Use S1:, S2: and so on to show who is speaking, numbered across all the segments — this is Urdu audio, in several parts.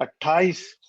S1: 28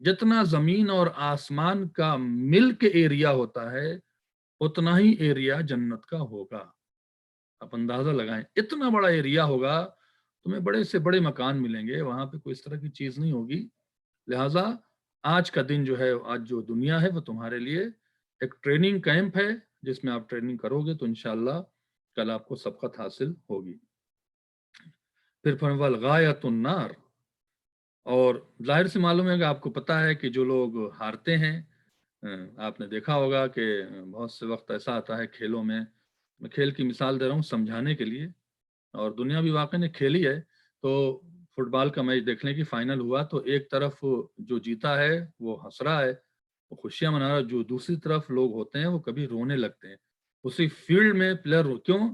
S2: جتنا زمین اور آسمان کا مل کے ایریا ہوتا ہے اتنا ہی ایریا جنت کا ہوگا. آپ اندازہ لگائیں اتنا بڑا ایریا ہوگا, تمہیں بڑے سے بڑے مکان ملیں گے, وہاں پہ کوئی اس طرح کی چیز نہیں ہوگی. لہٰذا آج کا دن جو ہے, آج جو دنیا ہے وہ تمہارے لیے ایک ٹریننگ کیمپ ہے, جس میں آپ ٹریننگ کرو گے تو انشاءاللہ کل آپ کو سبقت حاصل ہوگی. پھر فَالْغَایَةُ النَّارِ, اور ظاہر سے معلوم ہے کہ آپ کو پتا ہے کہ جو لوگ ہارتے ہیں, آپ نے دیکھا ہوگا کہ بہت سے وقت ایسا آتا ہے کھیلوں میں کھیل کی مثال دے رہا ہوں سمجھانے کے لیے, اور دنیا بھی واقع نے کھیلی ہے. تو فٹ بال کا میچ دیکھنے کی فائنل ہوا تو ایک طرف جو جیتا ہے وہ ہنس رہا ہے, وہ خوشیاں منا رہا ہے, جو دوسری طرف لوگ ہوتے ہیں وہ کبھی رونے لگتے ہیں. اسی فیلڈ میں پلیئر کیوں,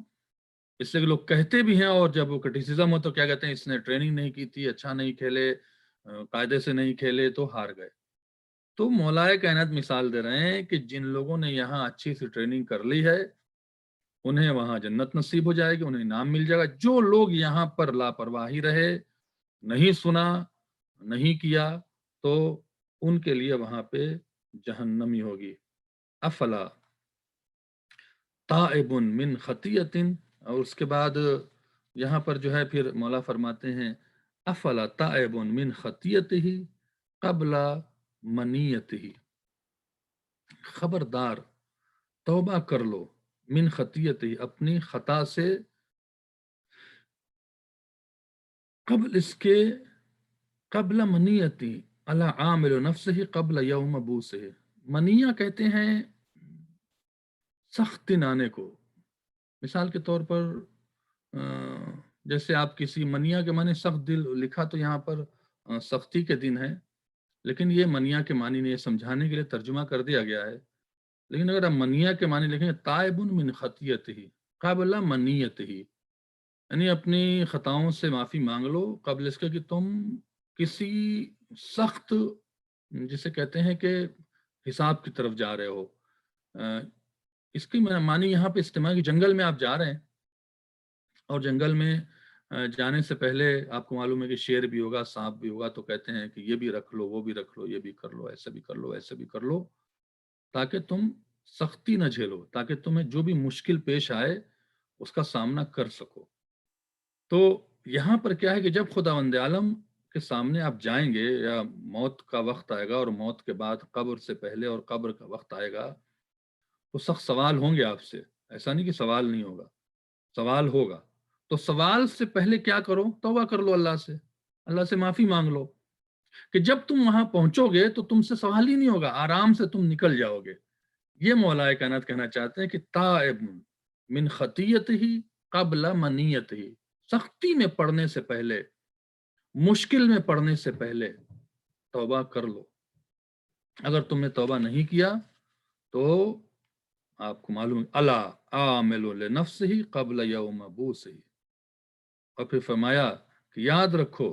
S2: اس سے لوگ کہتے بھی ہیں, اور جب وہ کرٹیسزم ہو تو کیا کہتے ہیں, اس نے ٹریننگ نہیں کی تھی, اچھا نہیں کھیلے, قاعدے سے نہیں کھیلے تو ہار گئے. تو مولا کائنات مثال دے رہے ہیں کہ جن لوگوں نے یہاں اچھی سی ٹریننگ کر لی ہے انہیں وہاں جنت نصیب ہو جائے گی, انہیں انعام مل جائے گا. جو لوگ یہاں پر لاپرواہی رہے, نہیں سنا, نہیں کیا, تو ان کے لیے وہاں پہ جہنمی ہوگی. افلا تائب من خطیۃ, اور اس کے بعد یہاں پر جو ہے پھر مولا فرماتے ہیں افلا تائب من خطیتہ قبل منیتہ, خبردار توبہ کر لو من خطیتہ, اپنی خطا سے قبل اس کے, قبل منیتی علی عامل نفسہ قبل یوم بوسہ. منیہ کہتے ہیں سخت دن آنے کو. مثال کے طور پر جیسے آپ کسی منیہ کے معنی سخت دل لکھا تو یہاں پر سختی کے دن ہے, لیکن یہ منیہ کے معنی نہیں, سمجھانے کے لیے ترجمہ کر دیا گیا ہے. لیکن اگر آپ منیہ کے معنی لکھیں تائب من خطیتہ قبل منیتہ, یعنی اپنی خطاؤں سے معافی مانگ لو قبل اس کے کہ تم کسی سخت, جسے کہتے ہیں کہ حساب کی طرف جا رہے ہو. اس کی معنی یہاں پہ استعمال کی جنگل میں آپ جا رہے ہیں, اور جنگل میں جانے سے پہلے آپ کو معلوم ہے کہ شیر بھی ہوگا, سانپ بھی ہوگا, تو کہتے ہیں کہ یہ بھی رکھ لو, وہ بھی رکھ لو, یہ بھی کر لو, ایسا بھی کر لو, ایسا بھی کر لو, تاکہ تم سختی نہ جھیلو, تاکہ تمہیں جو بھی مشکل پیش آئے اس کا سامنا کر سکو. تو یہاں پر کیا ہے کہ جب خداوند عالم کے سامنے آپ جائیں گے, یا موت کا وقت آئے گا, اور موت کے بعد قبر سے پہلے اور قبر کا وقت آئے گا, تو سخت سوال ہوں گے آپ سے. ایسا نہیں کہ سوال نہیں ہوگا, سوال ہوگا. تو سوال سے پہلے کیا کرو, توبہ کر لو اللہ سے, اللہ سے معافی مانگ لو, کہ جب تم وہاں پہنچو گے تو تم سے سوال ہی نہیں ہوگا, آرام سے تم نکل جاؤ گے. یہ مولا کائنات کہنا چاہتے ہیں کہ تائب من خطیتہ قبل منیتہ, سختی میں پڑنے سے پہلے, مشکل میں پڑنے سے پہلے توبہ کر لو. اگر تم نے توبہ نہیں کیا تو آپ کو معلوم ہے الا عامل لنفسہ قبل یوم بوسہ. اور پھر فرمایا کہ یاد رکھو,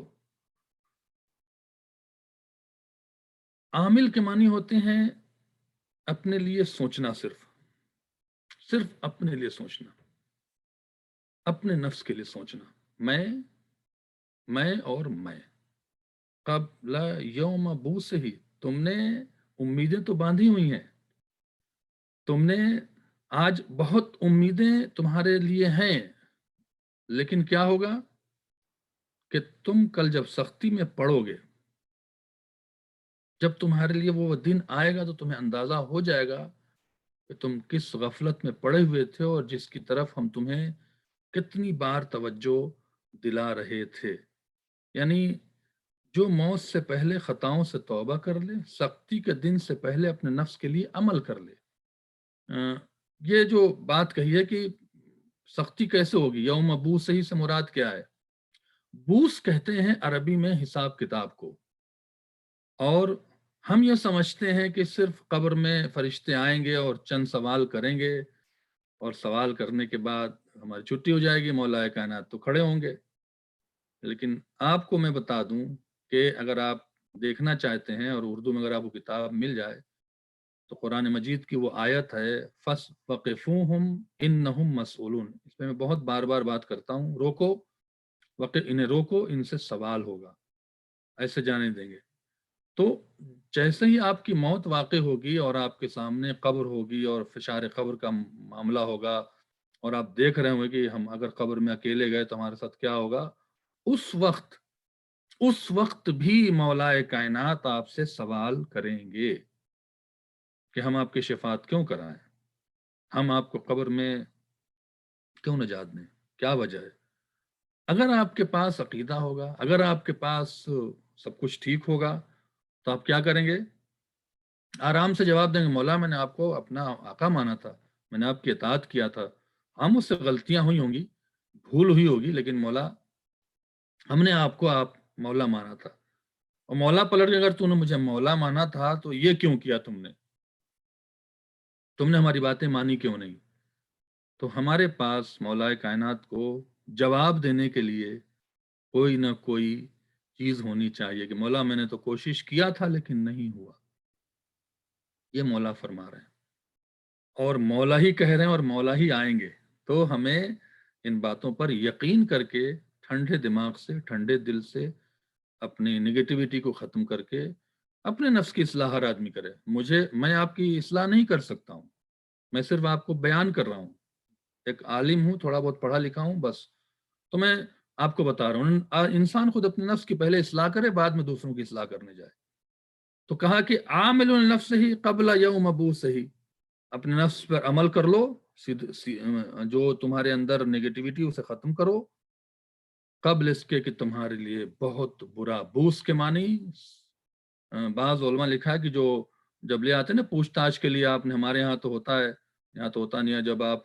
S2: عامل کے معنی ہوتے ہیں اپنے لیے سوچنا, صرف اپنے لیے سوچنا, اپنے نفس کے لیے سوچنا, میں اور میں. قبل یوم بوسہ, تم نے امیدیں تو باندھی ہوئی ہیں, تم نے آج بہت امیدیں تمہارے لیے ہیں, لیکن کیا ہوگا کہ تم کل جب سختی میں پڑو گے, جب تمہارے لیے وہ دن آئے گا تو تمہیں اندازہ ہو جائے گا کہ تم کس غفلت میں پڑے ہوئے تھے, اور جس کی طرف ہم تمہیں کتنی بار توجہ دلا رہے تھے. یعنی جو موت سے پہلے خطاؤں سے توبہ کر لے, سختی کے دن سے پہلے اپنے نفس کے لیے عمل کر لے. یہ جو بات کہی ہے کہ سختی کیسے ہوگی, یوم بوس ہی سے مراد کیا ہے؟ بوس کہتے ہیں عربی میں حساب کتاب کو, اور ہم یہ سمجھتے ہیں کہ صرف قبر میں فرشتے آئیں گے اور چند سوال کریں گے, اور سوال کرنے کے بعد ہماری چھٹی ہو جائے گی, مولا کائنات تو کھڑے ہوں گے. لیکن آپ کو میں بتا دوں کہ اگر آپ دیکھنا چاہتے ہیں, اور اردو میں اگر آپ کو کتاب مل جائے, تو قرآن مجید کی وہ آیت ہے فَوَقِفُوهُمْ إِنَّهُمْ مَسْئُولُونَ. اس پہ میں بہت بار بار بات کرتا ہوں, انہیں روکو, ان سے سوال ہوگا, ایسے جانے دیں گے. تو جیسے ہی آپ کی موت واقع ہوگی اور آپ کے سامنے قبر ہوگی اور فشار قبر کا معاملہ ہوگا اور آپ دیکھ رہے ہوں گے کہ ہم اگر قبر میں اکیلے گئے تو ہمارے ساتھ کیا ہوگا، اس وقت بھی مولا کائنات آپ سے سوال کریں گے کہ ہم آپ کی شفاعت کیوں کرائیں، ہم آپ کو قبر میں کیوں نجات دیں، کیا وجہ ہے؟ اگر آپ کے پاس عقیدہ ہوگا، اگر آپ کے پاس سب کچھ ٹھیک ہوگا، تو آپ کیا کریں گے؟ آرام سے جواب دیں گے، مولا میں نے آپ کو اپنا آقا مانا تھا، میں نے آپ کی اطاعت کیا تھا، ہاں مجھ سے غلطیاں ہوئی ہوں گی، بھول ہوئی ہوگی، لیکن مولا ہم نے آپ کو آپ مولا مانا تھا، اور مولا پلٹ کے اگر تم نے مجھے مولا مانا تھا تو یہ کیوں کیا تم نے ہماری باتیں مانی کیوں نہیں؟ تو ہمارے پاس مولا کائنات کو جواب دینے کے لیے کوئی نہ کوئی چیز ہونی چاہیے کہ مولا میں نے تو کوشش کیا تھا لیکن نہیں ہوا، یہ مولا فرما رہے ہیں اور مولا ہی کہہ رہے ہیں اور مولا ہی آئیں گے۔ تو ہمیں ان باتوں پر یقین کر کے ٹھنڈے دماغ سے، ٹھنڈے دل سے اپنی نگیٹیوٹی کو ختم کر کے اپنے نفس کی اصلاح ہر آدمی کرے۔ میں آپ کی اصلاح نہیں کر سکتا ہوں، میں صرف آپ کو بیان کر رہا ہوں، ایک عالم ہوں، تھوڑا بہت پڑھا لکھا ہوں بس، تو میں آپ کو بتا رہا ہوں انسان خود اپنے نفس کی پہلے اصلاح کرے، بعد میں دوسروں کی اصلاح کرنے جائے۔ تو کہا کہ عامل النفس ہی قبل یوم ابوس ہی، اپنے نفس پر عمل کر لو، جو تمہارے اندر نگیٹیوٹی اسے ختم کرو قبل اس کے کہ تمہارے لیے بہت برا، بوس کے معنی بعض علماء لکھا ہے کہ جو جب لے آتے ہیں نا پوچھ تاچھ کے لیے، آپ نے ہمارے یہاں تو ہوتا ہے، یہاں تو ہوتا نہیں ہے، جب آپ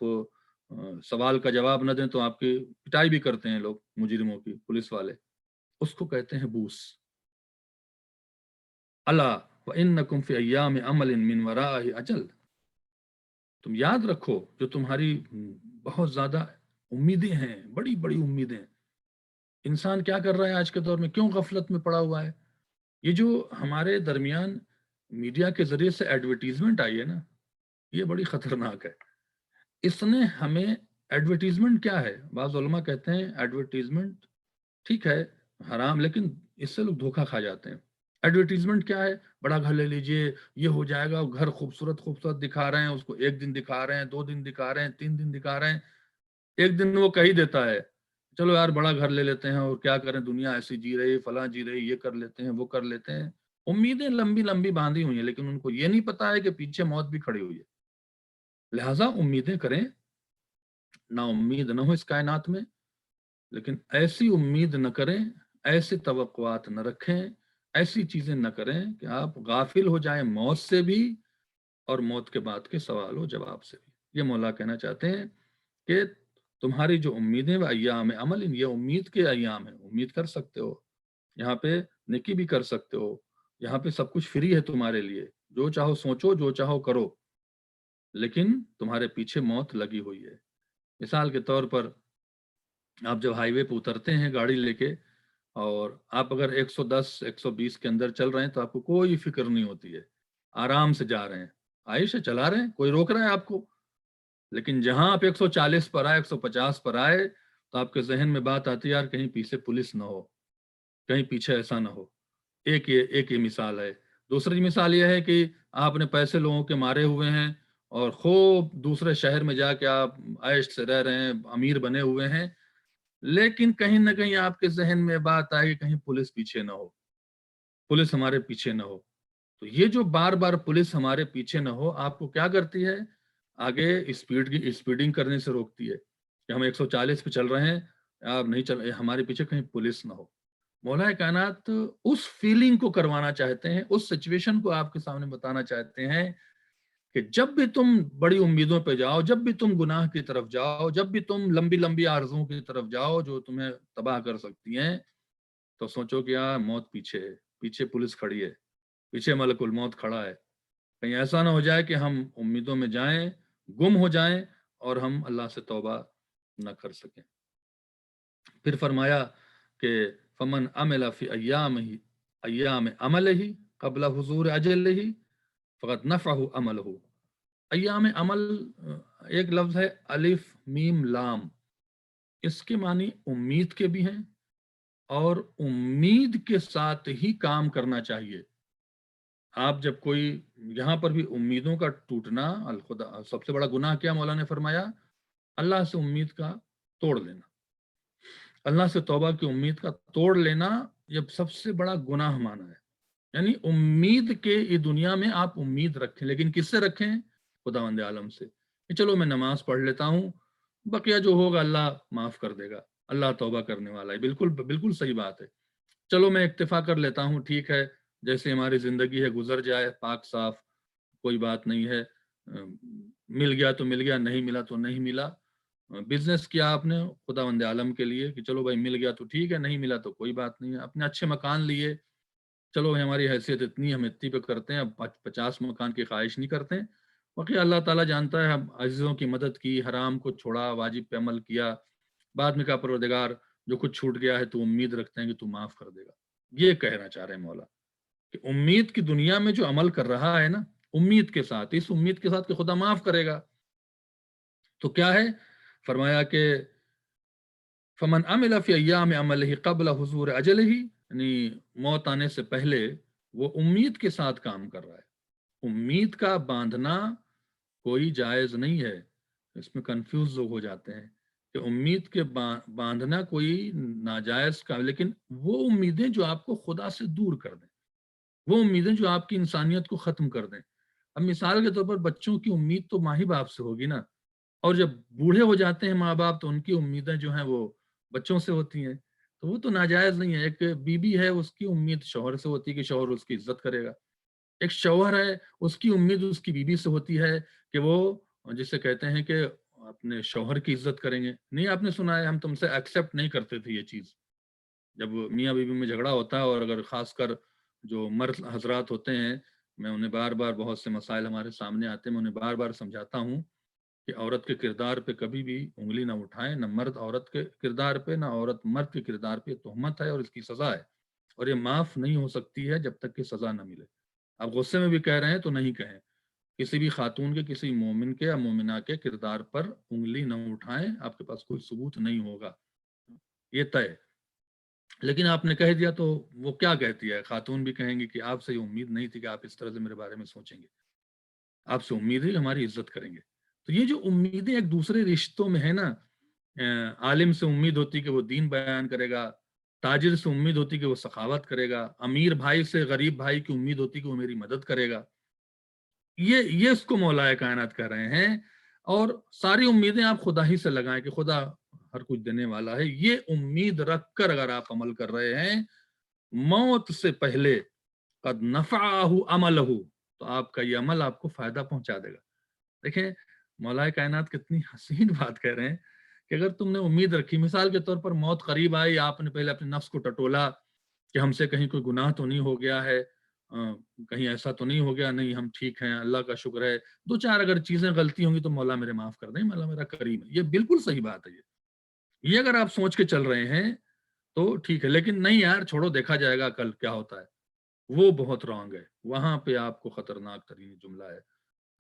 S2: سوال کا جواب نہ دیں تو آپ کی پٹائی بھی کرتے ہیں لوگ، مجرموں کی، پولیس والے، اس کو کہتے ہیں بوس۔ الا وانکم فی ایام عمل من وراء اجل، تم یاد رکھو جو تمہاری بہت زیادہ امیدیں ہیں، بڑی بڑی امیدیں، انسان کیا کر رہا ہے آج کے دور میں، کیوں غفلت میں پڑا ہوا ہے؟ یہ جو ہمارے درمیان میڈیا کے ذریعے سے ایڈورٹیزمنٹ آئی ہے نا، یہ بڑی خطرناک ہے۔ اس نے ہمیں، ایڈورٹیزمنٹ کیا ہے؟ بعض علماء کہتے ہیں ایڈورٹیزمنٹ ٹھیک ہے حرام، لیکن اس سے لوگ دھوکہ کھا جاتے ہیں۔ ایڈورٹیزمنٹ کیا ہے؟ بڑا گھر لے لیجئے، یہ ہو جائے گا، گھر خوبصورت خوبصورت دکھا رہے ہیں، اس کو ایک دن دکھا رہے ہیں، 2 دن دکھا رہے ہیں، 3 دن دکھا رہے ہیں، ایک دن وہ کہی دیتا ہے چلو یار بڑا گھر لے لیتے ہیں، اور کیا کریں دنیا ایسی جی رہی، فلاں جی رہی، یہ کر لیتے ہیں، وہ کر لیتے ہیں، امیدیں لمبی لمبی باندھی ہوئی ہیں، لیکن ان کو یہ نہیں پتا ہے کہ پیچھے موت بھی کھڑی ہوئی ہے۔ لہٰذا امیدیں کریں، نا امید نہ ہو اس کائنات میں، لیکن ایسی امید نہ کریں، ایسی توقعات نہ رکھیں، ایسی چیزیں نہ کریں کہ آپ غافل ہو جائیں موت سے بھی اور موت کے بعد کے سوال و جواب سے بھی۔ یہ مولا کہنا چاہتے ہیں کہ تمہاری جو امیدیں و ایام عمل، یہ امید کے ایام ہیں، امید کر سکتے ہو، یہاں پہ نیکی بھی کر سکتے ہو، یہاں پہ سب کچھ فری ہے تمہارے لیے، جو چاہو سوچو، جو چاہو کرو، لیکن تمہارے پیچھے موت لگی ہوئی ہے۔ مثال کے طور پر آپ جب ہائی وے پہ اترتے ہیں گاڑی لے کے، اور آپ اگر 110 120 کے اندر چل رہے ہیں تو آپ کو کوئی فکر نہیں ہوتی ہے، آرام سے جا رہے ہیں، عائش ہے، چلا رہے ہیں، کوئی روک رہا ہے آپ کو؟ لیکن جہاں آپ 140 پر آئے، 150 پر آئے، تو آپ کے ذہن میں بات آتی ہے یار کہیں پیچھے پولیس نہ ہو، کہیں پیچھے ایسا نہ ہو۔ ایک یہ مثال ہے۔ دوسری مثال یہ ہے کہ آپ نے پیسے لوگوں کے مارے ہوئے ہیں اور خوب دوسرے شہر میں جا کے آپ عیش سے رہ رہے ہیں، امیر بنے ہوئے ہیں، لیکن کہیں نہ کہیں آپ کے ذہن میں بات آئی کہ کہیں پولیس پیچھے نہ ہو، پولیس ہمارے پیچھے نہ ہو۔ تو یہ جو بار بار پولیس ہمارے پیچھے نہ ہو، آپ کو کیا کرتی ہے؟ آگے اسپیڈنگ کرنے سے روکتی ہے کہ ہم 140 پہ چل رہے ہیں، آپ نہیں چل، ہمارے پیچھے کہیں پولیس نہ ہو۔ مولا کائنات اس فیلنگ کو کروانا چاہتے ہیں، اس سچویشن کو آپ کے سامنے بتانا چاہتے ہیں کہ جب بھی تم بڑی امیدوں پہ جاؤ، جب بھی تم گناہ کی طرف جاؤ، جب بھی تم لمبی لمبی آرزوؤں کی طرف جاؤ جو تمہیں تباہ کر سکتی ہیں، تو سوچو کہ یار موت پیچھے ہے، پیچھے پولیس کھڑی ہے، پیچھے ملک الموت کھڑا ہے، کہیں ایسا نہ ہو جائے کہ ہم امیدوں میں جائیں، گم ہو جائیں اور ہم اللہ سے توبہ نہ کر سکیں۔ پھر فرمایا کہ فمن عمل فی ایام عمل ہی قبل حضور اجل ہی فقط نفع عمل ہو۔ ایام عمل ایک لفظ ہے الف میم لام، اس کے معنی امید کے بھی ہیں، اور امید کے ساتھ ہی کام کرنا چاہیے۔ آپ جب کوئی یہاں پر بھی امیدوں کا ٹوٹنا، الخدا سب سے بڑا گناہ کیا مولا نے فرمایا؟ اللہ سے امید کا توڑ لینا، اللہ سے توبہ کی امید کا توڑ لینا یہ سب سے بڑا گناہ مانا ہے۔ یعنی امید کے یہ دنیا میں آپ امید رکھیں، لیکن کس سے رکھیں؟ خداوند عالم سے، کہ چلو میں نماز پڑھ لیتا ہوں، بقیہ جو ہوگا اللہ معاف کر دے گا، اللہ توبہ کرنے والا ہے۔ بالکل بالکل صحیح بات ہے، چلو میں اکتفا کر لیتا ہوں، ٹھیک ہے، جیسے ہماری زندگی ہے گزر جائے پاک صاف، کوئی بات نہیں ہے، مل گیا تو مل گیا، نہیں ملا تو نہیں ملا۔ بزنس کیا آپ نے خداوند عالم کے لیے کہ چلو بھائی مل گیا تو ٹھیک ہے، نہیں ملا تو کوئی بات نہیں ہے۔ اپنے اچھے مکان لیے، چلو ہماری حیثیت اتنی، ہم اتنی پہ کرتے ہیں، اب 50 مکان کی خواہش نہیں کرتے ہیں۔ باقی اللہ تعالیٰ جانتا ہے، ہم عزیزوں کی مدد کی، حرام کو چھوڑا، واجب پہ عمل کیا، بعد میں کہا پروردگار جو کچھ چھوٹ گیا ہے تو امید رکھتے ہیں کہ تو معاف کر دے گا۔ یہ کہنا چاہ رہے ہیں مولا کہ امید کی دنیا میں جو عمل کر رہا ہے نا، امید کے ساتھ، اس امید کے ساتھ کہ خدا معاف کرے گا، تو کیا ہے؟ فرمایا کہ فمن عمل فی ایام عملہ قبل حضور اجلہ، یعنی موت آنے سے پہلے وہ امید کے ساتھ کام کر رہا ہے۔ امید کا باندھنا کوئی جائز نہیں ہے، اس میں کنفیوز لوگ ہو جاتے ہیں کہ امید کے باندھنا کوئی ناجائز کا، لیکن وہ امیدیں جو آپ کو خدا سے دور کر دیں، وہ امیدیں جو آپ کی انسانیت کو ختم کر دیں۔ اب مثال کے طور پر بچوں کی امید تو ماں ہی باپ سے ہوگی نا، اور جب بوڑھے ہو جاتے ہیں ماں باپ تو ان کی امیدیں جو ہیں وہ بچوں سے ہوتی ہیں، تو وہ تو ناجائز نہیں ہے۔ ایک بیوی ہے، اس کی امید شوہر سے ہوتی ہے کہ شوہر اس کی عزت کرے گا، ایک شوہر ہے، اس کی امید اس کی بیوی سے ہوتی ہے کہ وہ جسے کہتے ہیں کہ اپنے شوہر کی عزت کریں گے۔ نہیں آپ نے سنا ہے، ہم تم سے ایکسیپٹ نہیں کرتے تھے یہ چیز، جب میاں بیوی میں جھگڑا ہوتا ہے، اور اگر خاص کر جو مرد حضرات ہوتے ہیں، میں انہیں بار بار، بہت سے مسائل ہمارے سامنے آتے ہیں، میں انہیں بار بار سمجھاتا ہوں کہ عورت کے کردار پہ کبھی بھی انگلی نہ اٹھائیں، نہ مرد عورت کے کردار پہ، نہ عورت مرد کے کردار پہ۔ تہمت ہے اور اس کی سزا ہے، اور یہ معاف نہیں ہو سکتی ہے جب تک کہ سزا نہ ملے۔ آپ غصے میں بھی کہہ رہے ہیں تو نہیں کہیں، کسی بھی خاتون کے، کسی مومن کے یا مومنہ کے کردار پر انگلی نہ اٹھائیں، آپ کے پاس کوئی ثبوت نہیں ہوگا، یہ طے۔ لیکن آپ نے کہہ دیا تو وہ کیا کہتی ہے؟ خاتون بھی کہیں گی کہ آپ سے یہ امید نہیں تھی کہ آپ اس طرح سے میرے بارے میں سوچیں گے، آپ سے امید ہے کہ ہماری عزت کریں گے۔ تو یہ جو امیدیں ایک دوسرے رشتوں میں ہے نا، عالم سے امید ہوتی کہ وہ دین بیان کرے گا، تاجر سے امید ہوتی کہ وہ سخاوت کرے گا، امیر بھائی سے غریب بھائی کی امید ہوتی کہ وہ میری مدد کرے گا۔ یہ اس کو مولا کائنات کر رہے ہیں، اور ساری امیدیں آپ خدا ہی سے لگائیں کہ خدا ہر کچھ دینے والا ہے۔ یہ امید رکھ کر اگر آپ عمل کر رہے ہیں، موت سے پہلے قد نفعہ عملہ، تو آپ کا یہ عمل آپ کو فائدہ پہنچا دے گا۔ دیکھیں مولا کائنات کتنی حسین بات کہہ رہے ہیں کہ اگر تم نے امید رکھی، مثال کے طور پر موت قریب آئی، آپ نے پہلے اپنے نفس کو ٹٹولا کہ ہم سے کہیں کوئی گناہ تو نہیں ہو گیا ہے، کہیں ایسا تو نہیں ہو گیا، نہیں ہم ٹھیک ہیں، اللہ کا شکر ہے، دو چار اگر چیزیں غلطی ہوں گی تو مولا میرے معاف کر دیں، مولا میرا کریم ہے۔ یہ بالکل صحیح بات ہے، یہ اگر آپ سوچ کے چل رہے ہیں تو ٹھیک ہے، لیکن نہیں یار چھوڑو، دیکھا جائے گا کل کیا ہوتا ہے، وہ بہت رانگ ہے، وہاں پہ آپ کو خطرناک ترین جملہ ہے،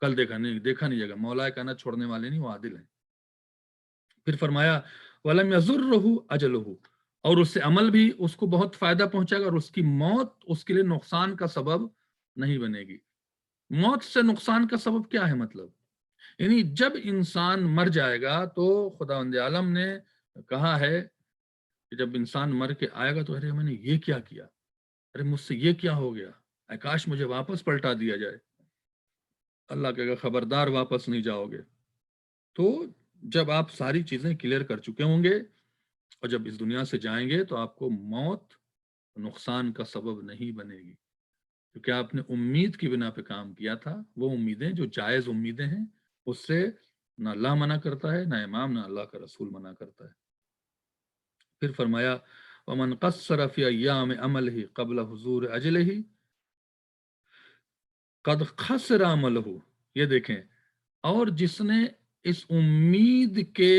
S2: کل دیکھا نہیں جائے گا۔ مولا کہنا چھوڑنے والے نہیں، وہ عادل ہیں۔ پھر فرمایا وَلَمْ يَضُرُّهُ أَجَلُهُ، اور اس سے عمل بھی اس کو بہت فائدہ پہنچے گا، اور اس کی موت اس کے لیے نقصان کا سبب نہیں بنے گی۔ موت سے نقصان کا سبب کیا ہے؟ مطلب یعنی جب انسان مر جائے گا تو خداوند عالم نے کہا ہے کہ جب انسان مر کے آئے گا تو ارے میں نے یہ کیا کیا، ارے مجھ سے یہ کیا ہو گیا، اے کاش مجھے واپس پلٹا دیا جائے۔ اللہ کہے گا خبردار واپس نہیں جاؤ گے۔ تو جب آپ ساری چیزیں کلیئر کر چکے ہوں گے اور جب اس دنیا سے جائیں گے تو آپ کو موت نقصان کا سبب نہیں بنے گی، کیونکہ آپ نے امید کی بنا پہ کام کیا تھا۔ وہ امیدیں جو جائز امیدیں ہیں، اس سے نہ اللہ منع کرتا ہے، نہ امام، نہ اللہ کا رسول منع کرتا ہے۔ پھر فرمایا وَمَنْ قَصَّرَ فِي أَيَّامِ عَمَلِهِ قَبْلَ حُضُورِ أَجْلِهِ قَدْ خَسِرَ عَمَلَهُ، یہ دیکھیں، اور جس نے اس امید کے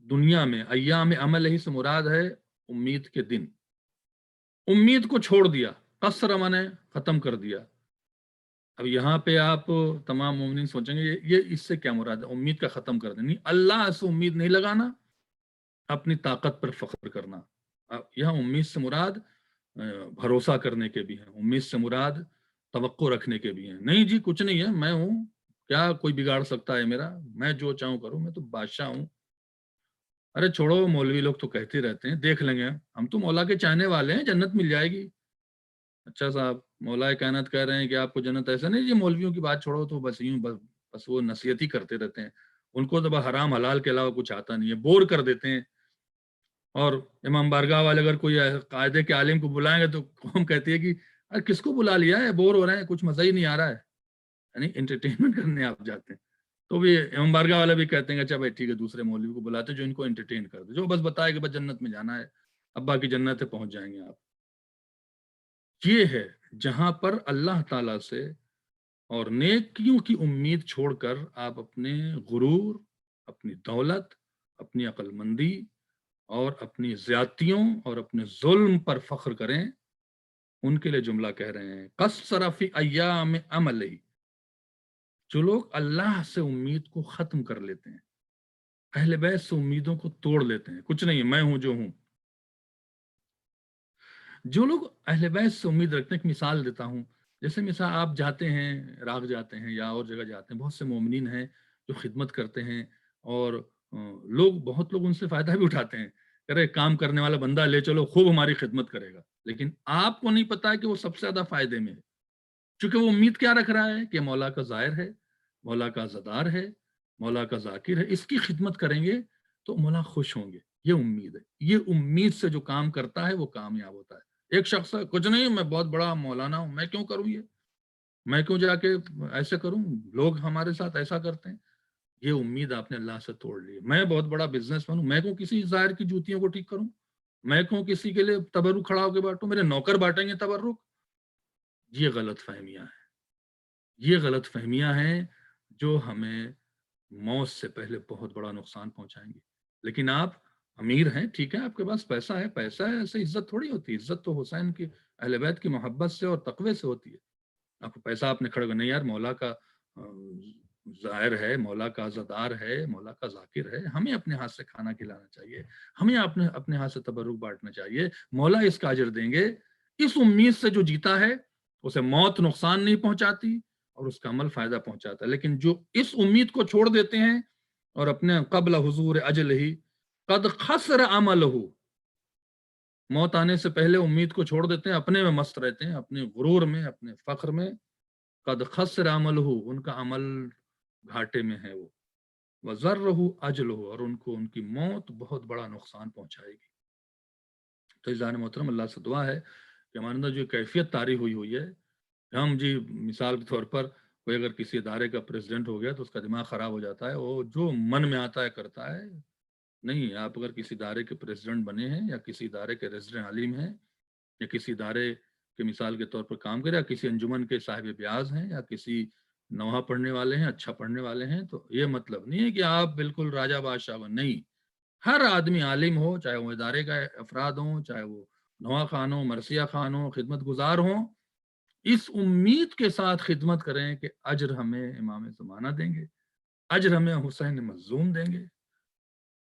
S2: دنیا میں، ایام عمل ہی سے مراد ہے امید کے دن، امید کو چھوڑ دیا، قصر مانے ختم کر دیا۔ اب یہاں پہ آپ تمام مومنین سوچیں گے یہ اس سے کیا مراد ہے؟ امید کا ختم کر دینی، اللہ سے امید نہیں لگانا، اپنی طاقت پر فخر کرنا۔ یہاں امید سے مراد بھروسہ کرنے کے بھی ہیں، امید سے مراد توقع رکھنے کے بھی ہیں. نہیں جی کچھ نہیں ہے, میں ہوں, کیا کوئی بگاڑ سکتا ہے میرا, میں جو چاہوں کروں, میں تو بادشاہ ہوں. ارے چھوڑو, مولوی لوگ تو کہتے رہتے ہیں دیکھ لیں گے, ہم تو مولا کے چاہنے والے ہیں, جنت مل جائے گی. اچھا صاحب, مولا کائنات کہہ رہے ہیں کہ آپ کو جنت, ایسا نہیں, یہ مولویوں کی بات چھوڑو, تو بس یوں بس وہ نصیحت ہی کرتے رہتے ہیں, ان کو تو حرام حلال کے علاوہ کچھ آتا نہیں ہے, بور کر دیتے ہیں. اور امام بارگاہ والے اگر کوئی قاعدے کے عالم کو بلائیں گے تو قوم کہتی ہے کہ ارے کس کو بلا لیا ہے, بور ہو رہے ہیں, کچھ مزہ ہی نہیں آ رہا ہے, یعنی انٹرٹینمنٹ کرنے آپ جاتے ہیں. تو بھی امام بارگاہ والے بھی کہتے ہیں کہ اچھا بھائی ٹھیک ہے, دوسرے مولوی کو بلاتے جو ان کو انٹرٹین کر دے, جو بس بتائے کہ بس جنت میں جانا ہے, ابا کی جنت ہے, پہنچ جائیں گے آپ. یہ ہے جہاں پر اللہ تعالی سے اور نیکیوں کی امید چھوڑ کر آپ اپنے غرور, اپنی دولت, اپنی عقل مندی اور اپنی زیادتیوں اور اپنے ظلم پر فخر کریں. ان کے لیے جملہ کہہ رہے ہیں قصر فی ایام عملہ, جو لوگ اللہ سے امید کو ختم کر لیتے ہیں, اہل بیت سے امیدوں کو توڑ لیتے ہیں, کچھ نہیں, میں ہوں جو ہوں. جو لوگ اہل بیت سے امید رکھتے ہیں, مثال دیتا ہوں, جیسے مثال آپ جاتے ہیں, عراق جاتے ہیں یا اور جگہ جاتے ہیں, بہت سے مومنین ہیں جو خدمت کرتے ہیں, اور بہت لوگ ان سے فائدہ بھی اٹھاتے ہیں, ارے کام کرنے والا بندہ لے چلو, خوب ہماری خدمت کرے گا, لیکن آپ کو نہیں پتا کہ وہ سب سے زیادہ فائدے میں ہے, چونکہ وہ امید کیا رکھ رہا ہے کہ مولا کا زائر ہے, مولا کا عزادار ہے, مولا کا ذاکر ہے, اس کی خدمت کریں گے تو مولا خوش ہوں گے. یہ امید ہے, یہ امید سے جو کام کرتا ہے وہ کامیاب ہوتا ہے. ایک شخص ہے, کچھ نہیں, میں بہت بڑا مولانا ہوں, میں کیوں کروں یہ, میں کیوں جا کے ایسے کروں, لوگ ہمارے ساتھ ایسا کرتے ہیں. یہ امید آپ نے اللہ سے توڑ لی. میں بہت بڑا بزنس مین ہوں, میں کیوں کسی ظاہر کی جوتیوں کو ٹھیک کروں, میں کیوں کسی کے لیے تبرک کھڑا ہو کے بانٹوں, میرے نوکر بانٹیں گے تبرک. یہ غلط فہمیاں ہیں, یہ غلط فہمیاں ہیں جو ہمیں موت سے پہلے بہت بڑا نقصان پہنچائیں گی. لیکن آپ امیر ہیں, ٹھیک ہے, آپ کے پاس پیسہ ہے, ایسے عزت تھوڑی ہوتی ہے, عزت تو حسین کی اہل بیت کی محبت سے اور تقوی سے ہوتی ہے. آپ کو پیسہ آپ نے کھڑا نہیں یار, مولا کا ظاہر ہے, مولا کا عزادار ہے, مولا کا ذاکر ہے, ہمیں اپنے ہاتھ سے کھانا کھلانا چاہیے, ہمیں اپنے ہاتھ سے تبرک بانٹنا چاہیے, مولا اس کا اجر دیں گے. اس امید سے جو جیتا ہے اسے موت نقصان نہیں پہنچاتی اور اس کا عمل فائدہ پہنچاتا ہے. لیکن جو اس امید کو چھوڑ دیتے ہیں اور اپنے قبل حضور اجل ہی قد خسر عملہ, موت آنے سے پہلے امید کو چھوڑ دیتے ہیں, اپنے میں مست رہتے ہیں, اپنے غرور میں, اپنے فخر میں. قد خسر عملہ, ان کا عمل گھاٹے میں ہے, وہ وذرہ اجلہ, اور ان کو ان کی موت بہت بڑا نقصان پہنچائے گی. تو عزیزان محترم, اللہ سے دعا ہے کہ ہمارے اندر جو کیفیت طاری ہوئی ہے, ہم جی مثال کے طور پر کوئی اگر کسی ادارے کا پریزیڈنٹ ہو گیا تو اس کا دماغ خراب ہو جاتا ہے, وہ جو من میں آتا ہے کرتا ہے. نہیں, آپ اگر کسی ادارے کے پریزیڈنٹ بنے ہیں یا کسی ادارے کے ریزیڈنٹ عالم ہیں یا کسی ادارے کے مثال کے طور پر کام کرے, یا کسی انجمن کے صاحب بیاض ہیں, یا کسی نوحہ پڑھنے والے ہیں, اچھا پڑھنے والے ہیں, تو یہ مطلب نہیں ہے کہ آپ بالکل راجہ بادشاہ بن, نہیں. ہر آدمی عالم ہو, چاہے وہ ادارے کا افراد ہوں, چاہے وہ نوحہ خان ہو, مرثیہ خان ہو, خدمت گزار ہوں, اس امید کے ساتھ خدمت کریں کہ اجر ہمیں امام زمانہ دیں گے, اجر ہمیں حسین مظلوم دیں گے,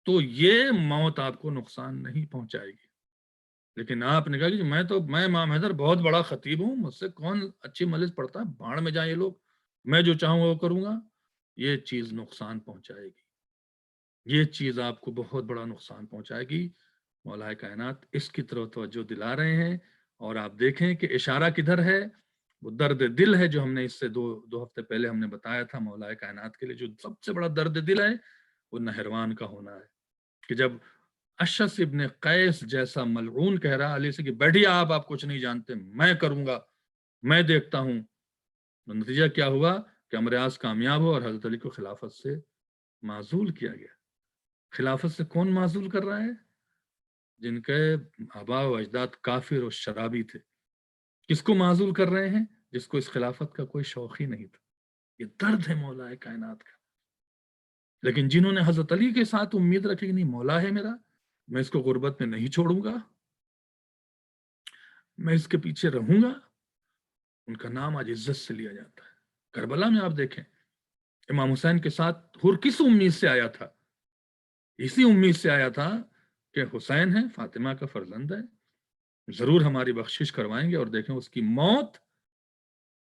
S2: تو یہ موت آپ کو نقصان نہیں پہنچائے گی. لیکن آپ نے کہا کہ میں امام حیدر بہت بڑا خطیب ہوں, مجھ سے کون اچھی مجلس پڑھتا ہے, بھاڑ میں جائیں یہ لوگ, میں جو چاہوں وہ کروں گا, یہ چیز نقصان پہنچائے گی, یہ چیز آپ کو بہت بڑا نقصان پہنچائے گی. مولا کائنات اس کی طرف توجہ دلا رہے ہیں, اور آپ دیکھیں کہ اشارہ کدھر ہے, وہ درد دل ہے جو ہم نے اس سے دو ہفتے پہلے ہم نے بتایا تھا. مولا کائنات کے لیے جو سب سے بڑا درد دل ہے وہ نہروان کا ہونا ہے, کہ جب اشعث ابن قیس جیسا ملعون کہہ رہا علی سے کہ بیٹھیے آپ کچھ نہیں جانتے, میں کروں گا, میں دیکھتا ہوں, تو نتیجہ کیا ہوا کہ امر اعظم کامیاب ہو اور حضرت علی کو خلافت سے معزول کیا گیا. خلافت سے کون معزول کر رہا ہے؟ جن کے آباء و اجداد کافر اور شرابی تھے. کس کو معزول کر رہے ہیں؟ جس کو اس خلافت کا کوئی شوق ہی نہیں تھا. یہ درد ہے مولا کائنات کا. لیکن جنہوں نے حضرت علی کے ساتھ امید رکھی کہ نہیں, مولا ہے میرا, میں اس کو غربت میں نہیں چھوڑوں گا, میں اس کے پیچھے رہوں گا, ان کا نام آج عزت سے لیا جاتا ہے. کربلا میں آپ دیکھیں امام حسین کے ساتھ حور کس امید سے آیا تھا؟ اسی امید سے آیا تھا کہ حسین ہے, فاطمہ کا فرزند ہے, ضرور ہماری بخشش کروائیں گے, اور دیکھیں اس کی موت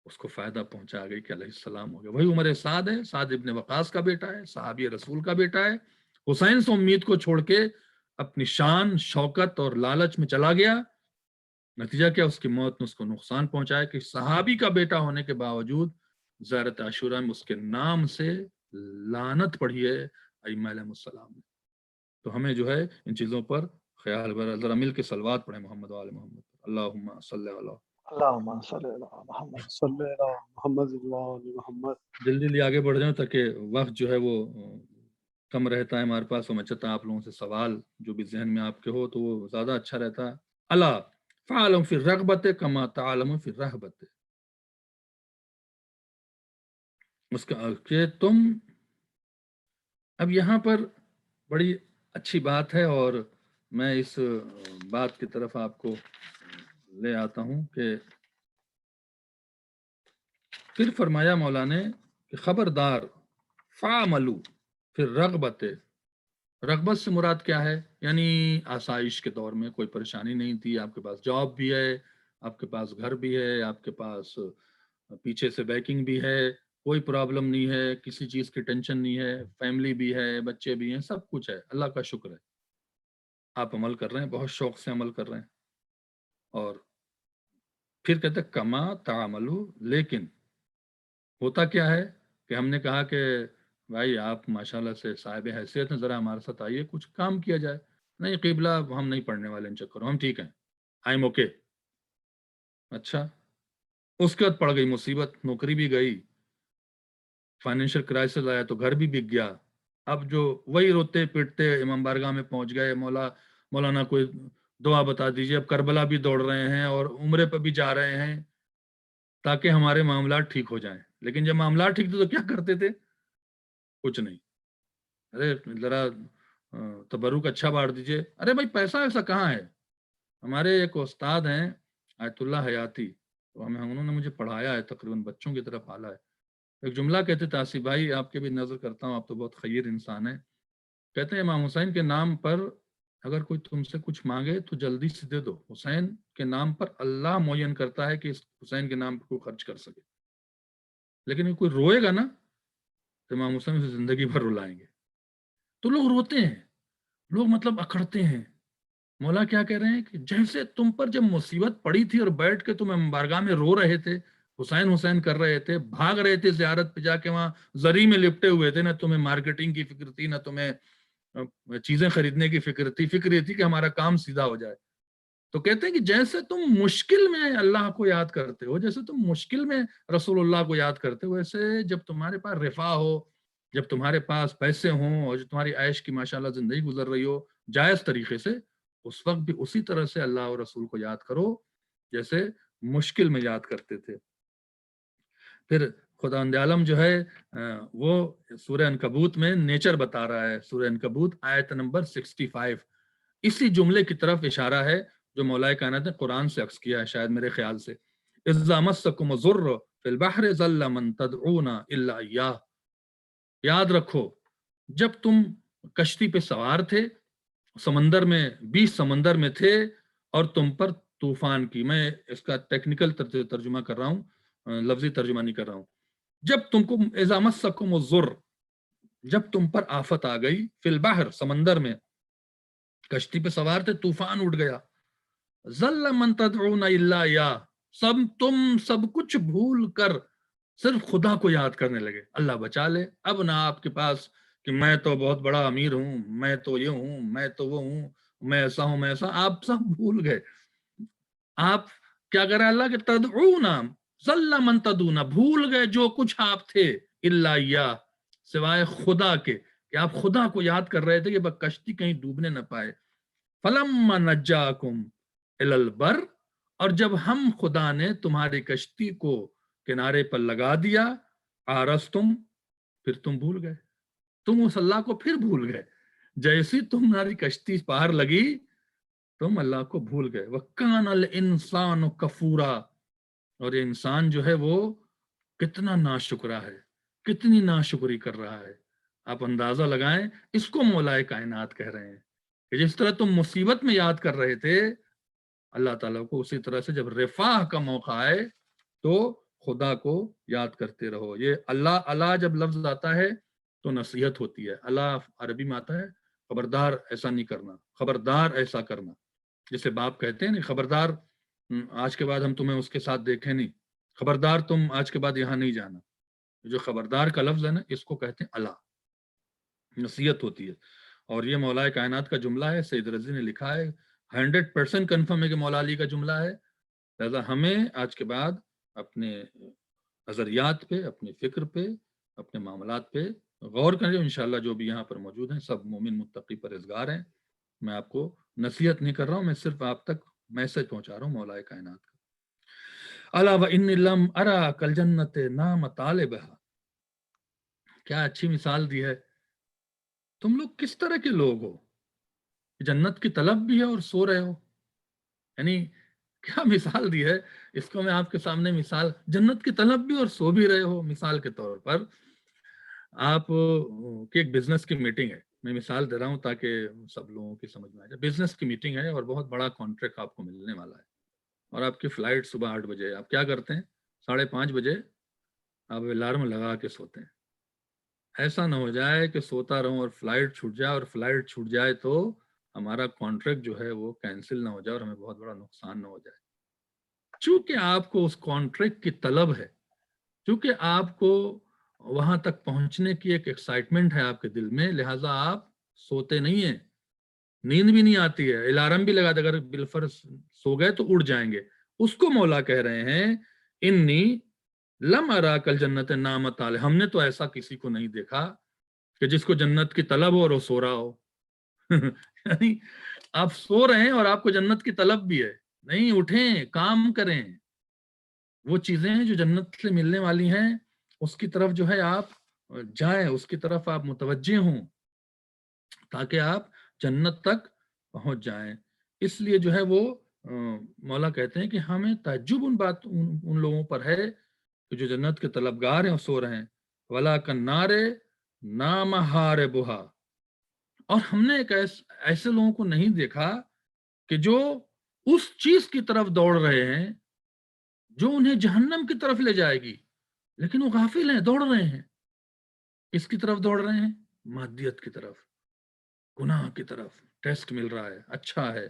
S2: اس کو فائدہ پہنچا گئی کہ علیہ السلام ہو گیا. وہی عمر سعد ہے, سعد ابن وقاص کا بیٹا ہے, صحابی رسول کا بیٹا ہے. حسین سے امید کو چھوڑ کے اپنی شان, شوکت اور لالچ میں چلا گیا. نتیجہ کیا, اس کی موت نے اس کو نقصان پہنچایا کہ صحابی کا بیٹا ہونے کے باوجود زیارت عاشورہ میں اس کے نام سے لعنت پڑھی ہے ائمہ علیہ السلام نے. تو ہمیں جو ہے ان چیزوں پر خیال برا, ذرا مل کے صلوات پڑھیں محمد و آل محمد. اللہم صلی علی
S1: اللہم صلی علی محمد.
S3: صلی اللہ محمد اللہ محمد.
S2: جلدی آگے بڑھ جاؤں تاکہ وقت جو ہے وہ کم رہتا ہے ہمارے پاس. میں چاہتا ہوں آپ لوگوں سے سوال جو بھی ذہن میں آپ کے ہو تو وہ زیادہ اچھا رہتا ہے. اللہ فعلم فی الرغبت کما تعلم فی الرہبت. اس کا کہ تم, اب یہاں پر بڑی اچھی بات ہے اور میں اس بات کی طرف آپ کو لے آتا ہوں کہ پھر فرمایا مولا نے کہ خبردار فعملو پھر رغبت. رغبت سے مراد کیا ہے؟ یعنی آسائش کے دور میں کوئی پریشانی نہیں تھی, آپ کے پاس جاب بھی ہے, آپ کے پاس گھر بھی ہے, آپ کے پاس پیچھے سے بیکنگ بھی ہے, کوئی پرابلم نہیں ہے, کسی چیز کی ٹینشن نہیں ہے, فیملی بھی ہے, بچے بھی ہیں, سب کچھ ہے, اللہ کا شکر ہے. آپ عمل کر رہے ہیں, بہت شوق سے عمل کر رہے ہیں. اور پھر کہتے ہیں کما تعملو, لیکن ہوتا کیا ہے کہ ہم نے کہا کہ بھائی آپ ماشاءاللہ سے صاحب حیثیت ہیں, ذرا ہمارے ساتھ آئیے, کچھ کام کیا جائے. نہیں قبلہ ہم نہیں پڑھنے والے ان چکروں, ہم ٹھیک ہیں, آئی ایم اوکے. اچھا, اس کے بعد پڑ گئی مصیبت, نوکری بھی گئی, فائنینشیل کرائسس آیا تو گھر بھی بک گیا. اب جو وہی روتے پیٹتے امام بارگاہ میں پہنچ گئے, مولانا کوئی دعا بتا دیجیے. اب کربلا بھی دوڑ رہے ہیں اور عمرے پہ بھی جا رہے ہیں تاکہ ہمارے معاملات ٹھیک ہو جائیں. لیکن جب معاملات ٹھیک تھے تو کیا کرتے تھے؟ کچھ نہیں. ارے ذرا تبرک اچھا بانٹ دیجیے. ارے بھائی پیسہ ایسا کہاں ہے؟ ہمارے ایک استاد ہیں آیت اللہ حیاتی, تو انہوں نے مجھے پڑھایا ہے, تقریباً بچوں کی طرف پالا ہے. ایک جملہ کہتے تھے, آصف بھائی آپ کے بھی نظر کرتا ہوں, آپ تو بہت خیر انسان ہیں. کہتے ہیں امام حسین کے نام پر اگر کوئی تم سے کچھ مانگے تو جلدی سے دے دو. حسین کے نام پر اللہ معین کرتا ہے کہ اس حسین کے نام پر کوئی خرچ کر سکے. لیکن کوئی روئے گا نا تو امام حسین سے زندگی بھر رلائیں گے. تو لوگ روتے ہیں, لوگ مطلب اکڑتے ہیں. مولا کیا کہہ رہے ہیں کہ جیسے تم پر جب مصیبت پڑی تھی اور بیٹھ کے تم بارگاہ میں رو رہے تھے, حسین حسین کر رہے تھے, بھاگ رہے تھے زیارت پہ جا کے, وہاں زری میں لپٹے ہوئے تھے, نہ تمہیں مارکیٹنگ کی فکر تھی, نہ تمہیں چیزیں خریدنے کی فکر تھی, فکر یہ تھی کہ ہمارا کام سیدھا ہو جائے. تو کہتے ہیں کہ جیسے تم مشکل میں اللہ کو یاد کرتے ہو, جیسے تم مشکل میں رسول اللہ کو یاد کرتے ہو, ویسے جب تمہارے پاس رفاہ ہو, جب تمہارے پاس پیسے ہوں اور جو تمہاری عیش کی ماشاءاللہ زندگی گزر رہی ہو جائز طریقے سے, اس وقت بھی اسی طرح سے اللہ اور رسول کو یاد کرو جیسے مشکل میں یاد کرتے تھے. پھر خداوند عالم جو ہے وہ سورہ عنکبوت میں نیچر بتا رہا ہے. سورہ عنکبوت آیت نمبر 65, اسی جملے کی طرف اشارہ ہے جو مولا کائنات نے قرآن سے عکس کیا ہے شاید میرے خیال سے. اذا مسکم الضر فی البحر ضل من تدعون الا ایاہ. یاد رکھو جب تم کشتی پہ سوار تھے, سمندر میں, 20 سمندر میں تھے اور تم پر طوفان کی, میں اس کا ٹیکنیکل ترجمہ کر رہا ہوں, لفظی ترجمہ نہیں کر رہا ہوں. جب تم کو اذا مسکم الضر, جب تم پر آفت آ گئی, فی البحر سمندر میں, کشتی پہ سوار تھے, طوفان اٹھ گیا, ظل من تدعون الا ایاہ, تم سب کچھ بھول کر صرف خدا کو یاد کرنے لگے. اللہ بچا لے, اب نہ آپ کے پاس کہ میں تو بہت بڑا امیر ہوں, میں تو یہ ہوں, میں تو وہ ہوں, میں ایسا ہوں, میں ایسا, آپ سب بھول گئے. آپ کیا کر رہے اللہ کے تدعون, ظل من تدعون, بھول گئے جو کچھ آپ تھے, الا ایاہ, سوائے خدا کے, کہ آپ خدا کو یاد کر رہے تھے کہ بس کشتی کہیں ڈوبنے نہ پائے. فلما نجاکم الی البر, اور جب ہم خدا نے تمہاری کشتی کو کنارے پر لگا دیا, آرستم, پھر تم بھول گئے, تم اس اللہ کو پھر بھول گئے. جیسی تمہاری کشتی پار لگی تم اللہ کو بھول گئے. وَكَانَ الْإِنسَانُ كَفُورًا, اور یہ انسان جو ہے وہ کتنا ناشکرا ہے, کتنی ناشکری کر رہا ہے. آپ اندازہ لگائیں, اس کو مولا کائنات کہہ رہے ہیں کہ جس طرح تم مصیبت میں یاد کر رہے تھے اللہ تعالیٰ کو, اسی طرح سے جب رفاہ کا موقع آئے تو خدا کو یاد کرتے رہو. یہ اللہ اللہ جب لفظ آتا ہے تو نصیحت ہوتی ہے. اللہ عربی میں آتا ہے خبردار ایسا نہیں کرنا، خبردار ایسا کرنا. جسے باپ کہتے ہیں نا خبردار آج کے بعد ہم تمہیں اس کے ساتھ دیکھیں نہیں، خبردار تم آج کے بعد یہاں نہیں جانا. جو خبردار کا لفظ ہے نا اس کو کہتے ہیں اللہ، نصیحت ہوتی ہے. اور یہ مولا کائنات کا جملہ ہے، سید رضی نے لکھا ہے، 100% کنفرم ہے کہ مولا علی کا جملہ ہے. لہذا ہمیں آج کے بعد اپنے نظریات پہ، اپنے فکر پہ، اپنے معاملات پہ غور کریں. انشاءاللہ جو بھی یہاں پر موجود ہیں سب مومن متقی پرہیزگار ہیں. میں آپ کو نصیحت نہیں کر رہا ہوں، میں صرف آپ تک میسج پہنچا رہا ہوں مولا کائنات کا. الا وان لم ارى كالجنت نام طالبها. کیا اچھی مثال دی ہے. تم لوگ کس طرح کے لوگ ہو، جنت کی طلب بھی ہے اور سو رہے ہو. یعنی کیا مثال دی ہے. اس کو میں آپ کے سامنے مثال، جنت کی طلب بھی اور سو بھی رہے ہو. مثال کے طور پر آپ کی ایک بزنس کی میٹنگ ہے، میں مثال دے رہا ہوں تاکہ سب لوگوں کی سمجھ میں آ جائے. بزنس کی میٹنگ ہے اور بہت بڑا کانٹریکٹ آپ کو ملنے والا ہے، اور آپ کی فلائٹ صبح 8 بجے. آپ کیا کرتے ہیں؟ 5:30 بجے آپ الارم لگا کے سوتے ہیں. ایسا نہ ہو جائے کہ سوتا رہوں اور فلائٹ چھوٹ جائے، اور فلائٹ چھوٹ جائے تو ہمارا کانٹریکٹ جو ہے وہ کینسل نہ ہو جائے اور ہمیں بہت بڑا نقصان نہ ہو جائے. چونکہ آپ کو اس کانٹریکٹ کی طلب ہے، چونکہ آپ کو وہاں تک پہنچنے کی ایک ایکسائٹمنٹ ہے آپ کے دل میں، لہٰذا آپ سوتے نہیں ہیں. نیند بھی نہیں آتی ہے، الارم بھی لگا دے، اگر بالفرض سو گئے تو اڑ جائیں گے. اس کو مولا کہہ رہے ہیں انی لم ارا کل جنت نام طالب. ہم نے تو ایسا کسی کو نہیں دیکھا کہ جس کو جنت کی طلب ہو اور وہ سو رہا ہو. یعنی آپ سو رہے ہیں اور آپ کو جنت کی طلب بھی ہے. نہیں، اٹھیں، کام کریں. وہ چیزیں جو جنت سے ملنے والی ہیں اس کی طرف جو ہے آپ جائیں، اس کی طرف آپ متوجہ ہوں تاکہ آپ جنت تک پہنچ جائیں. اس لیے جو ہے وہ مولا کہتے ہیں کہ ہمیں تعجب ان لوگوں پر ہے کہ جو جنت کے طلبگار ہیں اور سو رہے ہیں. ولا کنار نام ہار بہا. اور ہم نے ایک ایسے لوگوں کو نہیں دیکھا کہ جو اس چیز کی طرف دوڑ رہے ہیں جو انہیں جہنم کی طرف لے جائے گی، لیکن وہ غافل ہیں، دوڑ رہے ہیں. کس کی طرف دوڑ رہے ہیں؟ مادیت کی طرف، گناہ کی طرف. ٹیسٹ مل رہا ہے، اچھا ہے،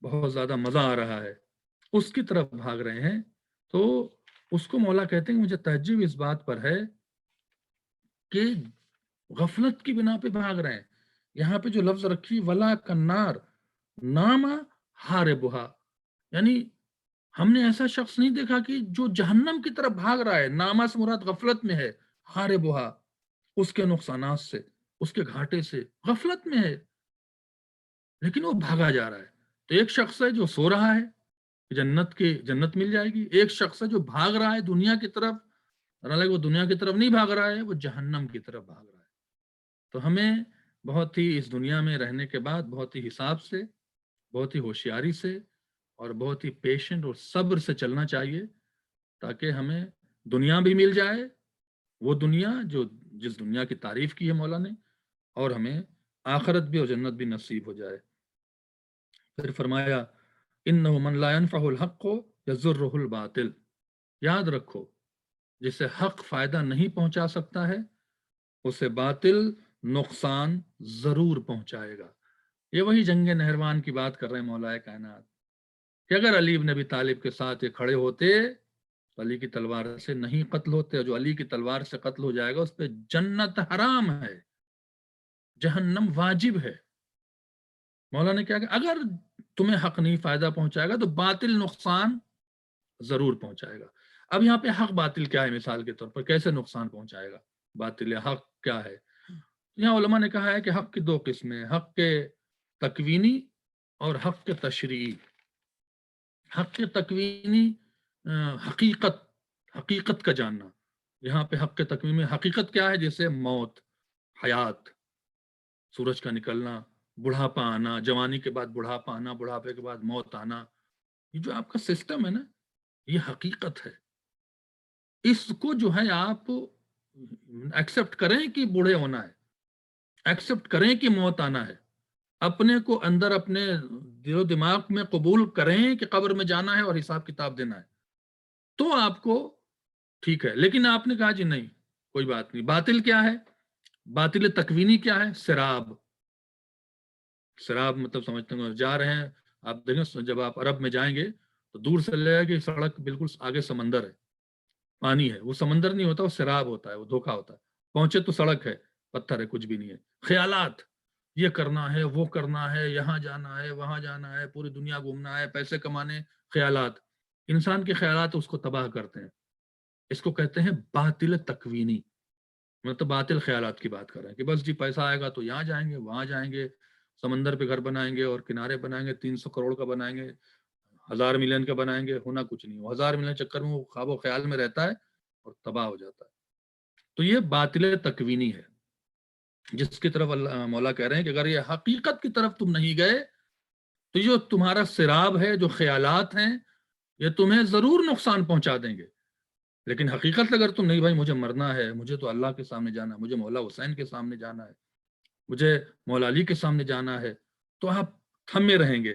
S2: بہت زیادہ مزہ آ رہا ہے، اس کی طرف بھاگ رہے ہیں. تو اس کو مولا کہتے ہیں مجھے تعجب اس بات پر ہے کہ غفلت کی بنا پہ بھاگ رہے ہیں. یہاں پہ جو لفظ رکھی ولا کنار نام ہار بہا، یعنی ہم نے ایسا شخص نہیں دیکھا کہ جو جہنم کی طرف بھاگ رہا ہے. نامہ سے مراد غفلت میں ہے، ہار بہا اس کے نقصانات سے، اس کے گھاٹے سے غفلت میں ہے، لیکن وہ بھاگا جا رہا ہے. تو ایک شخص ہے جو سو رہا ہے کہ جنت مل جائے گی. ایک شخص ہے جو بھاگ رہا ہے دنیا کی طرف، حالانکہ وہ دنیا کی طرف نہیں بھاگ رہا ہے، وہ جہنم کی طرف بھاگ رہا ہے. تو ہمیں بہت ہی اس دنیا میں رہنے کے بعد بہت ہی حساب سے، بہت ہی ہوشیاری سے اور بہت ہی پیشنٹ اور صبر سے چلنا چاہیے تاکہ ہمیں دنیا بھی مل جائے، وہ دنیا جس دنیا کی تعریف کی ہے مولا نے، اور ہمیں آخرت بھی اور جنت بھی نصیب ہو جائے. پھر فرمایا انه من لا ينفع الحق يضره الباطل. یاد رکھو جسے حق فائدہ نہیں پہنچا سکتا ہے اسے باطل نقصان ضرور پہنچائے گا. یہ وہی جنگ نہروان کی بات کر رہے ہیں مولا کائنات کہ اگر علی بن ابی طالب کے ساتھ یہ کھڑے ہوتے تو علی کی تلوار سے نہیں قتل ہوتے، اور جو علی کی تلوار سے قتل ہو جائے گا اس پہ جنت حرام ہے، جہنم واجب ہے. مولا نے کیا کہ اگر تمہیں حق نہیں فائدہ پہنچائے گا تو باطل نقصان ضرور پہنچائے گا. اب یہاں پہ حق باطل کیا ہے، مثال کے طور پر کیسے نقصان پہنچائے گا باطل یا حق کیا ہے. یہاں علماء نے کہا ہے کہ حق کی 2 قسمیں، حق کے تکوینی اور حق کے تشریعی. حق کے تکوینی حقیقت کا جاننا. یہاں پہ حق کے تکوین میں حقیقت کیا ہے، جیسے موت، حیات، سورج کا نکلنا، بڑھاپا آنا، جوانی کے بعد بڑھاپا آنا، بڑھاپے کے بعد موت آنا. یہ جو آپ کا سسٹم ہے نا، یہ حقیقت ہے. اس کو جو ہے آپ ایکسپٹ کریں کہ بوڑھے ہونا ہے، ایکسپٹ کریں کہ موت آنا ہے، اپنے کو اندر اپنے دل و دماغ میں قبول کریں کہ قبر میں جانا ہے اور حساب کتاب دینا ہے. تو آپ کو ٹھیک ہے، لیکن آپ نے کہا جی نہیں کوئی بات نہیں. باطل کیا ہے؟ باطل تکوینی کیا ہے؟ سراب. سراب مطلب سمجھتے ہیں جا رہے ہیں آپ دیکھیں، جب آپ عرب میں جائیں گے تو دور سے لگے گا کہ سڑک بالکل آگے سمندر ہے، پانی ہے. وہ سمندر نہیں ہوتا، وہ سراب ہوتا ہے، وہ دھوکا ہوتا ہے. پہنچے تو سڑک ہے، پتھر ہے، کچھ بھی نہیں ہے. خیالات، یہ کرنا ہے، وہ کرنا ہے، یہاں جانا ہے، وہاں جانا ہے، پوری دنیا گھومنا ہے، پیسے کمانے. خیالات، انسان کے خیالات اس کو تباہ کرتے ہیں. اس کو کہتے ہیں باطل تکوینی. مطلب باطل خیالات کی بات کر رہے ہیں کہ بس جی پیسہ آئے گا تو یہاں جائیں گے، وہاں جائیں گے، سمندر پہ گھر بنائیں گے اور کنارے بنائیں گے، 300 کروڑ کا بنائیں گے، 1000 ملین کا بنائیں گے. ہونا کچھ نہیں. وہ 1000 ملین چکر میں وہ خواب و خیال میں رہتا ہے اور تباہ ہو جاتا ہے. تو یہ باطل تکوینی ہے جس کی طرف اللہ مولا کہہ رہے ہیں کہ اگر یہ حقیقت کی طرف تم نہیں گئے تو جو تمہارا سراب ہے، جو خیالات ہیں، یہ تمہیں ضرور نقصان پہنچا دیں گے. لیکن حقیقت اگر تم نہیں، بھائی مجھے مرنا ہے، مجھے تو اللہ کے سامنے جانا ہے، مجھے مولا حسین کے سامنے جانا ہے، مجھے مولا علی کے سامنے جانا ہے، تو آپ تھمے رہیں گے،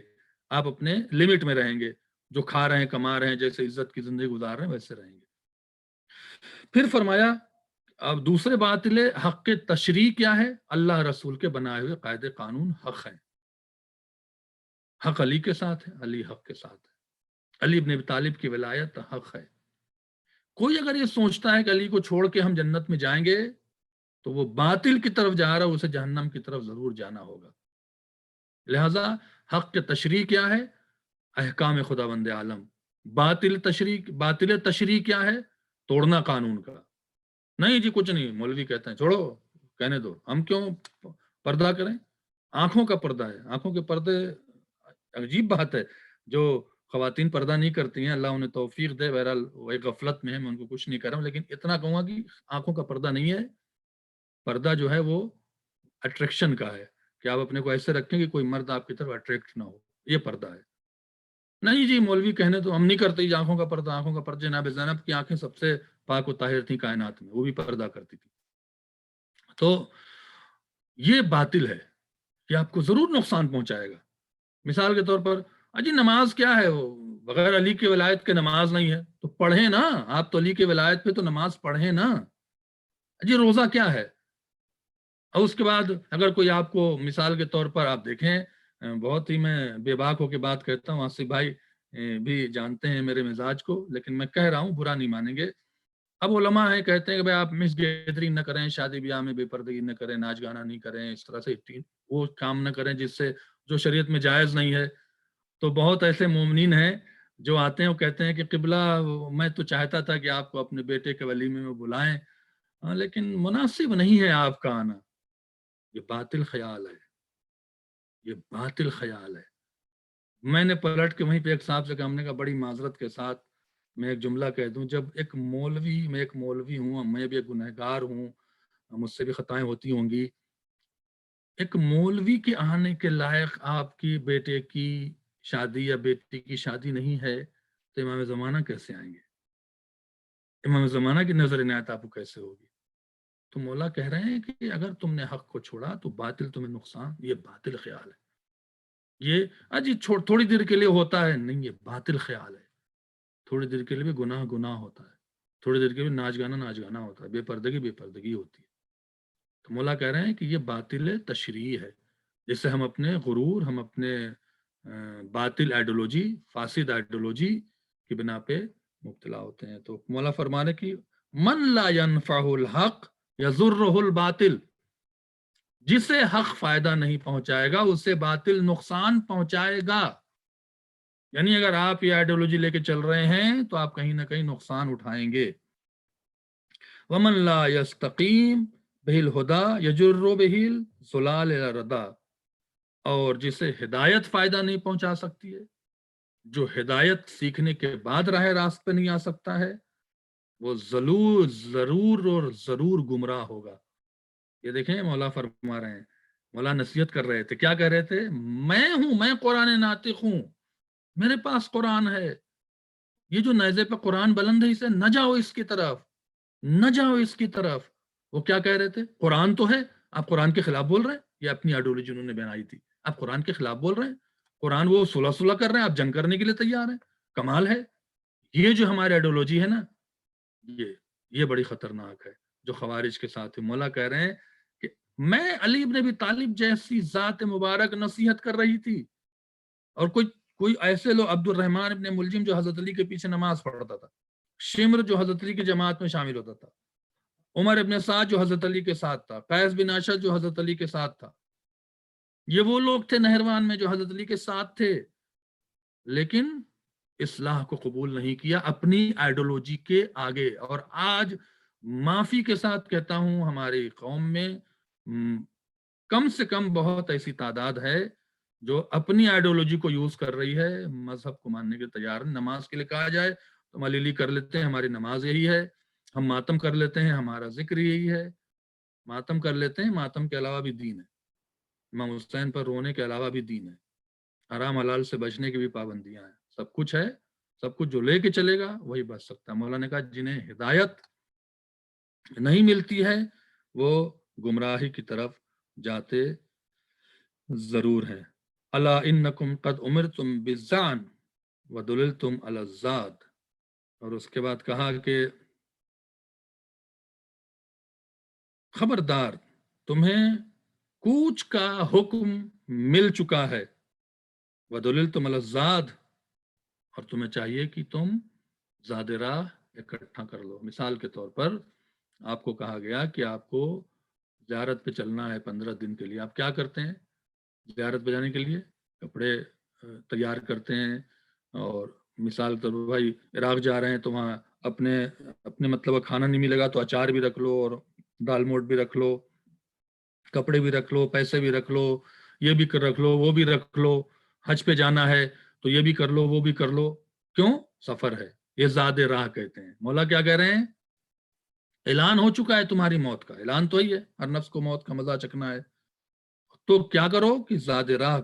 S2: آپ اپنے لمٹ میں رہیں گے. جو کھا رہے ہیں، کما رہے ہیں، جیسے عزت کی زندگی گزار رہے ہیں ویسے رہیں گے. پھر فرمایا اب دوسرے باطل حق کے تشریح کیا ہے؟ اللہ رسول کے بنائے ہوئے قاعدے قانون حق ہیں. حق علی کے ساتھ ہے، علی حق کے ساتھ ہے. علی ابن ابی طالب کی ولایت حق ہے. کوئی اگر یہ سوچتا ہے کہ علی کو چھوڑ کے ہم جنت میں جائیں گے تو وہ باطل کی طرف جا رہا ہے، اسے جہنم کی طرف ضرور جانا ہوگا. لہذا حق کے تشریح کیا ہے؟ احکام خداوند عالم. باطل تشریح کیا ہے؟ توڑنا قانون کا. نہیں جی کچھ نہیں، مولوی کہتے ہیں چھوڑو، کہنے دو، ہم کیوں پردہ کریں؟ آنکھوں کا پردہ ہے، آنکھوں کے پردے. عجیب بات ہے، جو خواتین پردہ نہیں کرتی ہیں، اللہ انہیں توفیق دے. بہرحال وہ ایک غفلت میں ہے، میں ان کو کچھ نہیں کر رہا ہوں، لیکن اتنا کہوں گا کہ آنکھوں کا پردہ نہیں ہے. پردہ جو ہے وہ اٹریکشن کا ہے، کہ آپ اپنے کو ایسے رکھیں کہ کوئی مرد آپ کی طرف اٹریکٹ نہ ہو، یہ پردہ ہے. نہیں جی مولوی کہنے تو ہم نہیں کرتے جی آنکھوں کا پردہ. آنکھوں کا پردہ جناب زینب کی آنکھیں سب سے پاک و طاہر تھی کائنات میں، وہ بھی پردہ کرتی تھی. تو یہ باطل ہے کہ آپ کو ضرور نقصان پہنچائے گا. مثال کے طور پر اجی نماز کیا ہے، وہ بغیر علی کی ولایت کے نماز نہیں ہے، تو پڑھیں نا. آپ تو علی کی ولایت پہ تو نماز پڑھیں نا. جی روزہ کیا ہے؟ اور اس کے بعد اگر کوئی آپ کو مثال کے طور پر آپ دیکھیں، بہت ہی میں بے باک ہو کے بات کرتا ہوں، آصف بھائی بھی جانتے ہیں میرے مزاج کو، لیکن میں کہہ رہا ہوں، برا نہیں مانیں گے. اب علماء ہیں کہتے ہیں کہ بھائی آپ مس گیدرنگ نہ کریں، شادی بیاہ میں بے پردگی نہ کریں، ناچ گانا نہیں کریں، اس طرح سے وہ کام نہ کریں جس سے جو شریعت میں جائز نہیں ہے. تو بہت ایسے مومنین ہیں جو آتے ہیں اور کہتے ہیں کہ قبلہ میں تو چاہتا تھا کہ آپ کو اپنے بیٹے کے ولیمے میں بلائیں، لیکن مناسب نہیں ہے آپ کا آنا. یہ باطل خیال ہے، یہ باطل خیال ہے. میں نے پلٹ کے وہیں پہ ایک صاحب سے کہا، ہم نے کہا بڑی معذرت کے ساتھ میں ایک جملہ کہہ دوں، جب میں ایک مولوی ہوں، میں بھی ایک گنہگار ہوں، مجھ سے بھی خطائیں ہوتی ہوں گی. ایک مولوی کے آنے کے لائق آپ کی بیٹے کی شادی یا بیٹی کی شادی نہیں ہے تو امام زمانہ کیسے آئیں گے؟ امام زمانہ کی نظر عنایت آپ کو کیسے ہوگی؟ تو مولا کہہ رہے ہیں کہ اگر تم نے حق کو چھوڑا تو باطل تمہیں نقصان. یہ باطل خیال ہے. یہ اجی تھوڑی دیر کے لیے ہوتا ہے، نہیں، یہ باطل خیال ہے. تھوڑی دیر کے لیے بھی گناہ ہوتا ہے، تھوڑی دیر کے لیے ناچ گانا ہوتا ہے، بے پردگی ہوتی ہے. تو مولا کہہ رہے ہیں کہ یہ باطل تشریح ہے، جس سے ہم اپنے غرور، ہم اپنے باطل آئیڈیولوجی، فاسد آئیڈیولوجی کی بنا پہ مبتلا ہوتے ہیں. تو مولا فرما رہے کہ من لا ينفعه الحق يضره الباطل، جسے حق فائدہ نہیں پہنچائے گا اسے باطل نقصان پہنچائے گا. یعنی اگر آپ یہ آئیڈیولوجی لے کے چل رہے ہیں تو آپ کہیں نہ کہیں نقصان اٹھائیں گے. ومن لا يستقیم بہ الہدی یجر بہ الضلال الی الردی، اور جسے ہدایت فائدہ نہیں پہنچا سکتی ہے، جو ہدایت سیکھنے کے بعد راہ راست پہ نہیں آ سکتا ہے، وہ ضرور گمراہ ہوگا. یہ دیکھیں مولا فرما رہے ہیں، مولا نصیحت کر رہے تھے. کیا کہہ رہے تھے؟ میں قرآن ناطق ہوں، میرے پاس قرآن ہے. یہ جو نیزے پہ قرآن بلند ہے، اسے نہ جاؤ اس کی طرف، نہ جاؤ اس کی طرف. وہ کیا کہہ رہے تھے؟ قرآن تو ہے، آپ قرآن کے خلاف بول رہے ہیں. یہ اپنی آئیڈیولوجی انہوں نے بنائی تھی، آپ قرآن کے خلاف بول رہے ہیں. قرآن وہ صلح کر رہے ہیں، آپ جنگ کرنے کے لیے تیار ہیں. کمال ہے. یہ جو ہماری آئیڈیولوجی ہے نا، یہ بڑی خطرناک ہے جو خوارج کے ساتھ ہے۔ مولا کہہ رہے ہیں کہ میں علی بن ابی طالب جیسی ذات مبارک نصیحت کر رہی تھی، اور کوئی ایسے لوگ، عبد الرحمن ابن ملجم جو حضرت علی کے پیچھے نماز پڑھتا تھا، شمر جو حضرت علی کی جماعت میں شامل ہوتا تھا، عمر ابن سعد جو حضرت علی کے ساتھ تھا، قیس بن اشد جو حضرت علی کے ساتھ تھا، یہ وہ لوگ تھے نہروان میں جو حضرت علی کے ساتھ تھے، لیکن اصلاح کو قبول نہیں کیا اپنی آئیڈیولوجی کے آگے۔ اور آج معافی کے ساتھ کہتا ہوں ہماری قوم میں کم سے کم بہت ایسی تعداد ہے جو اپنی آئیڈیولوجی کو یوز کر رہی ہے، مذہب کو ماننے کے تیار نہیں۔ نماز کے لیے کہا جائے تو ہم علی کر لیتے ہیں، ہماری نماز یہی ہے، ہم ماتم کر لیتے ہیں، ہمارا ذکر یہی ہے، ماتم کر لیتے ہیں، ماتم کے علاوہ بھی دین ہے، امام حسین پر رونے کے علاوہ بھی دین ہے، حرام حلال سے بچنے کی بھی پابندیاں ہیں، سب کچھ ہے، سب کچھ جو لے کے چلے گا وہی بچ سکتا ہے۔ مولانا نے کہا جنہیں ہدایت نہیں ملتی ہے وہ گمراہی کی طرف جاتے ضرور ہیں۔ الا انکم قد امرتم بالذعن ودللتم علی الزاد، اور اس کے بعد کہا کہ خبردار تمہیں کوچ کا حکم مل چکا ہے، وَدُلِلْتُمْ عَلَى الزَّادِ، اور تمہیں چاہیے کہ تم زاد راہ اکٹھا کر لو۔ مثال کے طور پر آپ کو کہا گیا کہ آپ کو زیارت پہ چلنا ہے 15 دن کے لیے، آپ کیا کرتے ہیں؟ زیارت پہ جانے کے لیے کپڑے تیار کرتے ہیں، اور مثال کے طور پر بھائی عراق جا رہے ہیں تو وہاں اپنے مطلب کھانا نہیں ملے گا تو اچار بھی رکھ لو، اور دال موٹ بھی رکھ لو، کپڑے بھی رکھ لو، پیسے بھی رکھ لو، یہ بھی رکھ لو، وہ بھی رکھ لو، حج پہ جانا ہے تو یہ بھی کر لو، وہ بھی کر لو۔ کیوں؟ سفر ہے، یہ زاد راہ کہتے ہیں۔ مولا کیا کہہ رہے ہیں؟ اعلان ہو چکا ہے تمہاری موت کا، اعلان تو ہی ہے، ہر نفس کو موت کا مزہ چکنا ہے، تو کیا کرو کہ زاد راہ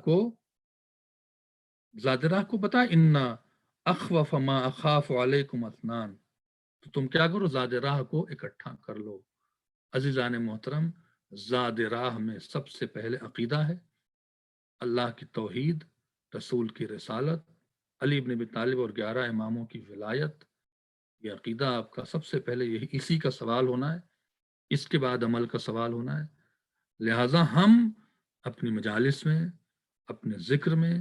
S2: کو بتا، ان اخوف ما اخاف علیکم اثنان، تو تم کیا کرو؟ زاد راہ کو اکٹھا کر لو۔ عزیزان محترم، زاد راہ میں سب سے پہلے عقیدہ ہے، اللہ کی توحید، رسول کی رسالت، علی بن ابی طالب اور 11 اماموں کی ولایت، یہ عقیدہ آپ کا سب سے پہلے اسی کا سوال ہونا ہے، اس کے بعد عمل کا سوال ہونا ہے۔ لہٰذا ہم اپنی مجالس میں، اپنے ذکر میں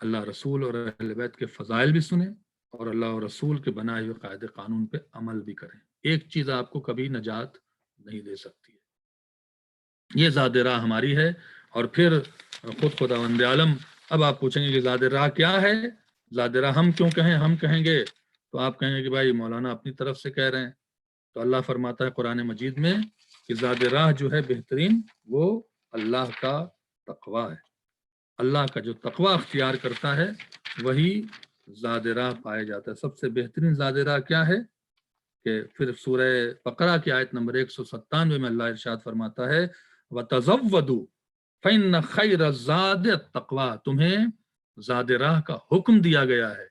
S2: اللہ رسول اور اہل بیت کے فضائل بھی سنیں، اور اللہ اور رسول کے بنائے ہوئے قاعدے قانون پہ عمل بھی کریں۔ ایک چیز آپ کو کبھی نجات نہیں دے سکتی ہے، یہ زاد راہ ہماری ہے۔ اور پھر خود خداوند عالم، اب آپ پوچھیں گے کہ زاد راہ کیا ہے؟ زاد راہ ہم کیوں کہیں؟ ہم کہیں گے تو آپ کہیں گے کہ بھائی مولانا اپنی طرف سے کہہ رہے ہیں، تو اللہ فرماتا ہے قرآن مجید میں کہ زاد راہ جو ہے بہترین، وہ اللہ کا تقویٰ ہے۔ اللہ کا جو تقویٰ اختیار کرتا ہے وہی زاد راہ پائے جاتا ہے۔ سب سے بہترین زاد راہ کیا ہے؟ کہ پھر سورہ بقرہ کی آیت نمبر 197 میں اللہ ارشاد فرماتا ہے وَتَزَوَّدُوا فَإِنَّ خَيْرَ الزَّادِ التَّقْوَىٰ، تمہیں زاد راہ کا حکم دیا گیا ہے،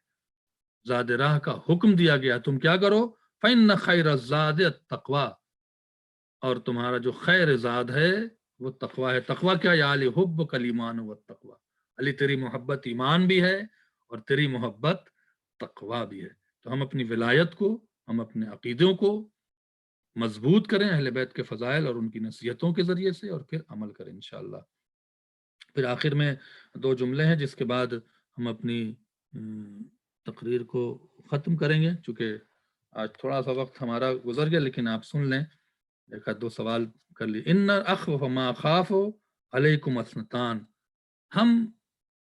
S2: زاد راہ کا حکم دیا گیا، تم کیا کرو؟ فَإِنَّ خَيْرَ الزَّادِ التَّقْوَىٰ، اور تمہارا جو خیر زاد ہے وہ تقویٰ ہے۔ تقویٰ کیا؟ یا علی حبک الایمان والتقویٰ، علی تیری محبت ایمان بھی ہے اور تیری محبت تقویٰ بھی ہے۔ تو ہم اپنی ولایت کو، ہم اپنے عقیدوں کو مضبوط کریں اہل بیت کے فضائل اور ان کی نصیحتوں کے ذریعے سے، اور پھر عمل کریں انشاءاللہ۔ پھر آخر میں 2 جملے ہیں جس کے بعد ہم اپنی تقریر کو ختم کریں گے، چونکہ آج تھوڑا سا وقت ہمارا گزر گیا، لیکن آپ سن لیں، ایک آدھ 2 سوال کر لی۔ ان اخوف ما اخاف علیکم اثنتان، ہم،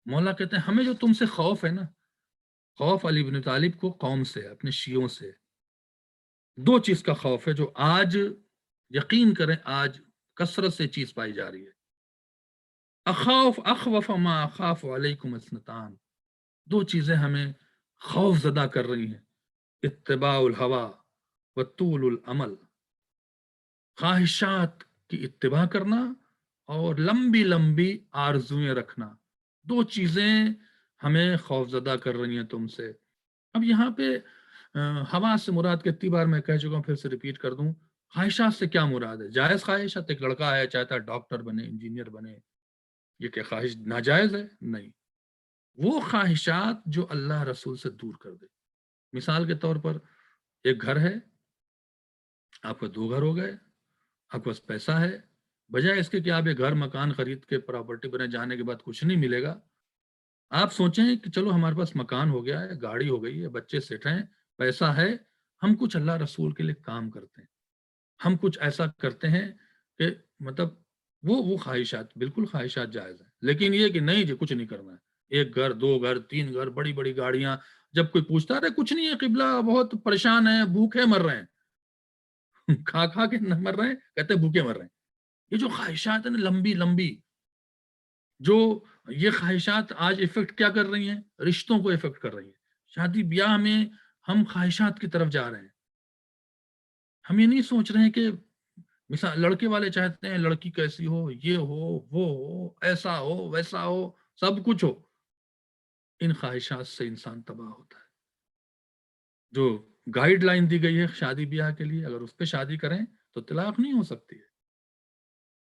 S2: مولا کہتے ہیں ہمیں جو تم سے خوف ہے نا، خوف علی بن طالب کو قوم سے، اپنے شیعوں سے، 2 چیز کا خوف ہے جو آج یقین کریں آج کثرت سے چیز پائی جا رہی ہے۔ اخوف ما اخاف علیکم اثنتان، 2 چیزیں ہمیں خوف زدہ کر رہی ہیں، اتباع الہوا و طول العمل، خواہشات کی اتباع کرنا اور لمبی لمبی آرزویں رکھنا، 2 چیزیں ہمیں خوف زدہ کر رہی ہیں تم سے۔ اب یہاں پہ ہوا سے مراد کتنی بار میں کہہ چکا ہوں، پھر سے ریپیٹ کر دوں، خواہشات سے کیا مراد ہے؟ جائز خواہشات، ایک لڑکا ہے چاہتا ہے ڈاکٹر بنے، انجینئر بنے، یہ کہ خواہش ناجائز ہے؟ نہیں، وہ خواہشات جو اللہ رسول سے دور کر دے۔ مثال کے طور پر ایک گھر ہے، آپ کا 2 گھر ہو گئے، آپ کے پاس پیسہ ہے، بجائے اس کے کہ آپ ایک گھر مکان خرید کے پراپرٹی بنے جانے کے بعد کچھ نہیں ملے گا، آپ سوچیں کہ چلو ہمارے پاس مکان ہو گیا ہے، گاڑی ہو گئی ہے، بچے سیٹ ہیں، پیسہ ہے، ہم کچھ اللہ رسول کے لیے کام کرتے ہیں، ہم کچھ ایسا کرتے ہیں کہ مطلب وہ خواہشات، بالکل خواہشات جائز ہیں، لیکن یہ کہ نہیں جی کچھ نہیں کرنا ہے، 1 گھر 2 گھر 3 گھر، بڑی بڑی گاڑیاں، جب کوئی پوچھتا ہے کچھ نہیں ہے قبلہ بہت پریشان ہے، بھوکے مر رہے ہیں کھا کھا کے نہ مر رہے ہیں، کہتے ہیں بھوکے مر رہے ہیں۔ یہ جو خواہشات ہیں نا لمبی لمبی، جو یہ خواہشات آج افیکٹ کیا کر رہی ہیں، رشتوں کو افیکٹ کر رہی ہیں۔ شادی بیاہ میں ہم خواہشات کی طرف جا رہے ہیں، ہم یہ نہیں سوچ رہے ہیں کہ مثال لڑکے والے چاہتے ہیں لڑکی کیسی ہو، یہ ہو وہ ہو، ایسا ہو ویسا ہو، سب کچھ ہو، ان خواہشات سے انسان تباہ ہوتا ہے۔ جو گائیڈ لائن دی گئی ہے شادی بیاہ کے لیے، اگر اس پہ شادی کریں تو طلاق نہیں ہو سکتی ہے۔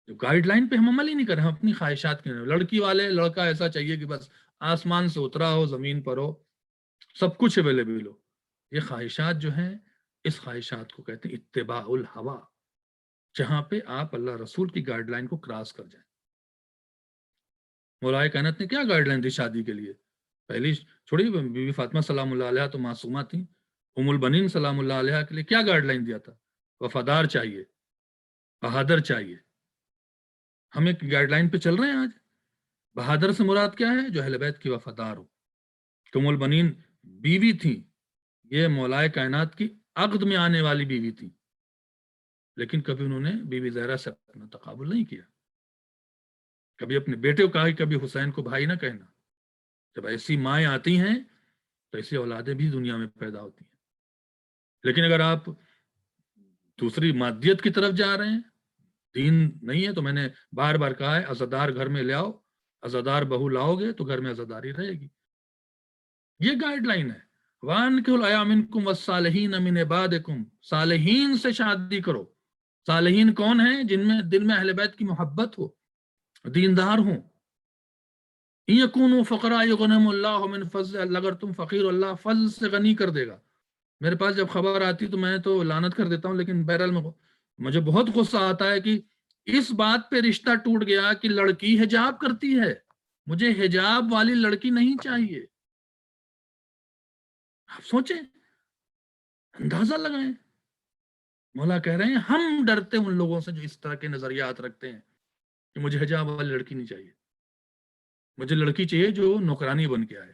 S2: جو گائیڈ لائن پہ ہم عمل ہی نہیں کریں، ہم اپنی خواہشات کے لڑکی والے لڑکا ایسا چاہیے کہ بس آسمان سے اترا ہو، زمین پر ہو، سب کچھ اویلیبل ہو۔ یہ خواہشات جو ہیں، اس خواہشات کو کہتے ہیں اتباع الہوا، جہاں پہ آپ اللہ رسول کی گائیڈ لائن کو کراس کر جائیں۔ مولا کائنات نے کیا گائیڈ لائن دی شادی کے لیے؟ پہلی چھوڑی بی بی فاطمہ سلام اللہ علیہ تو معصومہ تھیں، ام البنین سلام اللہ علیہ کے لیے کیا گائیڈ لائن دیا تھا؟ وفادار چاہیے، بہادر چاہیے۔ ہم ایک گائیڈ لائن پہ چل رہے ہیں آج۔ بہادر سے مراد کیا ہے؟ جو اہل بیت کی وفادار ہو۔ ام البنین بیوی تھی، یہ مولا کائنات کی عقد میں آنے والی بیوی تھی، لیکن کبھی انہوں نے بیوی زہرا سے اپنا تقابل نہیں کیا، کبھی اپنے بیٹے کو کہا کہ کبھی حسین کو بھائی نہ کہنا۔ جب ایسی مائیں آتی ہیں تو ایسی اولادیں بھی دنیا میں پیدا ہوتی ہیں۔ لیکن اگر آپ دوسری مادیت کی طرف جا رہے ہیں، دین نہیں ہے، تو میں نے بار بار کہا ہے عزادار گھر میں لے آؤ، عزادار بہو لاؤ گے تو گھر میں عزاداری رہے گی۔ یہ گائیڈ لائن ہے۔ وَأَنكِحُوا الْأَيَامَ مِنكُمْ وَالصَّالِحِينَ مِنْ عِبَادِكُمْ، صالحین سے شادی کرو۔ صالحین کون ہیں؟ جن میں دل میں اہل بیت کی محبت ہو، دیندار ہوں۔ إِن يَكُونُوا فُقَرَاءَ يُغْنِهِمُ اللَّهُ مِنْ فَضْلِهِ، اگر تم فقیر اللہ فضل سے غنی کر دے گا۔ میرے پاس جب خبر آتی تو میں تو لعنت کر دیتا ہوں، لیکن بہرحال مجھے بہت غصہ آتا ہے کہ اس بات پہ رشتہ ٹوٹ گیا کہ لڑکی حجاب کرتی ہے، مجھے حجاب والی لڑکی نہیں چاہیے۔ آپ سوچیں، اندازہ لگائیں۔ مولا کہہ رہے ہیں ہم ڈرتے ان لوگوں سے جو اس طرح کے نظریات رکھتے ہیں کہ مجھے حجاب والی لڑکی نہیں چاہیے، مجھے لڑکی چاہیے جو نوکرانی بن کے آئے،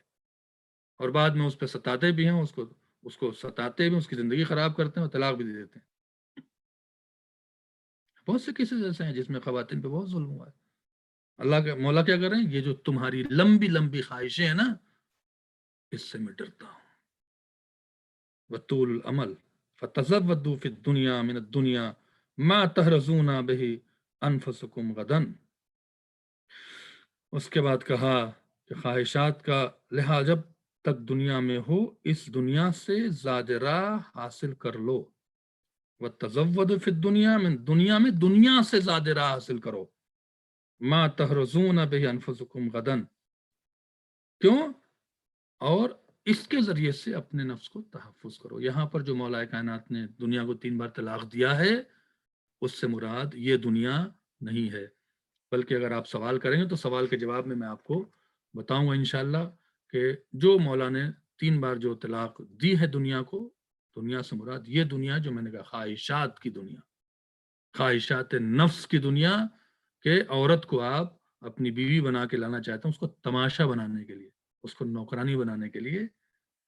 S2: اور بعد میں اس پہ ستاتے بھی ہیں، اس کو ستاتے بھی، اس کی زندگی خراب کرتے ہیں اور طلاق بھی دے دیتے ہیں۔ بہت سے کیسز ایسے ہیں جس میں خواتین پہ بہت ظلم ہوا ہے۔ اللہ کے مولا کیا کر رہے ہیں؟ یہ جو تمہاری لمبی لمبی خواہشیں ہیں نا، اس سے میں ڈرتا ہوں۔ وطول العمل فتزودوا فی الدنیا من الدنیا ما تحرزون به انفسکم غدا۔ اس کے بعد کہا کہ خواہشات کا لحاظ جب تک دنیا میں ہو، اس دنیا سے زاد راہ حاصل کر لو۔ وتزودوا فی الدنیا، من دنیا میں دنیا سے زاد راہ حاصل کرو۔ ما تحرزون به انفسکم غدا، کیوں؟ اور اس کے ذریعے سے اپنے نفس کو تحفظ کرو۔ یہاں پر جو مولا کائنات نے دنیا کو 3 بار طلاق دیا ہے، اس سے مراد یہ دنیا نہیں ہے، بلکہ اگر آپ سوال کریں گے تو سوال کے جواب میں آپ کو بتاؤں گا انشاءاللہ کہ جو مولا نے 3 بار جو طلاق دی ہے دنیا کو، دنیا سے مراد یہ دنیا جو میں نے کہا خواہشات کی دنیا، خواہشات نفس کی دنیا، کہ عورت کو آپ اپنی بیوی بنا کے لانا چاہتے ہیں، اس کو تماشا بنانے کے لیے، اس کو نوکرانی بنانے کے لیے،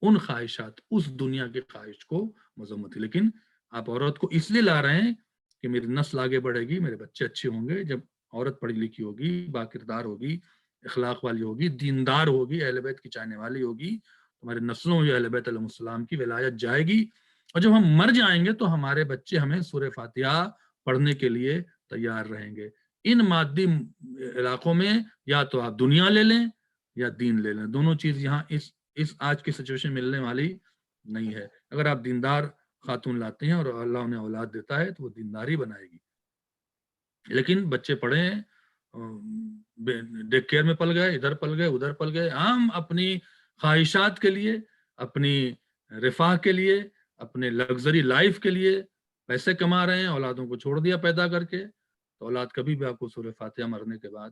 S2: ان خواہشات، اس دنیا کی خواہش کو مذمت ہے۔ لیکن آپ عورت کو اس لیے لا رہے ہیں کہ میری نسل آگے بڑھے گی، میرے بچے اچھے ہوں گے۔ جب عورت پڑھی لکھی ہوگی، با کردار ہوگی، اخلاق والی ہوگی، دیندار ہوگی، اہل بیت کی چاہنے والی ہوگی، ہمارے نسلوں میں اہل بیت علیہ السلام کی ولایت جائے گی۔ اور جب ہم مر جائیں گے تو ہمارے بچے ہمیں سورہ فاتحہ پڑھنے کے لیے تیار رہیں گے۔ ان مادی علاقوں میں یا تو آپ دنیا لے لیں یا دین لے لیں، دونوں چیز یہاں اس آج کی سچویشن ملنے والی نہیں ہے۔ اگر آپ دیندار خاتون لاتے ہیں اور اللہ انہیں اولاد دیتا ہے تو وہ دینداری بنائے گی۔ لیکن بچے پڑھے ہیں، ڈے کیئر میں پل گئے، ادھر پل گئے ادھر پل گئے، ہم اپنی خواہشات کے لیے، اپنی رفاہ کے لیے، اپنے لگژری لائف کے لیے پیسے کما رہے ہیں، اولادوں کو چھوڑ دیا پیدا کر کے، تو اولاد کبھی بھی آپ کو سورہ فاتحہ مرنے کے بعد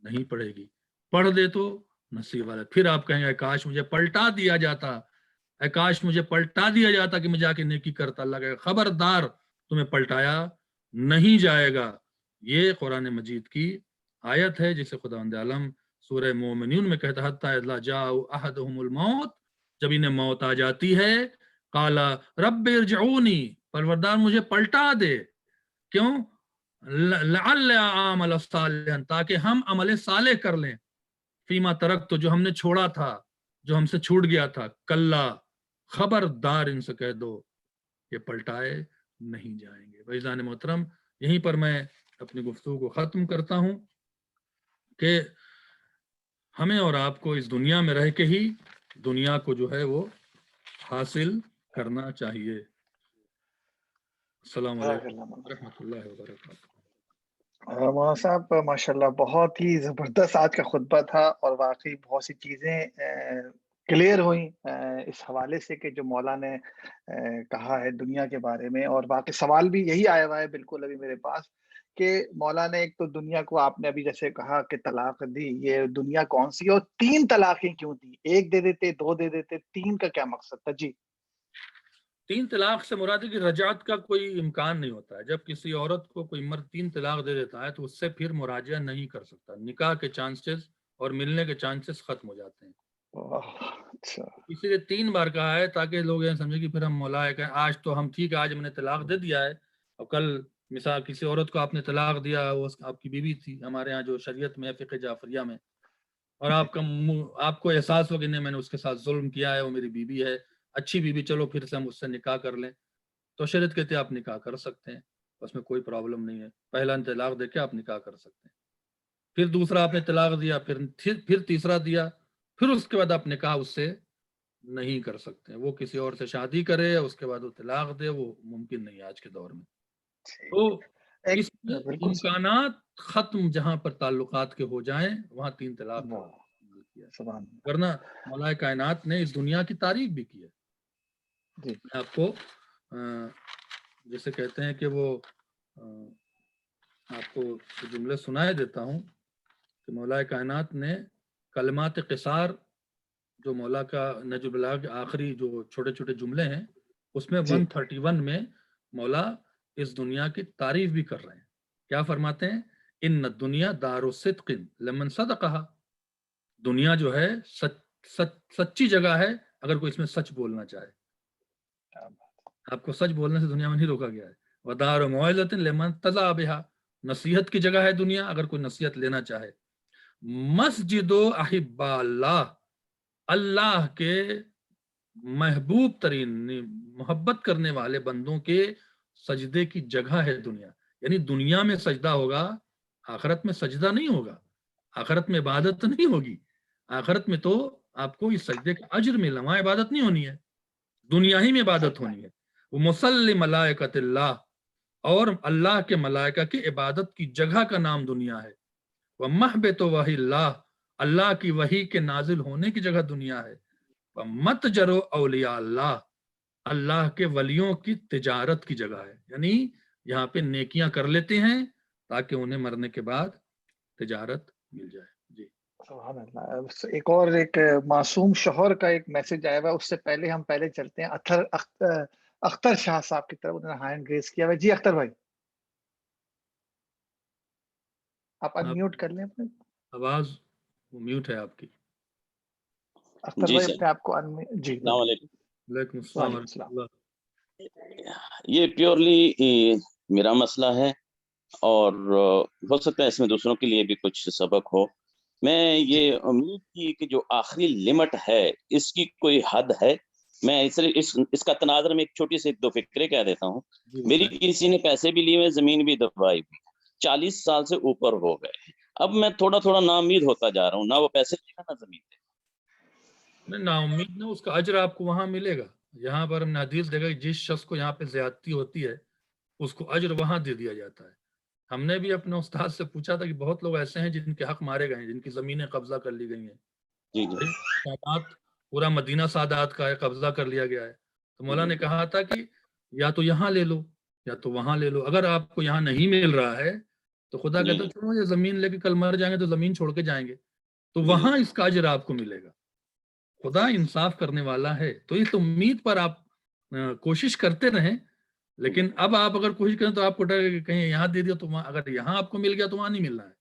S2: نہیں پڑھے گی. پڑھ دے تو نصیب والا. پھر آپ کہیں گے کاش مجھے پلٹا دیا جاتا، اے کاش مجھے پلٹا دیا جاتا کہ میں جا کے نیکی کرتا. اللہ کہے خبردار، تمہیں پلٹایا نہیں جائے گا. یہ قرآن مجید کی آیت ہے جسے خداوند عالم سورہ مومنون میں کہتا حتی اذا جاء احدهم الموت، جب انہیں موت آ جاتی ہے، قال رب ارجعونی، پروردگار مجھے پلٹا دے. کیوں؟ لعل اعمل صالحا، تاکہ ہم عمل صالح کر لیں. فیما ترک، تو جو ہم نے چھوڑا تھا، جو ہم سے چھوٹ گیا تھا. کلا، خبردار ان سے کہہ دو کہ پلٹائے نہیں جائیں گے. بھائیزان محترم، یہیں پر میں اپنی گفتگو کو ختم کرتا ہوں کہ ہمیں اور آپ کو اس دنیا میں رہ کے ہی دنیا کو جو ہے وہ حاصل کرنا چاہیے. السلام علیکم ورحمۃ اللہ وبرکاتہ.
S1: مولانا صاحب ماشاءاللہ بہت ہی زبردست آج کا خطبہ تھا، اور واقعی بہت سی چیزیں کلیئر ہوئیں اس حوالے سے کہ جو مولا نے کہا ہے دنیا کے بارے میں. اور باقی سوال بھی یہی آیا ہوا ہے بالکل ابھی میرے پاس کہ مولا نے ایک تو دنیا کو آپ نے ابھی جیسے کہا کہ طلاق دی، یہ دنیا کون سی ہے اور 3 طلاقیں کیوں دی؟ 1 دے دیتے، 2 دے دیتے، 3 کا کیا مقصد تھا؟ جی
S2: 3 طلاق سے مراد ہے کہ رجعت کا کوئی امکان نہیں ہوتا ہے. جب کسی عورت کو کوئی مرد 3 طلاق دے دیتا ہے تو اس سے پھر مراجعہ نہیں کر سکتا. نکاح کے چانسز اور ملنے کے چانسز ختم ہو جاتے ہیں.
S1: اچھا،
S2: اسی لیے 3 بار کہا ہے تاکہ لوگ یہ سمجھے کہ پھر ہم مولا ہے کہ آج تو ہم ٹھیک ہے، آج ہم نے طلاق دے دیا ہے، اور کل مثال کسی عورت کو آپ نے طلاق دیا، وہ آپ کی بیوی تھی ہمارے ہاں جو شریعت میں فقہ جعفریہ میں، اور آپ کو احساس ہو کہ نہیں میں نے اس کے ساتھ ظلم کیا ہے، وہ میری بیوی ہے، اچھی بیوی، چلو پھر سے ہم اس سے نکاح کر لیں، تو شریعت کہتے ہیں آپ نکاح کر سکتے ہیں، اس میں کوئی پرابلم نہیں ہے. پہلا طلاق دے کے آپ نکاح کر سکتے ہیں. پھر دوسرا آپ نے طلاق دیا، پھر تیسرا دیا، پھر اس کے بعد آپ نکاح اس سے نہیں کر سکتے. وہ کسی اور سے شادی کرے، اس کے بعد وہ طلاق دے، وہ ممکن نہیں ہے آج کے دور میں. تو اس
S1: بالکل
S2: امکانات ختم جہاں پر تعلقات کے ہو جائیں وہاں 3 طلاق کا کیا.
S1: سبحان
S2: ورنہ مولا کائنات نے اس دنیا کی تعریف بھی کی ہے.
S1: جی
S2: میں آپ کو جیسے کہتے ہیں کہ وہ آپ کو جملے سنائے دیتا ہوں کہ مولا کائنات نے کلمات قصار، جو مولا کا نجم البلاغہ کے آخری جو چھوٹے چھوٹے جملے ہیں، اس میں 131 میں مولا اس دنیا کی تعریف بھی کر رہے ہیں. کیا فرماتے ہیں؟ ان الدنیا دار صدق لمن صدقها، دنیا جو ہے سچی جگہ ہے اگر کوئی اس میں سچ بولنا چاہے. آپ کو سچ بولنے سے دنیا میں نہیں روکا گیا ہے. ودار موعظۃ لمن تضع بها، نصیحت کی جگہ ہے دنیا اگر کوئی نصیحت لینا چاہے. مسجد و احباء اللہ، اللہ کے محبوب ترین محبت کرنے والے بندوں کے سجدے کی جگہ ہے دنیا. یعنی دنیا میں سجدہ ہوگا، آخرت میں سجدہ نہیں ہوگا، آخرت میں عبادت نہیں ہوگی. آخرت میں تو آپ کو اس سجدے کا اجر ملنا، وہاں عبادت نہیں ہونی ہے، دنیا ہی میں عبادت ہونی ہے. وہ مسلم ملائکۃ اللہ، اور اللہ کے ملائکہ کی عبادت کی جگہ کا نام دنیا ہے. وہ محبت وحی اللہ، اللہ کی وحی کے نازل ہونے کی جگہ دنیا ہے. مت جرو اولیاء اللہ، اللہ کے ولیوں کی تجارت کی جگہ ہے. یعنی یہاں پہ نیکیاں کر لیتے ہیں تاکہ انہیں مرنے کے بعد تجارت مل جائے. جی
S1: سبحان اللہ. ایک معصوم شوہر کا ایک میسج آیا ہوا ہے، اس سے پہلے ہم چلتے ہیں اختر شاہ صاحب کی طرف. انہوں نے ہینڈ ریز کیا ہوا ہے. جی اختر بھائی، آپ انمیوٹ کر لیں اپنے.
S2: آواز میوٹ ہے آپ کی.
S1: اختر
S4: جی
S1: بھائی
S4: سر،
S1: اپنے آپ کو جی
S4: السلام علیکم.
S2: وعلیکم السلام
S1: وعلیکم السلام.
S4: یہ پیورلی میرا مسئلہ ہے، اور ہو سکتا ہے اس میں دوسروں کے لیے بھی کچھ سبق ہو. میں یہ امید کی کہ جو آخری لمٹ ہے اس کی کوئی حد ہے. میں اس کا تناظر میں ایک چھوٹی سی 2 فکرے کہہ دیتا ہوں. میری کسی نے پیسے بھی لیے، زمین بھی دبائی ہوئی، 40 سال سے اوپر ہو گئے. اب میں تھوڑا تھوڑا نا امید ہوتا جا رہا ہوں، نہ وہ پیسے دے گا نہ زمین دے گا.
S2: نا امید نہ، اس کا اجر آپ کو وہاں ملے گا. یہاں پر ہم نے حدیث دیکھا کہ جس شخص کو یہاں پہ زیادتی ہوتی ہے اس کو اجر وہاں دے دیا جاتا ہے. ہم نے بھی اپنے استاد سے پوچھا تھا کہ بہت لوگ ایسے ہیں جن کے حق مارے گئے ہیں، جن کی زمینیں قبضہ کر لی گئی ہیں.
S4: جی جی
S2: سادات، پورا مدینہ سادات کا ہے، قبضہ کر لیا گیا ہے. تو مولا نے کہا تھا کہ یا تو یہاں لے لو یا تو وہاں لے لو. اگر آپ کو یہاں نہیں مل رہا ہے تو خدا
S4: جی
S2: کہتا ہے چلو یہ زمین لے کے کل مر جائیں گے تو زمین چھوڑ کے جائیں گے, تو
S4: جی
S2: وہاں اس کا اجر آپ کو ملے گا. خدا انصاف کرنے والا ہے. تو اس امید پر آپ کوشش کرتے رہیں, لیکن اب آپ اگر کوشش کریں تو آپ کو ڈر ہے کہ کہیں یہاں دے دیا تو وہاں, اگر یہاں آپ کو مل گیا تو وہاں نہیں ملنا ہے.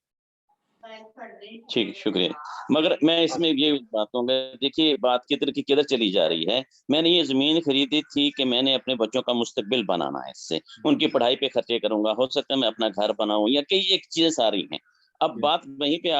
S4: ٹھیک, شکریہ. مگر میں اس میں یہ باتوں میں دیکھیے بات کدھر چلی جا رہی ہے. میں نے یہ زمین خریدی تھی کہ میں نے اپنے بچوں کا مستقبل بنانا ہے, اس سے ان کی پڑھائی پہ خرچے کروں گا, ہو سکتا ہے میں اپنا گھر بناؤں, یا کئی ایک چیزیں ساری ہیں. اب بات وہیں پہ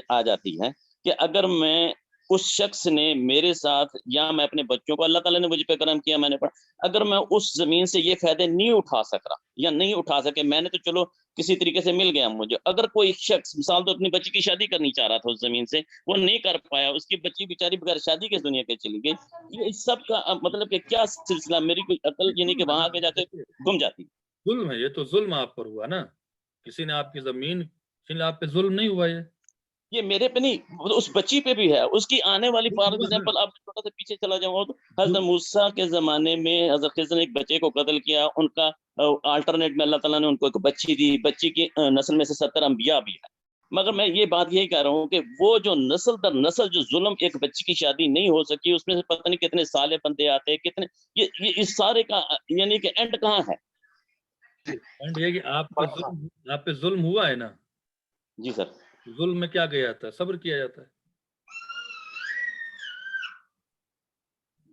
S4: آ جاتی ہے کہ اگر میں اس شخص نے میرے ساتھ, یا میں اپنے بچوں کو, اللہ تعالیٰ نے مجھ پہ کرم کیا, میں نے پڑھا, اگر میں اس زمین سے یہ فائدے نہیں اٹھا سک رہا یا نہیں اٹھا سکے, میں نے تو چلو کسی طریقے سے مل گیا مجھے. اگر کوئی شخص مثال تو اپنی بچی کی شادی کرنی چاہ رہا تھا اس زمین سے, وہ نہیں کر پایا, اس کی بچی بیچاری بغیر شادی کے دنیا پہ چلی گئی, یہ اس سب کا مطلب کہ کیا سلسلہ, میری کوئی عقل یعنی کہ وہاں آگے جا کے گم جاتی.
S2: ظلم ہے یہ تو, ظلم آپ پر ہوا نا, کسی نے آپ کی زمین چھین لی, آپ پہ ظلم نہیں ہوا.
S4: یہ میرے پہ نہیں, اس بچی پہ بھی ہے, اس کی آنے والی فار ایگزامپل آپ چھوٹا سا پیچھے چلا جاؤں تو حضرت موسیٰ کے زمانے میں حضرت خضر نے ایک بچے کو قتل کیا, ان کا آلٹرنیٹ میں اللہ تعالیٰ نے ان کو ایک بچی دی, بچی کی نسل میں سے 70 انبیاء بھی ہے. مگر میں یہ بات یہی کہہ رہا ہوں کہ وہ جو نسل در نسل جو ظلم, ایک بچی کی شادی نہیں ہو سکی, اس میں سے پتہ نہیں کتنے سالے بندے آتے, کتنے, یہ اس سارے کا یعنی کہ اینڈ کہاں ہے؟
S2: اینڈ یہ کہ آپ پہ ظلم ہوا ہے نا.
S4: جی سر.
S2: ظلم میں کیا کیا جاتا ہے؟ صبر کیا جاتا ہے.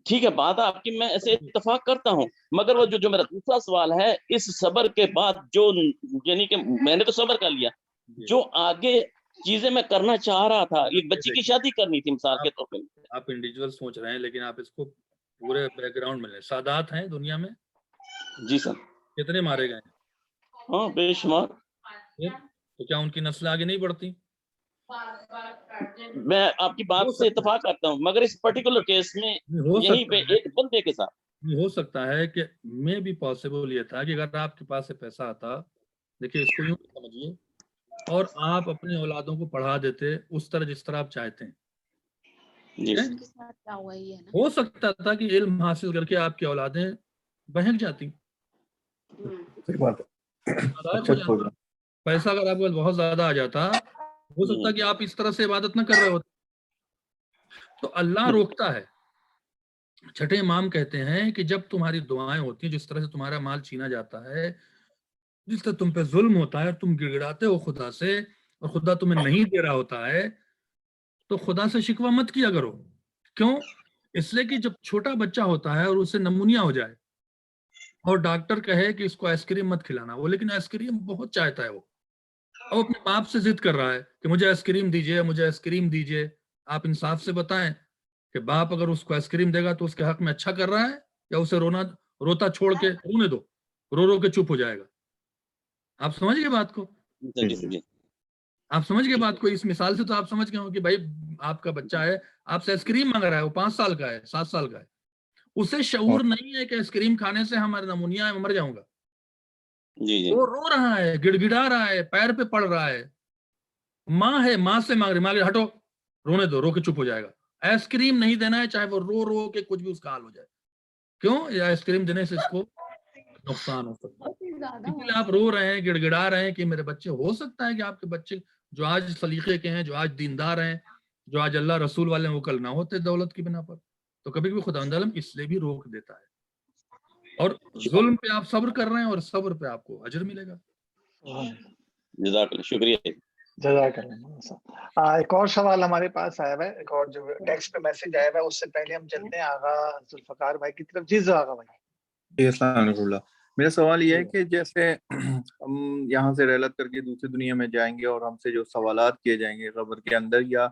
S4: ٹھیک ہے, بات آپ کی میں ایسے اتفاق کرتا ہوں, مگر وہ جو میرا دوسرا سوال ہے, اس صبر کے بعد جو یعنی کہ میں نے تو صبر کر لیا, جو آگے چیزیں میں کرنا چاہ رہا تھا, ایک بچی کی شادی کرنی تھی مثال کے طور پہ.
S2: آپ انڈیویجول سوچ رہے ہیں, لیکن آپ اس کو پورے بیک گراؤنڈ میں لیں. سادات ہیں دنیا میں.
S4: جی سر.
S2: کتنے مارے گئے ہیں؟
S4: ہاں بے شمار.
S2: تو کیا ان کی نسلیں آگے نہیں بڑھتی؟
S4: میں آپ کی بات سے اتفاق کرتا ہوں, مگر اس پرٹیکولر کیس میں یہیں پہ ایک بندے کے ساتھ
S2: ہو سکتا ہے کہ میں بھی پاسبل یہ تھا کہ اگر آپ کے پاس سے پیسہ آتا, دیکھیے اس کو یوں سمجھیے, اور آپ اپنی اولادوں کو پڑھا دیتے اس طرح جس طرح آپ چاہتے ہیں, ہو سکتا تھا کہ علم حاصل کر کے آپ کی اولادیں بہک جاتی. پیسہ اگر آپ کو بہت زیادہ آ جاتا, ہو سکتا کہ آپ اس طرح سے عبادت نہ کر رہے ہوتے. تو اللہ روکتا ہے. چھٹے امام کہتے ہیں کہ جب تمہاری دعائیں ہوتی ہیں, جس طرح سے تمہارا مال چھینا جاتا ہے, جس طرح تم پہ ظلم ہوتا ہے, اور تم گڑگڑاتے ہو خدا سے, اور خدا تمہیں نہیں دے رہا ہوتا ہے, تو خدا سے شکوہ مت کیا کرو. کیوں؟ اس لیے کہ جب چھوٹا بچہ ہوتا ہے اور اسے نمونیا ہو جائے, اور ڈاکٹر کہے کہ اس کو آئس کریم مت کھلانا, وہ لیکن آئس کریم بہت چاہتا ہے, وہ اب اپنے باپ سے ضد کر رہا ہے کہ مجھے آئس کریم دیجیے, مجھے آئس کریم دیجیے. آپ انصاف سے بتائیں کہ باپ اگر اس کو آئس کریم دے گا تو اس کے حق میں اچھا کر رہا ہے, یا اسے روتا چھوڑ کے رونے دو, رو کے چپ ہو جائے گا. آپ سمجھ گئے بات کو؟ آپ سمجھ گئے بات کو. اس مثال سے تو آپ سمجھ گئے ہو کہ بھائی آپ کا بچہ ہے, آپ سے آئس کریم مانگ رہا ہے, وہ 5 سال کا ہے, 7 سال کا ہے, اسے شعور نہیں ہے کہ آئس کریم کھانے سے ہمارا نمونیا ہے, میں مر جاؤں گا. وہ رو رہا ہے, گڑ گڑا رہا ہے, پیر پہ پڑ رہا ہے, ماں ہے, ماں سے مانگ رہی, ماں ہٹو, رونے دو, رو کے چپ ہو جائے گا. آئس کریم نہیں دینا ہے, چاہے وہ رو کے کچھ بھی اس کا حال ہو جائے. کیوں؟ یہ آئس کریم دینے سے اس کو نقصان ہو سکتا ہے. اس لیے آپ رو رہے ہیں, گڑ گڑا رہے ہیں کہ میرے بچے, ہو سکتا ہے کہ آپ کے بچے جو آج سلیقے کے ہیں, جو آج دیندار ہیں, جو آج اللہ رسول والے ہیں, وہ کل نہ ہوتے دولت کی بنا پر. تو کبھی کبھی خداوند عالم اس لیے بھی روک دیتا ہے. اور ظلم پہ آپ صبر کر رہے ہیں, اور صبر پہ آپ کو اجر ملے گا.
S4: جزاک اللہ, شکریہ.
S1: جزاک اللہ. ایک اور سوال ہمارے پاس آیا ہوا ہے, ایک اور جو ٹیکسٹ پہ میسج آیا ہوا ہے, اس سے پہلے ہم چلتے ہیں آغا ذوالفقار بھائی کی طرف. جی آغا بھائی.
S5: السلام علیکم. میرا سوال یہ ہے کہ جیسے ہم یہاں سے رحلت کر کے دوسری دنیا میں جائیں گے, اور ہم سے جو سوالات کیے جائیں گے قبر کے اندر, یا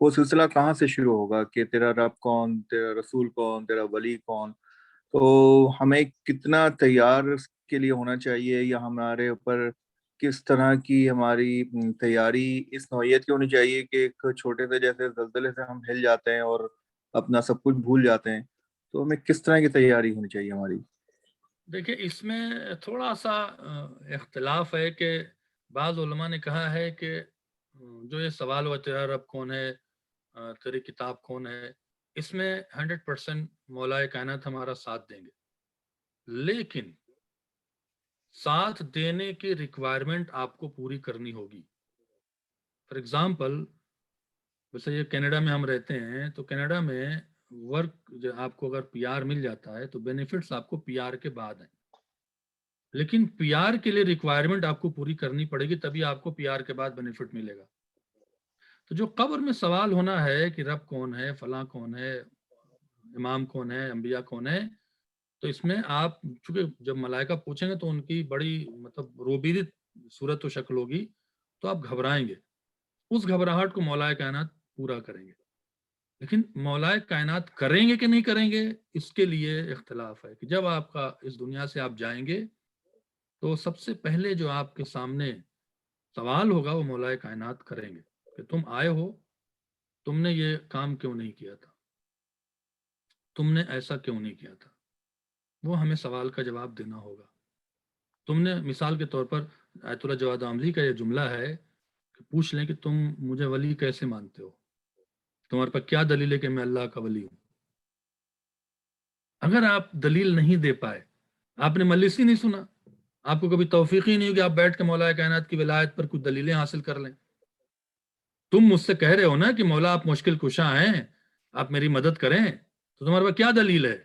S5: وہ سلسلہ کہاں سے شروع ہوگا کہ تیرا رب کون, تیرا رسول کون, تیرا ولی کون, تو ہمیں کتنا تیار کے لیے ہونا چاہیے, یا ہمارے اوپر کس طرح کی ہماری تیاری اس نوعیت کی ہونی چاہیے کہ ایک چھوٹے سے جیسے زلزلے سے ہم ہل جاتے ہیں اور اپنا سب کچھ بھول جاتے ہیں, تو ہمیں کس طرح کی تیاری ہونی چاہیے ہماری؟
S2: دیکھیں اس میں تھوڑا سا اختلاف ہے کہ بعض علماء نے کہا ہے کہ جو یہ سوال ہوا تیرا رب کون ہے, تیری کتاب کون ہے, اس میں 100% مولا کائنات ہمارا ساتھ دیں گے. لیکن ساتھ دینے کی ریکوائرمنٹ آپ کو پوری کرنی ہوگی. فار ایگزامپل ویسے یہ کینیڈا میں ہم رہتے ہیں تو کینیڈا میں ورک آپ کو اگر پی آر مل جاتا ہے تو بینیفٹس آپ کو پی آر کے بعد ہیں, لیکن پی آر کے لیے ریکوائرمنٹ آپ کو پوری کرنی پڑے گی, تبھی آپ کو پی آر کے بعد بینیفٹ ملے گا. تو جو قبر میں سوال ہونا ہے کہ رب کون ہے, فلاں کون ہے, امام کون ہے, انبیاء کون ہے, تو اس میں آپ چونکہ جب ملائکہ پوچھیں گے تو ان کی بڑی مطلب روبیدی صورت و شکل ہوگی, تو آپ گھبرائیں گے. اس گھبراہٹ کو مولا کائنات پورا کریں گے. لیکن مولا کائنات کریں گے کہ نہیں کریں گے, اس کے لیے اختلاف ہے کہ جب آپ کا اس دنیا سے آپ جائیں گے تو سب سے پہلے جو آپ کے سامنے سوال ہوگا وہ مولا کائنات کریں گے کہ تم آئے ہو, تم نے یہ کام کیوں نہیں کیا تھا, تم نے ایسا کیوں نہیں کیا تھا. وہ ہمیں سوال کا جواب دینا ہوگا. تم نے مثال کے طور پر آیت اللہ جواد عاملی کا یہ جملہ ہے کہ پوچھ لیں کہ تم مجھے ولی کیسے مانتے ہو, تمہارے پاس کیا دلیل ہے کہ میں اللہ کا ولی ہوں. اگر آپ دلیل نہیں دے پائے, آپ نے مجلس ہی نہیں سنا, آپ کو کبھی توفیق ہی نہیں ہوگی آپ بیٹھ کے مولا کائنات کی ولایت پر کچھ دلیلیں حاصل کر لیں. تم مجھ سے کہہ رہے ہو نا کہ مولا آپ مشکل کشا ہیں, آپ میری مدد کریں, تو تمہارے پاس کیا دلیل ہے؟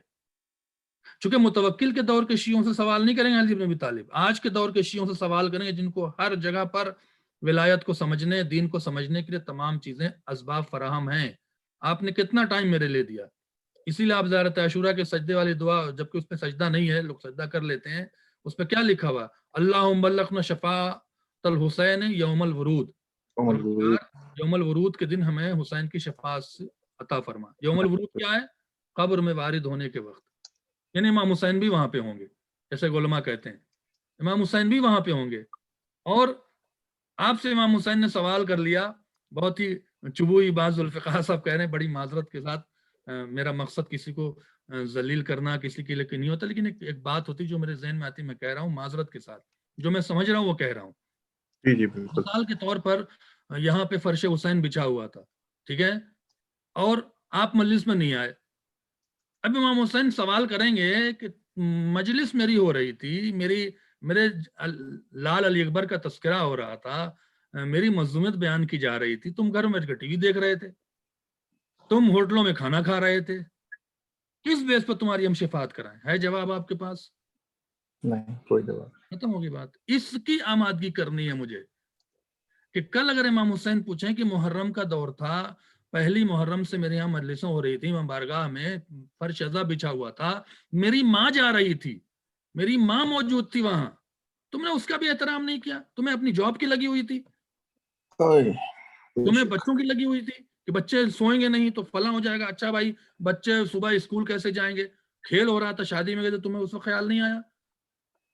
S2: چونکہ متوکل کے دور کے شیعوں سے سوال نہیں کریں گے علی بن ابی طالب, آج کے دور کے شیعوں سے سوال کریں گے جن کو ہر جگہ پر ولایت کو سمجھنے, دین کو سمجھنے کے لیے تمام چیزیں اسباب فراہم ہیں. آپ نے کتنا ٹائم میرے لے دیا. اسی لیے آپ زیارت عاشورہ کے سجدے والی دعا, جبکہ اس پہ سجدہ نہیں ہے, لوگ سجدہ کر لیتے ہیں, اس پہ کیا لکھا ہوا, اللہم بلغنا شفاعت الحسین یوم الورود, پروردگار یوم الورود کے دن ہمیں حسین کی شفاعت عطا فرما. یوم الورود کیا ہے؟ قبر میں وارد ہونے کے وقت. یعنی امام حسین بھی وہاں پہ ہوں گے, جیسے علماء کہتے ہیں امام حسین بھی وہاں پہ ہوں گے. اور آپ سے امام حسین نے سوال کر لیا, بہت ہی چبوئی بعض الفقہاء صاحب کہہ رہے ہیں بڑی معذرت کے ساتھ, میرا مقصد کسی کو ذلیل کرنا کسی کے لیے نہیں ہوتا, لیکن ایک بات ہوتی جو میرے ذہن میں آتی میں کہہ رہا ہوں معذرت کے ساتھ, جو میں سمجھ رہا ہوں وہ کہہ رہا ہوں.
S5: جی جی بالکل.
S2: مثال کے طور پر یہاں پہ فرش حسین بچھا ہوا تھا, ٹھیک ہے, اور آپ مجلس میں نہیں آئے. اب امام حسین سوال کریں گے کہ مجلس میری ہو رہی تھی, میرے لال علی اکبر کا تذکرہ ہو رہا تھا, میری مظلومیت بیان کی جا رہی تھی, تم گھر میں ٹی وی دیکھ رہے تھے, تم ہوٹلوں میں کھانا کھا رہے تھے, کس بیس پر تمہاری ہم شفاعت کرائیں؟ ہے جواب آپ کے پاس؟
S5: نہیں, کوئی جواب.
S2: ختم ہوگی بات. اس کی آمادگی کرنی ہے مجھے کہ کل اگر امام حسین پوچھیں کہ محرم کا دور تھا, پہلی محرم سے میرے یہاں مجلسیں ہو رہی تھی, میں بارگاہ میں فرش ازا بچھا ہوا تھا, میری ماں جا رہی تھی, میری ماں موجود تھی وہاں, تم نے اس کا بھی احترام نہیں کیا. تمہیں اپنی جاب کی لگی ہوئی تھی, تمہیں بچوں کی لگی ہوئی تھی کہ بچے سوئیں گے نہیں تو فلاں ہو جائے گا. اچھا بھائی بچے صبح اسکول کیسے جائیں گے, کھیل ہو رہا تھا, شادی میں گئے تو تمہیں اس وقت خیال نہیں آیا.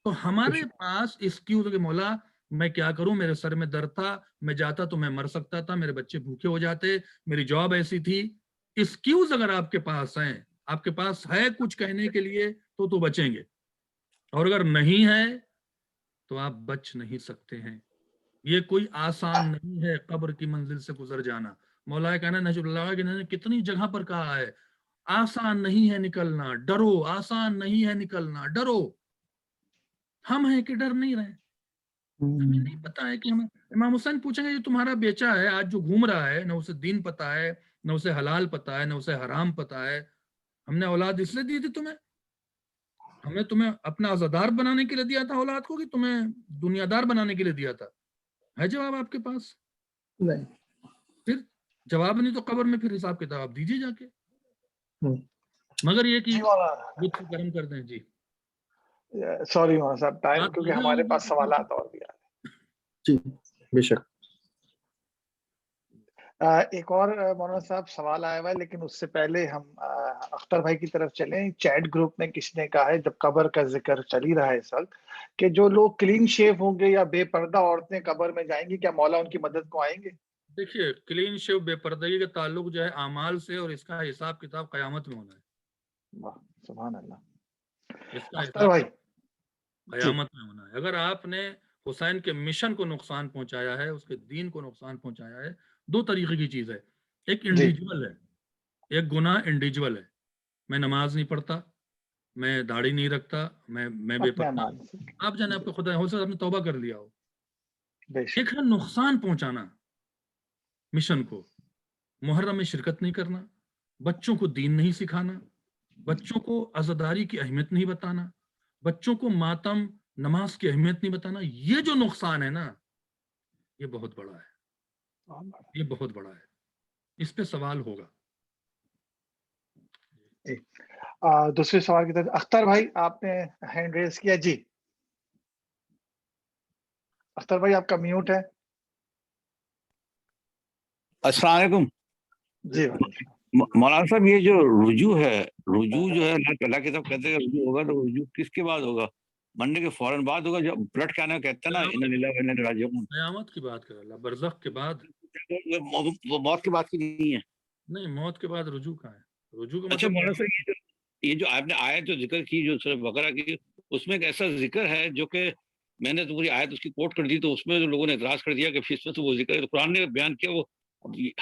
S2: تو ہمارے پاس ایکسکیوز کہ مولا میں کیا کروں, میرے سر میں درد تھا, میں جاتا تو میں مر سکتا تھا, میرے بچے بھوکے ہو جاتے, میری جاب ایسی تھی. ایکسکیوز اگر آپ کے پاس ہیں, آپ کے پاس ہے کچھ کہنے کے لیے تو بچیں گے, اور اگر نہیں ہے تو آپ بچ نہیں سکتے ہیں. یہ کوئی آسان نہیں ہے قبر کی منزل سے گزر جانا. مولا کہنا نجب اللہ نے کتنی جگہ پر کہا ہے, آسان نہیں ہے نکلنا, ڈرو, آسان نہیں ہے نکلنا, ڈرو. ہم ہیں کہ ڈر نہیں رہے, ہمیں نہیں پتا ہے کہ ہمیں. امام حسین پوچھیں گے جو تمہارا بیچا ہے آج جو گھوم رہا ہے, نہ اسے دین پتا ہے, نہ اسے حلال پتا ہے, نہ اسے حرام پتا ہے, ہم نے اولاد اس لیے دی تھی تمہیں, ہم نے تمہیں اپنا عزادار بنانے کے لیے دیا تھا اولاد کو, کہ تمہیں دنیا دار بنانے کے لیے دیا تھا؟ ہے جواب آپ کے پاس؟
S5: نہیں.
S2: پھر جواب نہیں تو قبر میں پھر حساب کتاب دیجیے جا کے. مگر یہ کہ لطف کرم کر دیں. جی
S1: سوری مولانا صاحب, ٹائم کیونکہ ہمارے پاس سوالات اور بھی آ رہے ہیں.
S5: جی بے شک.
S1: ایک اور مولانا صاحب سوال آیا ہوا ہے, لیکن اس سے پہلے ہم اختر بھائی کی طرف چلیں. چیٹ گروپ میں کس نے کہا ہے, جب قبر کا ذکر چل ہی رہا ہے اس وقت, کہ جو لوگ کلین شیو ہوں گے یا بے پردہ عورتیں قبر میں جائیں گی, کیا مولا ان کی مدد کو آئیں گے؟
S2: دیکھیے, کلین شیو بے پردگی کا تعلق جو ہے اعمال سے, اور اس کا حساب کتاب قیامت میں ہونا ہے.
S1: واہ سبحان اللہ.
S2: اس کا
S1: اختر بھائی
S2: قیامت میں ہونا ہے. اگر آپ نے حسین کے مشن کو نقصان پہنچایا ہے, اس کے دین کو نقصان پہنچایا ہے, دو طریقے کی چیز ہے. ایک انڈیویجول ہے, ایک گناہ انڈیویجول ہے. میں نماز نہیں پڑھتا, میں داڑھی نہیں رکھتا، میں بے
S1: اپنے
S2: پردہ
S1: اعمال
S2: ہوں.
S1: سے
S2: آپ جانے آپ کو خدا ہو سکتا ہے آپ نے توبہ کر لیا ہو.
S1: بے شک.
S2: ایک ہے نقصان پہنچانا مشن کو، محرم میں شرکت نہیں کرنا، بچوں کو دین نہیں سکھانا، بچوں کو عزاداری کی اہمیت نہیں بتانا، بچوں کو ماتم نماز کی اہمیت نہیں بتانا، یہ جو نقصان ہے نا یہ بہت بڑا ہے، یہ بہت بڑا ہے. اس پہ سوال ہوگا.
S1: دوسرے سوال کی طرف اختر بھائی آپ نے ہینڈ ریز کیا. جی اختر بھائی آپ کا میوٹ ہے.
S6: السلام علیکم.
S1: جی بھائی.
S6: مولانا صاحب یہ جو رجوع ہے، رجوع جو ہے اللہ کی طرف کہتے ہیں رجوع ہوگا تو رجوع کس کے بعد ہوگا؟ مرنے کے فوراً بعد ہوگا جب پلٹ کے آنا کہتے ہیں نا انا للہ و انا الیہ راجعون.
S2: قیامت کی بات کر اللہ، برزخ کے بعد.
S6: وہ موت کی بات کی نہیں ہے.
S2: نہیں، موت کے بعد رجوع کہاں ہے؟ رجوع کا
S6: اچھا
S2: مطلب
S6: مولانا صاحب یہ جو آپ نے آیت جو ذکر کی جو سورہ بقرہ کی، اس میں ایک ایسا ذکر ہے جو کہ میں نے تو پوری آیت اس کی کوٹ کر دی تو اس میں جو لوگوں نے اعتراض کر دیا کہ اس میں تو وہ ذکر ہے تو قرآن نے بیان کیا، وہ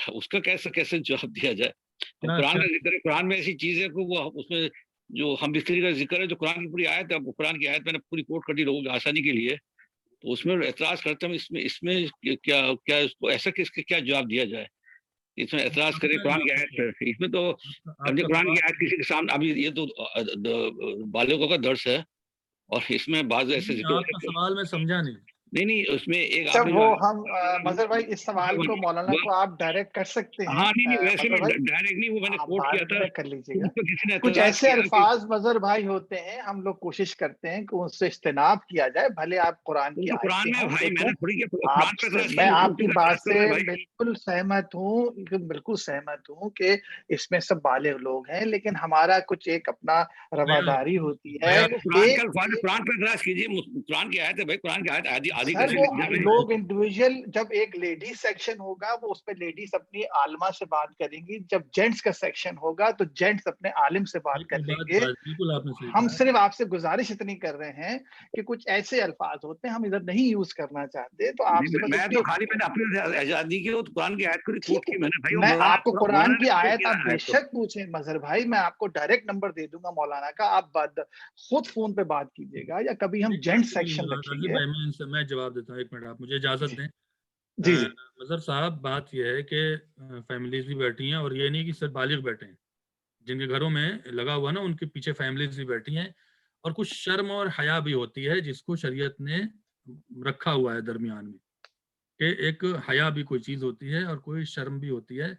S6: اس کا کیسے جواب دیا جائے؟ تو قرآن کا ذکر ہے، قرآن میں ایسی چیز ہے کہ وہ اس میں جو ہم بستری کا ذکر ہے جو قرآن کی پوری آیت ہے، اب قرآن کی آیت میں نے پوری کوٹ کر دی لوگوں کی آسانی کے لیے، تو اس میں اعتراض کرتے ہیں اس میں کیا اس کو ایسا کس کے کیا جواب دیا جائے؟ اس میں اعتراض کرے قرآن کی آیت ہے، اس میں تو اب قرآن کی آیت کسی کے سامنے ابھی یہ تو بالغوں کا درس ہے اور اس میں بعض ایسے ذکر
S2: آپ کا سوال میں سمجھا نہیں.
S6: نہیں اس میں ایک
S1: سب وہ ہم مظہر بھائی اس سوال کو مولانا کو آپ ڈائریکٹ کر سکتے ہیں.
S6: ہاں نہیں ویسے
S1: مظہر بھائی
S6: ڈائریکٹ نہیں، وہ میں نے
S1: آپ
S6: کوٹ کیا
S1: بعد
S6: تھا
S1: میں کر لیجیے گا.
S6: کسی نے
S1: کچھ ایسے الفاظ مظہر بھائی ہوتے ہیں ہم لوگ کوشش کرتے ہیں کہ ان سے اجتناب کیا جائے، بھلے آپ قرآن کی
S6: قرآن میں
S1: آیتیں
S6: بھائی میں نے تھوڑی
S1: آپ میں آپ کی بات سے بالکل سہمت ہوں کہ اس میں سب بالغ لوگ ہیں، لیکن ہمارا کچھ ایک اپنا رواداری ہوتی ہے.
S6: قرآن پہ اعتراض کیجیے، قرآن کی آیت ہے بھائی، قرآن کی آیت آدھی
S1: سر وہ لوگ انڈیویجل جب ایک لیڈیز سیکشن ہوگا وہ اس پہ لیڈیز اپنی عالمہ سے بات کریں گی، جب جینٹس کا سیکشن ہوگا تو جینٹس اپنے عالم سے بات کر لیں گے. ہم صرف آپ سے گزارش اتنی کر رہے ہیں کہ کچھ ایسے الفاظ ہوتے ہیں ہم ادھر نہیں یوز کرنا چاہتے، تو آپ سے
S6: میں تو خالی میں نے اپنی آزادی کی قرآن کی آیت کو کوٹ کی
S1: میں آپ کو قرآن کی آیت آپ بے شک پوچھیں مظہر بھائی، میں آپ کو ڈائریکٹ نمبر دے دوں گا مولانا کا، آپ خود فون پہ بات کیجیے گا یا کبھی ہم جینٹ سیکشن رکھیں گے.
S2: میں جواب دیتا ہوں، ایک منٹ آپ مجھے اجازت دیں.
S1: جی
S2: مظہر صاحب بات یہ ہے کہ فیملیز بھی بیٹھی ہیں اور یہ نہیں کہ صرف بالغ بیٹھے ہیں، جن کے گھروں میں لگا ہوا نا ان کے پیچھے فیملیز بھی بیٹھی ہیں، اور کچھ شرم اور حیا بھی ہوتی ہے جس کو شریعت نے رکھا ہوا ہے درمیان میں، کہ ایک حیا بھی کوئی چیز ہوتی ہے اور کوئی شرم بھی ہوتی ہے.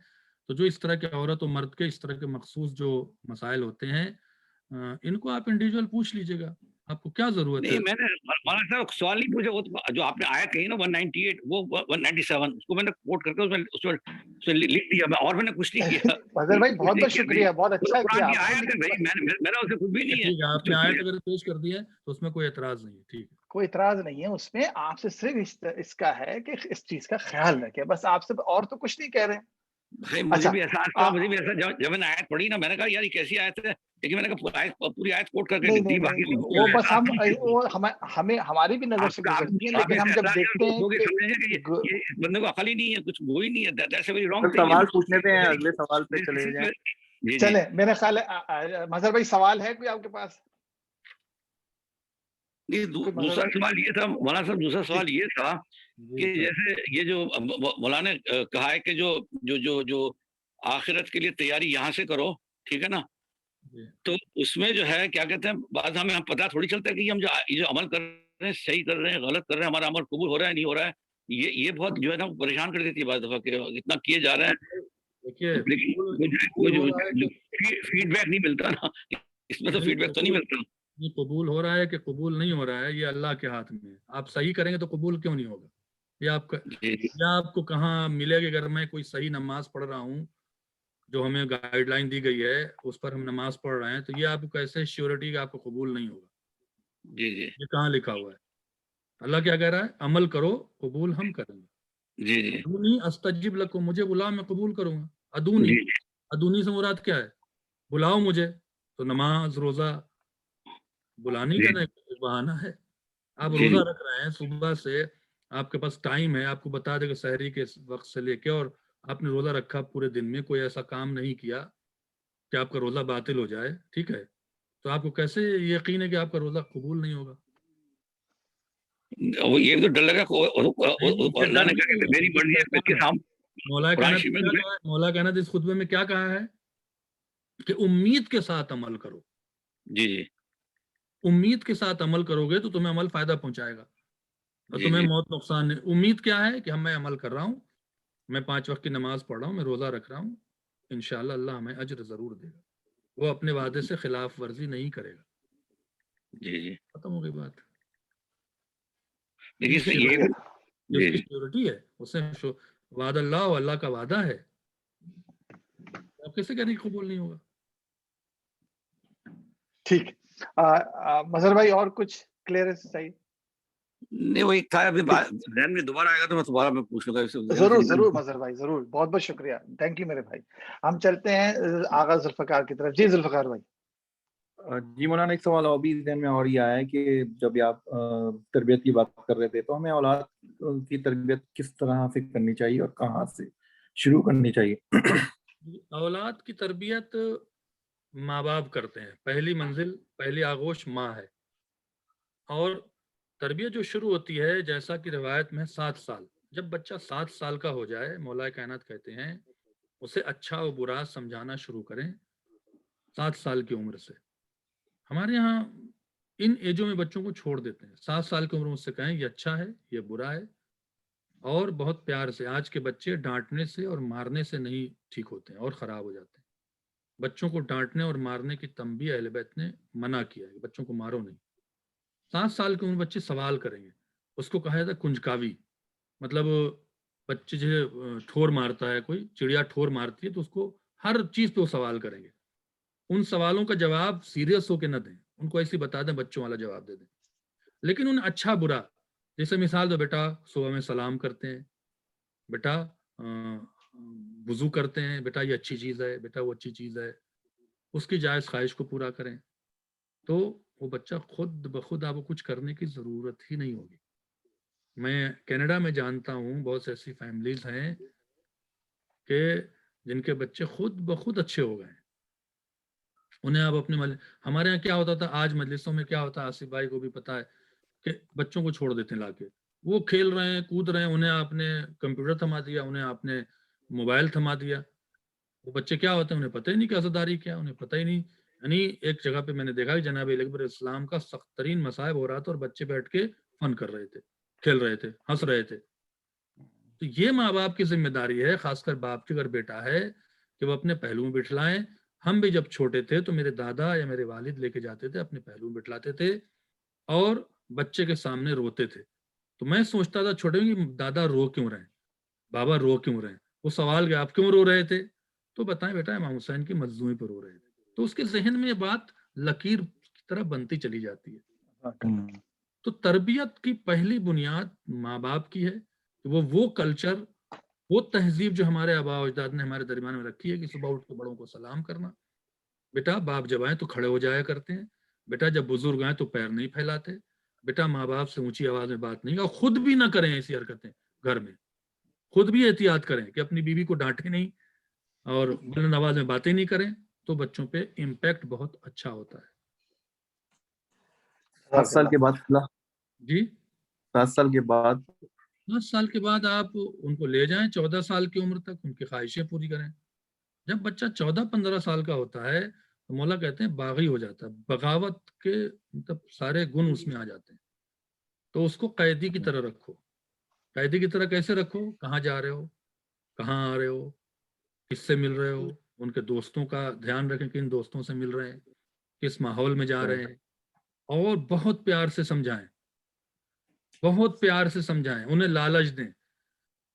S2: تو جو اس طرح کے عورت و مرد کے اس طرح کے مخصوص جو مسائل ہوتے ہیں ان کو آپ انڈیویجول پوچھ لیجیے گا، آپ کو کیا ضرورت ہے.
S6: نہیں میں نے مولانا صاحب سوال نہیں پوچھا، وہ جو آپ نے آیت کہی نا 198 وہ 197 اس کو میں نے کوٹ کر کے اس میں لکھ دیا، اور میں نے کچھ نہیں کیا.
S1: مظہر بھائی بہت بہت شکریہ، بہت اچھا کیا
S6: قرآن کی آیت ہے بھائی، میرا اسے کچھ بھی نہیں ہے.
S2: ٹھیک ہے، آپ نے آیت اگر پیش کر دی ہے تو اس میں کوئی اعتراض نہیں ہے. ٹھیک ہے،
S1: کوئی اعتراض نہیں ہے اس میں، آپ سے صرف اس کا ہے کہ اس چیز کا خیال رکھے، بس آپ سے اور تو کچھ نہیں کہہ رہے ہیں.
S6: بھائی مجھے بھی احساس تھا، مجھے بھی ایسا جب میں نے آیت پڑھی نا میں نے کہا یار یہ کیسی آیت ہے، لیکن میں نے کہا پوری آیت کوٹ کر کے لکھ دی. باقی
S1: وہ بس ہمیں ہماری بھی نظر سے گزرتی ہے، لیکن ہم جب دیکھتے ہیں
S6: کہ بندے کو عقل ہی نہیں ہے، کچھ وہ ہی نہیں ہے.
S5: سوال پوچھنے پہ اگلے سوال پہ چلے جائیں.
S1: چلیں میرا خیال ہے مظہر بھائی سوال ہے کوئی آپ کے پاس؟
S6: دوسرا سوال یہ تھا مولانا صاحب، دوسرا سوال یہ تھا کہ جیسے یہ جو مولانا نے کہا ہے کہ جو آخرت کے لیے تیاری یہاں سے کرو، ٹھیک ہے نا، تو اس میں جو ہے کیا کہتے ہیں بعض ہمیں پتہ تھوڑی چلتا ہے کہ ہم جو عمل کر رہے ہیں صحیح کر رہے ہیں غلط کر رہے ہیں، ہمارا عمل قبول ہو رہا ہے نہیں ہو رہا ہے. یہ بہت جو ہے نا پریشان کر دیتی ہے بعض دفعہ کہ اتنا کیے جا رہے ہیں فیڈ بیک نہیں ملتا نا، اس میں تو فیڈ بیک تو نہیں ملتا.
S2: یہ قبول ہو رہا ہے کہ قبول نہیں ہو رہا ہے یہ اللہ کے ہاتھ میں ہے. آپ صحیح کریں گے تو قبول کیوں نہیں ہوگا؟ یہ آپ کو کہاں ملے گا؟ اگر میں کوئی صحیح نماز پڑھ رہا ہوں جو ہمیں گائیڈ لائن دی گئی ہے اس پر ہم نماز پڑھ رہے ہیں، تو یہ آپ کو کیسے شیورٹی کہ آپ کو قبول نہیں ہوگا؟ یہ کہاں لکھا ہوا ہے؟ اللہ کیا کہہ رہا ہے؟ عمل کرو قبول ہم کریں گے. ادونی استجب لکم، مجھے بلاؤ میں قبول کروں گا. ادونی سے مراد کیا ہے؟ بلاؤ مجھے. تو نماز روزہ بلانی کا بہانہ ہے. آپ روزہ رکھ رہے ہیں صبح سے، آپ کے پاس ٹائم ہے، آپ کو بتا دے کہ سحری کے وقت سے لے کے، اور آپ نے روزہ رکھا پورے دن میں، کوئی ایسا کام نہیں کیا کہ آپ کا روزہ باطل ہو جائے، ٹھیک ہے، تو آپ کو کیسے یقین ہے کہ آپ کا روزہ قبول نہیں ہوگا؟
S6: وہ یہ تو ڈر لگا اللہ نے کہا کہ میری مرضی ہے اس کے سامنے
S2: مولا کائنات اس خطبے میں کیا کہا ہے کہ امید کے ساتھ عمل کرو.
S6: جی جی
S2: امید کے ساتھ عمل کرو گے تو تمہیں عمل فائدہ پہنچائے گا اور
S6: جی
S2: تمہیں
S6: جی
S2: موت نقصان نہیں. امید کیا ہے کہ میں عمل کر رہا ہوں, میں 5 وقت کی نماز پڑھ رہا ہوں, میں روزہ رکھ رہا ہوں, انشاءاللہ اللہ ہمیں اجر ضرور دے گا. وہ اپنے وعدے سے خلاف ورزی نہیں کرے گا.
S6: جی جی
S2: ختم ہو گئی بات.
S6: لیکن اس میں
S1: شکریہ.
S2: یہ اس کی سیکورٹی ہے, اس سے وعد اللہ کا وعدہ ہے. آپ کیسے کہنے کی قبول نہیں ہوگا؟
S1: ٹھیک. مظہر بھائی اور کچھ کلیئرنس چاہیے؟
S6: نہیں وہی تھا, ابھی ذہن میں دوبارہ آئے گا تو میں دوبارہ میں پوچھ لوں گا.
S1: ضرور مظہر بھائی, ضرور. بہت بہت شکریہ, تھینک یو میرے بھائی. ہم چلتے ہیں آغا ذوالفقار کی طرف. جی ذوالفقار بھائی.
S5: جی مولانا, ایک سوال ابھی ذہن میں اور یہ آیا ہے کہ جب آپ تربیت کی بات کر رہے تھے تو ہمیں اولاد کی تربیت کس طرح سے کرنی چاہیے اور کہاں سے شروع کرنی چاہیے؟
S2: اولاد کی تربیت ماں باپ کرتے ہیں. پہلی منزل, پہلی آغوش ماں ہے. اور تربیت جو شروع ہوتی ہے جیسا کہ روایت میں 7 سال, جب بچہ 7 سال کا ہو جائے, مولا کائنات کہتے ہیں اسے اچھا و برا سمجھانا شروع کریں 7 سال کی عمر سے. ہمارے یہاں ان ایجوں میں بچوں کو چھوڑ دیتے ہیں. 7 سال کی عمر میں اس سے کہیں یہ اچھا ہے, یہ برا ہے, اور بہت پیار سے. آج کے بچے ڈانٹنے سے اور مارنے سے نہیں ٹھیک ہوتے ہیں اور خراب ہو جاتے ہیں. بچوں کو ڈانٹنے اور مارنے کی تنبیہ اہل بیت نے منع کیا ہے, بچوں کو مارو نہیں. 7 سال کی عمر بچے سوال کریں گے. اس کو کہا جاتا ہے کنجکاوی, مطلب بچے جو ٹھور مارتا ہے, کوئی چڑیا ٹھور مارتی ہے تو اس کو ہر چیز پہ وہ سوال کریں گے. ان سوالوں کا جواب سیریس ہو کے نہ دیں, ان کو ایسے بتا دیں بچوں والا جواب دے دیں. لیکن ان اچھا برا, جیسے مثال دو, بیٹا صبح میں سلام کرتے ہیں, بیٹا وضو کرتے ہیں, بیٹا یہ اچھی چیز ہے, بیٹا وہ اچھی چیز ہے, اس کی جائز خواہش کو پورا کریں تو وہ بچہ خود بخود آپ کو کچھ کرنے کی ضرورت ہی نہیں ہوگی. میں کینیڈا میں جانتا ہوں بہت سے ایسی فیملیز ہیں کہ جن کے بچے خود بخود اچھے ہو گئے ہیں. انہیں آپ اپنے ہمارے یہاں کیا ہوتا تھا, آج مجلسوں میں کیا ہوتا ہے, آصف بھائی کو بھی پتا ہے کہ بچوں کو چھوڑ دیتے ہیں لا کے, وہ کھیل رہے ہیں, کود رہے ہیں, انہیں آپ نے کمپیوٹر تھما دیا, انہیں آپ نے موبائل تھما دیا. وہ بچے کیا ہوتے ہیں, انہیں پتہ ہی نہیں کہ عزاداری کیا, انہیں پتہ ہی نہیں. یعنی ایک جگہ پہ میں نے دیکھا کہ جناب علی اکبر اسلام کا سخت ترین مصائب ہو رہا تھا اور بچے بیٹھ کے فن کر رہے تھے, کھیل رہے تھے, ہنس رہے تھے. تو یہ ماں باپ کی ذمہ داری ہے, خاص کر باپ کی اگر بیٹا ہے, کہ وہ اپنے پہلو میں بٹھلائیں. ہم بھی جب چھوٹے تھے تو میرے دادا یا میرے والد لے کے جاتے تھے, اپنے پہلو میں بٹھلاتے تھے اور بچے کے سامنے روتے تھے. تو میں سوچتا تھا چھوٹے میں کہ دادا رو کیوں رہے ہیں, بابا رو کیوں رہے ہیں. وہ سوال کہ آپ کیوں رو رہے تھے, تو بتائیں بیٹا امام حسین کی مظلومی پر رو رہے تھے. تو اس کے ذہن میں یہ بات لکیر کی طرح بنتی چلی جاتی ہے. تو تربیت کی پہلی بنیاد ماں باپ کی ہے کہ وہ کلچر, وہ تہذیب جو ہمارے آباء و اجداد نے ہمارے درمیان میں رکھی ہے کہ صبح اٹھ کے بڑوں کو سلام کرنا. بیٹا باپ جب آئیں تو کھڑے ہو جایا کرتے ہیں, بیٹا جب بزرگ آئیں تو پیر نہیں پھیلاتے, بیٹا ماں باپ سے اونچی آواز میں بات نہیں, اور خود بھی نہ کریں ایسی حرکتیں گھر میں. خود بھی احتیاط کریں کہ اپنی بیوی کو ڈانٹیں نہیں اور بلند آواز میں باتیں نہیں کریں, تو بچوں پہ امپیکٹ بہت اچھا ہوتا ہے.
S5: 7 سال کے بعد
S2: جی
S5: 7 سال کے بعد
S2: 5 سال کے بعد آپ ان کو لے جائیں 14 سال کی عمر تک, ان کی خواہشیں پوری کریں. جب بچہ 14-15 سال کا ہوتا ہے تو مولا کہتے ہیں باغی ہو جاتا ہے, بغاوت کے مطلب سارے گن اس میں آ جاتے ہیں. تو اس کو قیدی کی طرح رکھو. قیدی کی طرح کیسے رکھو, کہاں جا رہے ہو, کہاں آ رہے ہو, کس سے مل رہے ہو, ان کے دوستوں کا دھیان رکھیں, کن دوستوں سے مل رہے ہیں, کس ماحول میں جا رہے ہیں, اور بہت پیار سے سمجھائیں, بہت پیار سے سمجھائیں, انہیں لالچ دیں.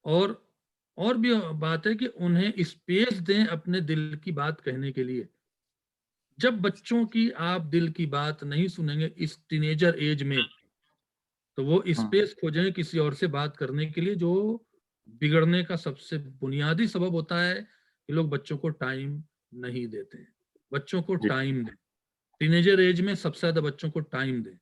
S2: اور بھی بات ہے کہ انہیں اسپیس دیں اپنے دل کی بات کہنے کے لیے. جب بچوں کی آپ دل کی بات نہیں سنیں گے اس ٹینیجر ایج میں, تو وہ اسپیس کھوجیں کسی اور سے بات کرنے کے لیے, جو بگڑنے کا سب سے بنیادی سبب ہوتا ہے کہ لوگ بچوں کو ٹائم نہیں دیتے ہیں. بچوں کو ٹائم دیں, ٹینیجر ایج میں سب سے زیادہ بچوں کو ٹائم دیں.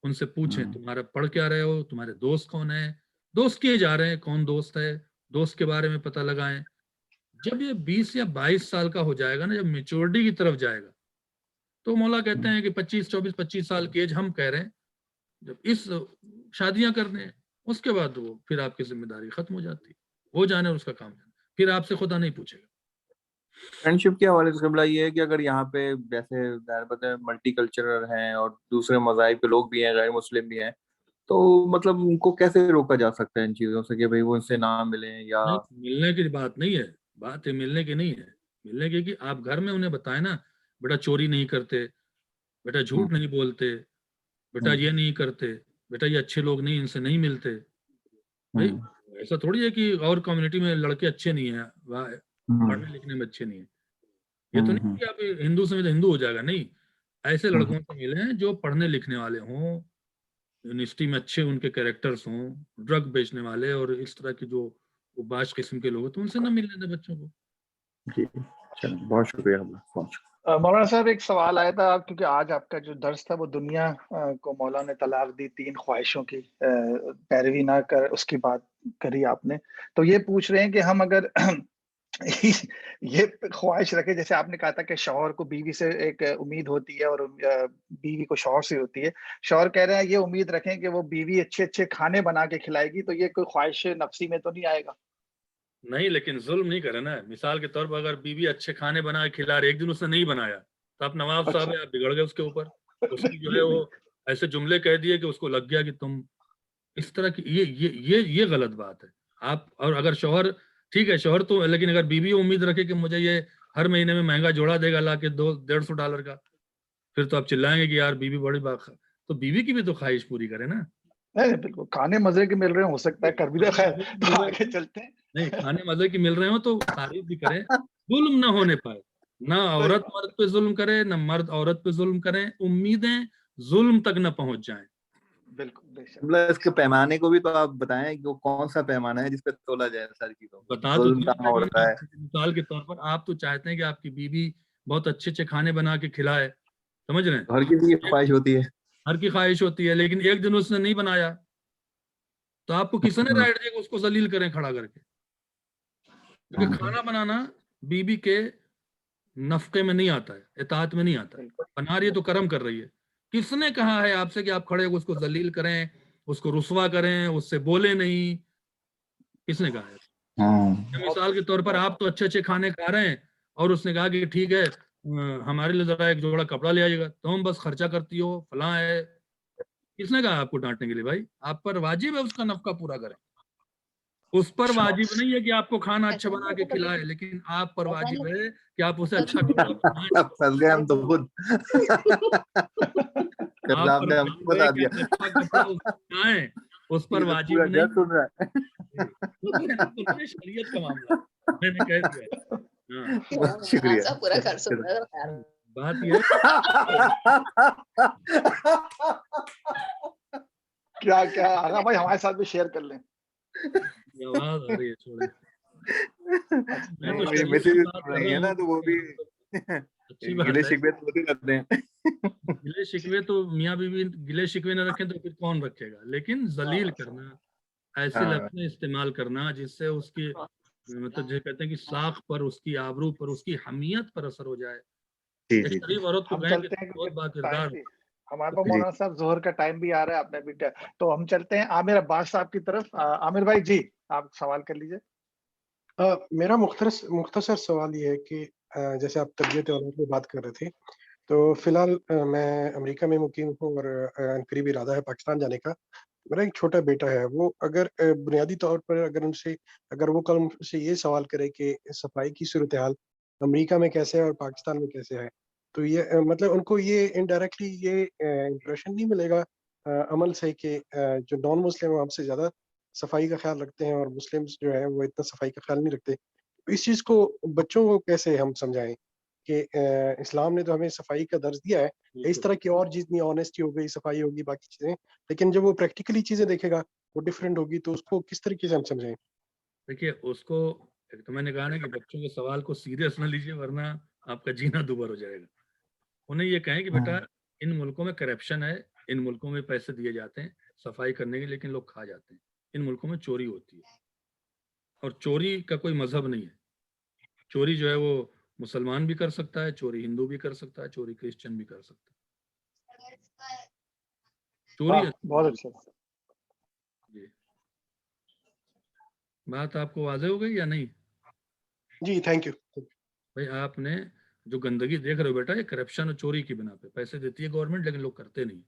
S2: ان سے پوچھیں تمہارا پڑھ کیا رہے ہو, تمہارے دوست کون ہیں, دوست کیے جا رہے ہیں, کون دوست ہے, دوست کے بارے میں پتہ لگائیں. جب یہ 20 یا 22 سال کا ہو جائے گا نا, جب میچورٹی کی طرف جائے گا, تو مولا کہتے ہیں کہ 25 سال کی ایج ہم کہہ رہے ہیں جب اس شادیاں کرنے ہیں اس کے بعد وہ پھر آپ کی ذمہ داری ختم ہو جاتی ہے، وہ جانے اور اس کا کام جانے، پھر آپ سے خدا نہیں پوچھے گا.
S5: فرینڈشپ کے حوالے سے قبلہ یہ ہے کہ اگر یہاں پہ جیسے ظاہر بات ہے ملٹی کلچرل ہیں اور دوسرے مذاہب کے لوگ بھی ہیں، غیر مسلم بھی ہیں، تو مطلب ان کو کیسے روکا جا سکتا ہے ان چیزوں سے کہ بھئی وہ ان سے نہ ملیں یا
S2: نہیں، ملنے کی بات نہیں ہے، بات ہے ملنے کی نہیں ہے، ملنے کی کہ آپ گھر میں انہیں بتائیں نا بیٹا چوری نہیں کرتے، بیٹا جھوٹ نہیں بولتے، بیٹا یہ نہیں کرتے، بیٹا یہ اچھے لوگ نہیں، ان سے نہیں ملتے. بھائی ایسا تھوڑی ہے کہ اور کمیونٹی میں لڑکے اچھے نہیں ہیں، پڑھنے لکھنے میں اچھے نہیں ہیں. یہ تو نہیں کہ آپ ہندو سے ہندو ہو جائے گا، نہیں، ایسے لڑکوں سے ملیں جو پڑھنے لکھنے والے ہوں، یونیورسٹی میں اچھے ان کے کریکٹرز ہوں، ڈرگ بیچنے والے اور اس طرح کے جو باش قسم کے لوگ ہیں تو ان سے نہ ملنے دیں بچوں کو.
S5: جی چلیں، بہت شکریہ.
S1: مولانا صاحب ایک سوال آیا تھا، کیونکہ آج آپ کا جو درس تھا وہ دنیا کو مولا نے طلاق دی، 3 خواہشوں کی پیروی نہ کر اس کی بات کری آپ نے. تو یہ پوچھ رہے ہیں کہ ہم اگر یہ خواہش رکھے، جیسے آپ نے کہا تھا کہ شوہر کو بیوی سے ایک امید ہوتی ہے اور بیوی کو شوہر سے ہوتی ہے، شوہر کہہ رہے ہیں یہ امید رکھیں کہ وہ بیوی اچھے اچھے کھانے بنا کے کھلائے گی، تو یہ کوئی خواہش نفسی میں تو نہیں آئے گا؟
S2: نہیں، لیکن ظلم نہیں کرے نا. مثال کے طور پر اگر بیوی اچھے کھانے بنا کے کھلا رہی، ایک دن اس نے نہیں بنایا تو آپ نواب صاحب ہے، آپ بگڑ گئے اس کے اوپر، اس کی جو ہے وہ ایسے جملے کہہ دیے کہ اس کو لگ گیا کہ تم اس طرح کی. یہ غلط بات ہے. آپ اور اگر شوہر ٹھیک ہے شوہر تو، لیکن اگر بیوی امید رکھے کہ مجھے یہ ہر مہینے میں مہنگا جوڑا دے گا لا کے $150 کا، پھر تو آپ چلائیں گے کہ یار بیوی بڑی بات. تو بیوی کی بھی تو خواہش پوری کرے نا.
S1: نہیں بالکل، کھانے مزے کے مل رہے ہیں، ہو سکتا ہے کر بھی دے. خیر تو آگے چلتے ہیں.
S2: نہیں، کھانے مزے کی مل رہے ہوں تو تعریف بھی کریں، ظلم نہ ہونے پائے. نہ عورت مرد پہ ظلم کرے، نہ مرد عورت پہ ظلم کریں، امیدیں ظلم تک نہ پہنچ جائیں.
S1: بالکل بے شک.
S5: اس کے پیمانے کو بھی تو آپ بتائیں کہ وہ کون سا پیمانہ ہے جس پہ تولا جائے ساری چیزوں کو.
S2: بتا تو
S5: ظلم کہاں ہو رہا ہے؟
S2: مثال کے طور پر آپ تو چاہتے ہیں کہ آپ کی بیوی بہت اچھے اچھے کھانے بنا کے کھلائے، سمجھ رہے ہیں،
S5: ہر کسی کی خواہش ہوتی ہے.
S2: ہر کی خواہش ہوتی ہے، لیکن ایک دن اس نے نہیں بنایا تو آپ کو کس نے رائٹ دیا کہ اس کو ذلیل کریں کھڑا کر کے؟ کیونکہ کھانا بنانا بیوی کے نفقے میں نہیں آتا ہے، اطاعت میں نہیں آتا ہے. بنا رہی ہے تو کرم کر رہی ہے. کس نے کہا ہے آپ سے کہ آپ کھڑے اس کو ذلیل کریں، اس کو رسوا کریں، اس سے بولے نہیں؟ کس نے کہا ہے؟ مثال کے طور پر آپ تو اچھے اچھے کھانے کھا رہے ہیں اور اس نے کہا کہ ٹھیک ہے ہمارے لیے ذرا ایک جوڑا کپڑا لے آئیے گا، تم بس خرچہ کرتی ہو، فلاں ہے. کس نے کہا آپ کو ڈانٹنے کے لیے؟ بھائی آپ پر واجب ہے اس کا نفقہ پورا کریں. اس پر واجب نہیں ہے کہ آپ کو کھانا اچھا بنا کے کھلائے، لیکن آپ پر واجب ہے کہ آپ اسے اچھا کپڑا پہنائیں.
S5: پھنس گئے ہم تو خود.
S2: آپ پر واجب ہے کہ اچھا کپڑا پہنائیں، اس پر واجب نہیں.
S5: سن رہا ہے.
S2: شریعت کا معاملہ میں نے کہہ دیا.
S5: بہت شکریہ.
S2: بات یہ
S1: کیا کیا آغا بھائی ہمارے ساتھ بھی شیئر کر لیں.
S2: آواز آ رہی ہے، چھوڑیں.
S5: گلے شکوے تو ہوتے رہتے ہیں.
S2: گلے شکوے تو میاں بیوی گلے شکوے نہ رکھیں تو پھر کون رکھے گا؟ لیکن ذلیل کرنا، ایسے لفظیں استعمال کرنا جس سے اس کی مطلب جو کہتے ہیں کہ ساکھ پر، اس کی آبرو پر، اس کی حمیت پر اثر ہو جائے. ایک شریف عورت کو
S1: ہم
S2: کہیں کہ
S1: چلتے ہیں
S2: بہت با کردار.
S1: ہمارے پاس مولانا صاحب ظہر کا ٹائم بھی آ رہا ہے، آپ نے بھی تو ہم چلتے ہیں عامر عباس صاحب کی طرف. عامر بھائی جی آپ سوال کر لیجئے.
S3: میرا مختصر سوال یہ ہے کہ جیسے آپ تربیت اولاد پہ بات کر رہے تھے، تو فی الحال میں امریکہ میں مقیم ہوں اور قریبی ارادہ ہے پاکستان جانے کا. میرا ایک چھوٹا بیٹا ہے، وہ اگر بنیادی طور پر اگر وہ کل سے یہ سوال کرے کہ صفائی کی صورتحال امریکہ میں کیسے ہے اور پاکستان میں کیسے ہے، تو یہ مطلب ان کو یہ انڈائریکٹلی یہ امپریشن نہیں ملے گا عمل سے کہ جو نان مسلم ہیں ہم سے زیادہ صفائی کا خیال رکھتے ہیں اور مسلم جو ہے وہ اتنا صفائی کا خیال نہیں رکھتے. اس چیز کو بچوں کو کیسے ہم سمجھائیں کہ اسلام نے تو ہمیں صفائی کا درس دیا ہے، اس طرح کی اور جتنی آنیسٹی ہو گئی، صفائی ہوگی، باقی چیزیں، لیکن جب وہ پریکٹیکلی چیزیں دیکھے گا وہ ڈفرینٹ ہوگی، تو اس کو کس طریقے سے ہم سمجھائیں؟
S2: دیکھیے اس کو تو میں نے کہا نا کہ بچوں کے سوال کو سیریس نہ لیجیے ورنہ آپ کا جینا دوبر ہو جائے گا. انہیں یہ کہیں کہ بیٹا ان ملکوں میں کرپشن ہے، ان ملکوں میں پیسے دیے جاتے ہیں صفائی کرنے کے، لیکن لوگ کھا جاتے ہیں. ان ملکوں میں چوری ہوتی ہے اور چوری کا کوئی مذہب نہیں ہے. چوری جو ہے وہ مسلمان بھی کر سکتا ہے چوری، ہندو بھی کر سکتا ہے چوری، کرسچن بھی کر سکتا ہے چوری۔
S1: بہت اچھا،
S2: جی بات آپ کو واضح ہو گئی یا نہیں؟
S3: جی تھینک یو۔
S2: بھائی آپ نے جو گندگی دیکھ رہے ہو بیٹا، یہ کرپشن اور چوری کی بنا پہ پیسے دیتی ہے گورنمنٹ، لیکن لوگ کرتے نہیں۔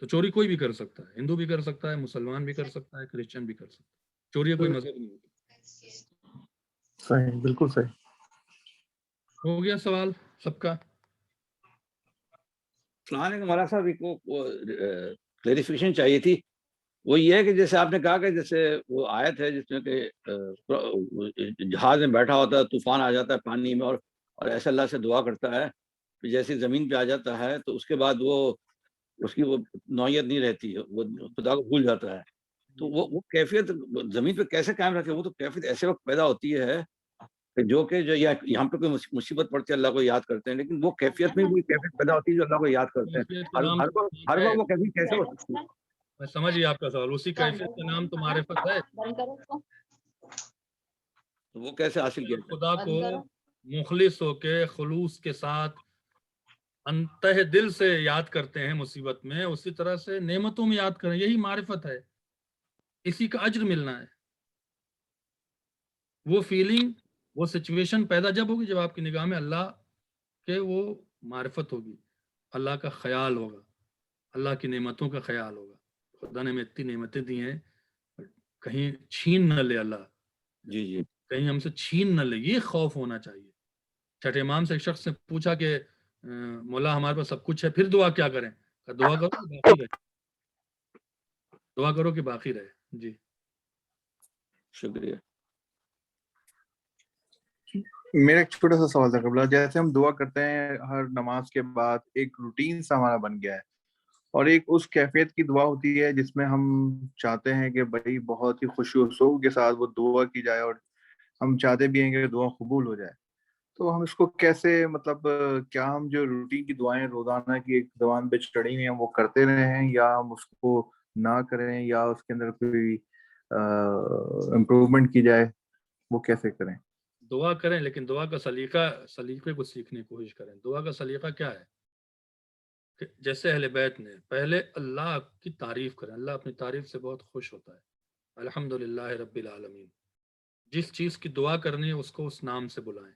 S2: تو چوری کوئی بھی کر سکتا ہے، ہندو بھی کر سکتا ہے، مسلمان بھی کر سکتا ہے، کرسچن بھی کر سکتا ہے، چوری کوئی مذہب نہیں ہوتی۔
S5: صحیح، بالکل صحیح۔
S2: ہو گیا سوال سب کا؟
S6: السلام علیکم مولانا صاحب، ایک کلیریفیکیشن چاہیے تھی۔ وہ یہ ہے کہ جیسے آپ نے کہا کہ جیسے وہ آیت ہے جس میں کہ جہاز میں بیٹھا ہوتا ہے، طوفان آ جاتا ہے پانی میں، اور ایسے اللہ سے دعا کرتا ہے، پھر جیسے زمین پہ آ جاتا ہے تو اس کے بعد وہ اس کی وہ نوعیت نہیں رہتی ہے، وہ خدا کو بھول جاتا ہے۔ تو وہ کیفیت زمین پہ کیسے قائم رکھے؟ وہ تو کیفیت ایسے وقت پیدا ہوتی ہے کہ جو یہاں پہ کوئی مصیبت پڑتی ہے اللہ کو یاد کرتے ہیں، لیکن وہ کیفیت میں وہی کیفیت پیدا ہوتی ہے جو اللہ کو یاد کرتے ہیں۔
S2: کیفیت کا نام
S6: ہر وقت وہ کیفیت کیسے ہو سکتی ہے؟
S2: میں سمجھ گیا آپ کا سوال، اسی کیفیت کا نام تو معرفت ہے۔
S6: تو وہ کیسے حاصل کیا جائے؟
S2: خدا کو مخلص ہو کے خلوص کے ساتھ انتہے دل سے یاد کرتے ہیں مصیبت میں، اسی طرح سے نعمتوں میں یاد کریں، یہی معرفت ہے، اسی کا اجر ملنا ہے۔ وہ فیلنگ، وہ سچویشن پیدا جب ہوگی جب آپ کی نگاہ میں اللہ کے وہ معرفت ہوگی، اللہ کا خیال ہوگا، اللہ کی نعمتوں کا خیال ہوگا۔ خدا نے ہمیں اتنی نعمتیں دی ہیں، کہیں چھین نہ لے اللہ،
S6: جی جی
S2: کہیں ہم سے چھین نہ لے، یہ خوف ہونا چاہیے۔ چھٹے امام سے ایک شخص نے پوچھا کہ مولا ہمارے پاس سب کچھ ہے، پھر دعا کیا کریں؟ دعا کرو کہ باقی رہے، دعا کرو کہ باقی رہے۔ جی
S6: شکریہ۔
S5: میرا ایک چھوٹا سا سوال تھا قبلہ، جیسے ہم دعا کرتے ہیں ہر نماز کے بعد، ایک روٹین سا ہمارا بن گیا ہے، اور ایک اس کیفیت کی دعا ہوتی ہے جس میں ہم چاہتے ہیں کہ بھائی بہت ہی خوشی و سرور کے ساتھ وہ دعا کی جائے، اور ہم چاہتے بھی ہیں کہ دعا قبول ہو جائے۔ تو ہم اس کو کیسے، مطلب کیا ہم جو روٹین کی دعائیں روزانہ کی ایک زبان پہ چڑھی ہوئی ہیں وہ کرتے رہیں، یا ہم اس کو نہ کریں، یا اس کے اندر کوئی امپروومنٹ کی جائے، وہ کیسے کریں؟
S2: دعا کریں، لیکن دعا کا سلیقے کو سیکھنے کی کوشش کریں۔ دعا کا سلیقہ کیا ہے؟ کہ جیسے اہل بیت نے پہلے اللہ کی تعریف کریں، اللہ اپنی تعریف سے بہت خوش ہوتا ہے، الحمدللہ رب العالمین۔ جس چیز کی دعا کرنی ہے اس کو اس نام سے بلائیں۔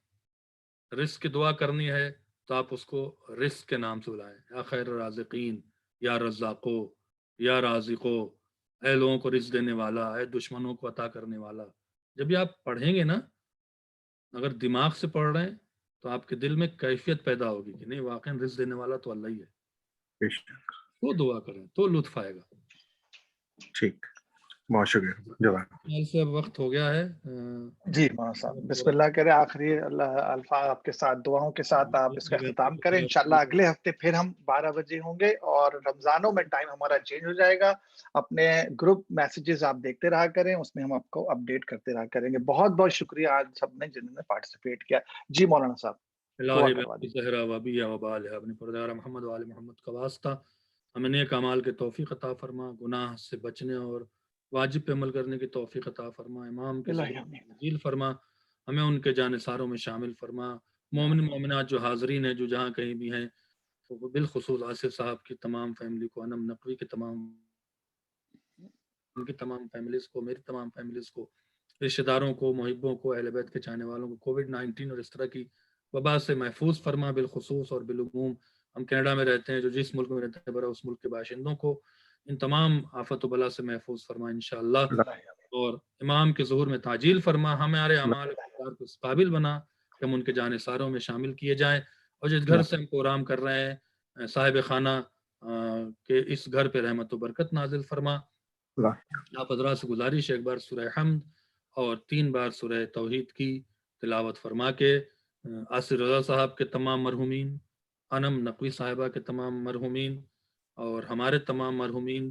S2: رزق کی دعا کرنی ہے تو آپ اس کو رزق کے نام سے بلائیں، یا خیر رازقین، یا رزاقو، یا رازقو، اے لوگوں کو رزق دینے والا، اے دشمنوں کو عطا کرنے والا۔ جب یہ آپ پڑھیں گے نا، اگر دماغ سے پڑھ رہے ہیں تو آپ کے دل میں کیفیت پیدا ہوگی کہ نہیں، واقعی رزق دینے والا تو اللہ ہی ہے، تو دعا کریں تو لطف آئے گا۔
S5: ٹھیک، بہت شکریہ، جواب۔
S2: خیال سے اب وقت ہو گیا ہے۔
S1: جی مولانا صاحب بسم اللہ کریں، آخری اللہ الفاظ آپ کے ساتھ دعاؤں کے ساتھ آپ اس کا اختتام کریں۔ انشاءاللہ اگلے ہفتے پھر ہم 12 بجے ہوں گے، اور رمضانوں میں ٹائم ہمارا چینج ہو جائے گا۔ اپنے گروپ میسیجز آپ دیکھتے رہا کریں، اس میں ہم آپ کو اپڈیٹ کرتے رہا کریں گے۔ بہت بہت شکریہ آج سب نے جنہوں نے پارٹیسپیٹ کیا۔ جی مولانا صاحب دعا کروا دیجیے۔
S2: زہرا وبیہ وبال ہے، اپنے پردگار محمد وآل محمد کا واسطہ ہمیں نیک اعمال کے توفیق عطا فرما، گناہ سے بچنے اور واجب پہ عمل کرنے کی توفیق عطا فرما، امام کے ذیل فرما، ہمیں ان کے جانثاروں میں شامل فرما۔ مومن مومنات جو حاضرین ہیں، جو جہاں کہیں بھی ہیں، بالخصوص آصف صاحب کی تمام فیملی کو، انم نقوی کے ان کی تمام فیملیز کو، میری تمام فیملیز کو، رشتہ داروں کو، محبوں کو، اہل بیت کے چاہنے والوں کو کووڈ-19 اور اس طرح کی وبا سے محفوظ فرما بالخصوص، اور بالعموم ہم کینیڈا میں رہتے ہیں، جو جس ملک میں رہتے ہیں برا اس ملک کے باشندوں کو ان تمام آفت و بلا سے محفوظ فرما انشاءاللہ، اور امام کے ظہور میں تعجیل فرما، ہمارے اعمال کردار کو اس قابل بنا کہ ہم ان کے جانثاروں میں شامل کیے جائیں، اور جس گھر سے ہم پروگرام کر رہے ہیں صاحب خانہ کہ اس گھر پہ رحمت و برکت نازل فرما۔ آپ حضرات سے گزارش ہے ایک بار سورہ حمد اور 3 بار سورہ توحید کی تلاوت فرما کے آصف رضا صاحب کے تمام مرحومین، انم نقوی صاحبہ کے تمام مرحومین، اور ہمارے تمام مرحومین،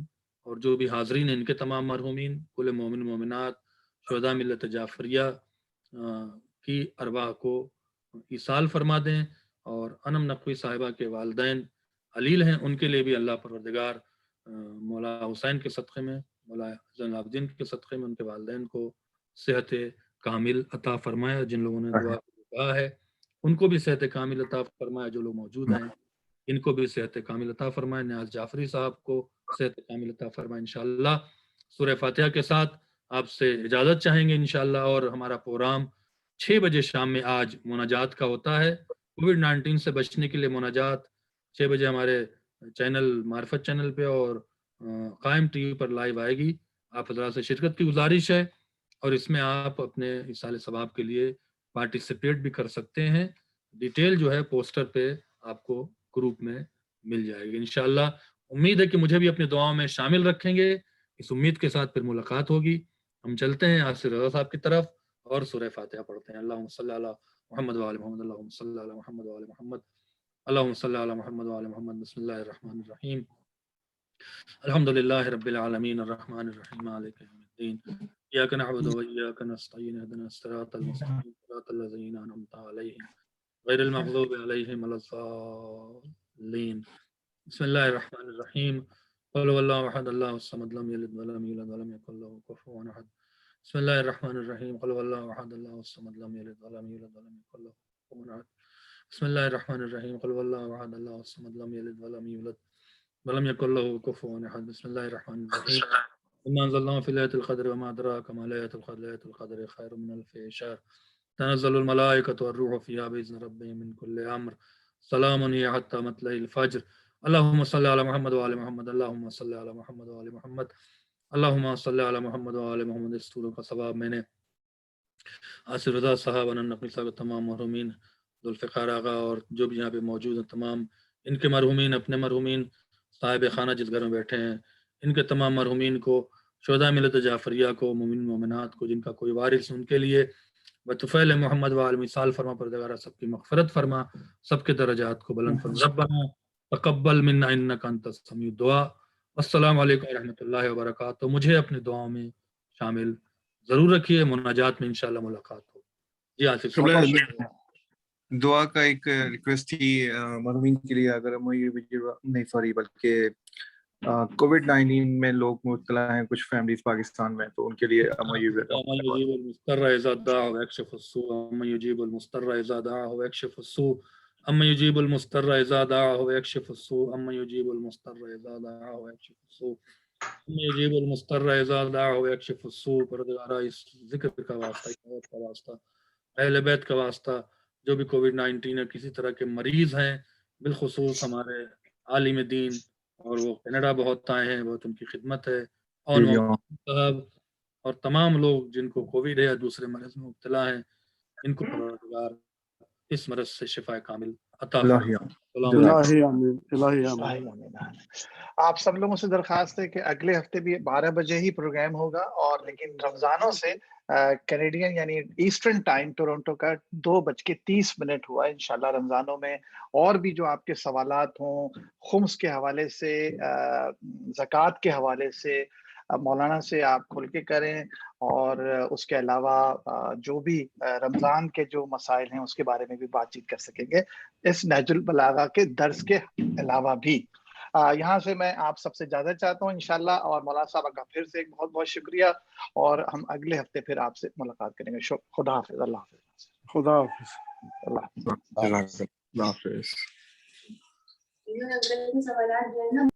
S2: اور جو بھی حاضرین ہیں ان کے تمام مرحومین، کل مومن مومنات، شہداء ملت جعفریہ کی ارواح کو ایصال فرما دیں، اور انم نقوی صاحبہ کے والدین علیل ہیں، ان کے لیے بھی اللہ پروردگار مولا حسین کے صدقے میں، مولا زین العابدین کے صدقے میں ان کے والدین کو صحت کامل عطا فرمایا۔ جن لوگوں نے دعا کہا ہے ان کو بھی صحت کامل عطا فرمائے، جو لوگ موجود ہیں ان کو بھی صحت کامل عطا فرمائے، نیاز جعفری صاحب کو صحت کامل عطا فرمائے انشاءاللہ۔ سورہ فاتحہ کے ساتھ آپ سے اجازت چاہیں گے انشاءاللہ، اور ہمارا پروگرام 6 بجے شام میں آج مناجات کا ہوتا ہے۔ کووڈ-19 سے بچنے کے لیے مناجات 6 بجے ہمارے چینل معرفت چینل پہ اور قائم ٹی وی پر لائیو آئے گی۔ آپ حضرات سے شرکت کی گزارش ہے، اور اس میں آپ اپنے ایصال ثواب کے لیے پارٹیسپیٹ بھی کر سکتے ہیں۔ ڈیٹیل جو ہے پوسٹر پہ آپ کو گروپ میں مل جائے گی انشاءاللہ۔ امید ہے کہ مجھے بھی اپنی دعاؤں میں شامل رکھیں گے۔ اس امید کے ساتھ پھر ملاقات ہوگی۔ ہم چلتے ہیں آصف رضا صاحب کی طرف اور سورہ فاتحہ پڑھتے ہیں۔ اللہم صلی علی محمد وعلی محمد، اللہم صلی علی محمد وعلی محمد، اللہم صلی علی محمد وعلی محمد۔ بسم اللہ الرحمن الرحیم، الحمدللہ رب العالمین، الرحمن الرحیم، مالک یوم الدین، ایاک نعبد و ایاک نستعین، اهدنا الصراط المستقیم، صراط الذین انعمت علیہم غیر المغضوب علیہم ولا الضالین۔ بسم اللہ الرحمن الرحیم، قل هو اللہ احد اللہ الصمد لم یلد ولم یولد ولم یکن له کفوا احد۔ بسم اللہ الرحمن الرحیم، قل هو اللہ احد اللہ الصمد لم یلد ولم یولد ولم یکن له کفوا احد۔ بسم اللہ الرحمن الرحیم، قل هو اللہ احد اللہ الصمد لم یلد ولم یولد ولم یکن له کفوا احد۔ بسم اللہ الرحمن الرحیم، انا انزلناه في ليلة القدر وما أدراك ما ليلة القدر، ليلة القدر خير من ألف شهر، تنزل الملائكة والروح فيها بإذن ربهم من كل أمر، سلام هي حتى مطلع الفجر۔ اللهم صل على محمد وعلى محمد، اللهم صل على محمد وعلى محمد، اللهم صل على محمد وعلى محمد۔ اس سورہ کا ثواب میں نے آصف رضا صاحب، انن نقوی صاحب، تمام مرحومین، ذوالفقار آغا اور جو بھی یہاں پہ موجود ہیں تمام ان کے مرحومین، اپنے مرحومین، صاحب خانہ جس گھر میں بیٹھے ہیں ان کے تمام مرحومین کو، شہداء ملت جعفریہ کو، مومن مومنات کو جن کا کوئی وارث ان کے لیے بطفیل محمد وآل مثال فرما پروردگارہ سب کی مغفرت فرما، سب کے درجات کو بلند فرما۔ ربنا تقبل منا انک انت السمیع الدعاء۔ السلام علیکم ورحمۃ اللہ وبرکاتہ۔ مجھے اپنی دعاؤں میں شامل ضرور رکھیے، مناجات میں انشاءاللہ ملاقات ہو۔ جی آصف صاحب،
S5: دعا کا ایک ریکویسٹ تھی مرحومین کے لیے، اگر نہیں سوری بلکہ کووڈ-19 میں لوگ مبتلا ہیں کچھ فیملیز پاکستان میں، تو ان کے لیے
S2: من يجيب المضطر اذا دعاه ويكشف السوء، من يجيب المضطر اذا دعاه ويكشف السوء، اما يجيب المضطر اذا دعاه ويكشف السوء، اما يجيب المضطر اذا دعاه ويكشف السوء، اما يجيب المضطر اذا دعاه ويكشف السوء۔ پروردگارہ اس ذکر کا واسطہ، اس کا واسطہ، اہل بیت کا واسطہ، جو بھی کووڈ-19 ہے کسی طرح کے مریض ہیں، بالخصوص ہمارے عالم دین، اور وہ کینیڈا بہت آئے ہیں، بہت ان کی خدمت ہے، اور صاحب اور تمام لوگ جن کو کووڈ ہے یا دوسرے مرض میں مبتلا ہیں، ان کو پروردگار اس مرض سے شفا کامل عطا فرمائے۔
S1: آپ سب لوگوں سے درخواست ہے کہ اگلے ہفتے بھی 12 بجے ہی پروگرام ہوگا، اور لیکن رمضانوں سے کینیڈین یعنی ایسٹرن ٹائم ٹورنٹو کا 2:30 ہوا ہے۔ انشاءاللہ رمضانوں میں اور بھی جو آپ کے سوالات ہوں خمس کے حوالے سے، زکوٰۃ کے حوالے سے، مولانا سے آپ کھل کے کریں، اور اس کے علاوہ جو بھی رمضان کے جو مسائل ہیں اس کے بارے میں بھی بات چیت کر سکیں گے اس نہج البلاغہ کے درس کے علاوہ بھی۔ یہاں سے میں آپ سب سے اجازت چاہتا ہوں انشاءاللہ، اور مولانا صاحب کا پھر سے ایک بہت بہت شکریہ، اور ہم اگلے ہفتے پھر آپ سے ملاقات کریں گے۔ خدا حافظ، اللہ حافظ،
S3: خدا حافظ،
S1: اللہ حافظ۔
S5: اللہ حافظ۔
S7: سوالات جو ہے نا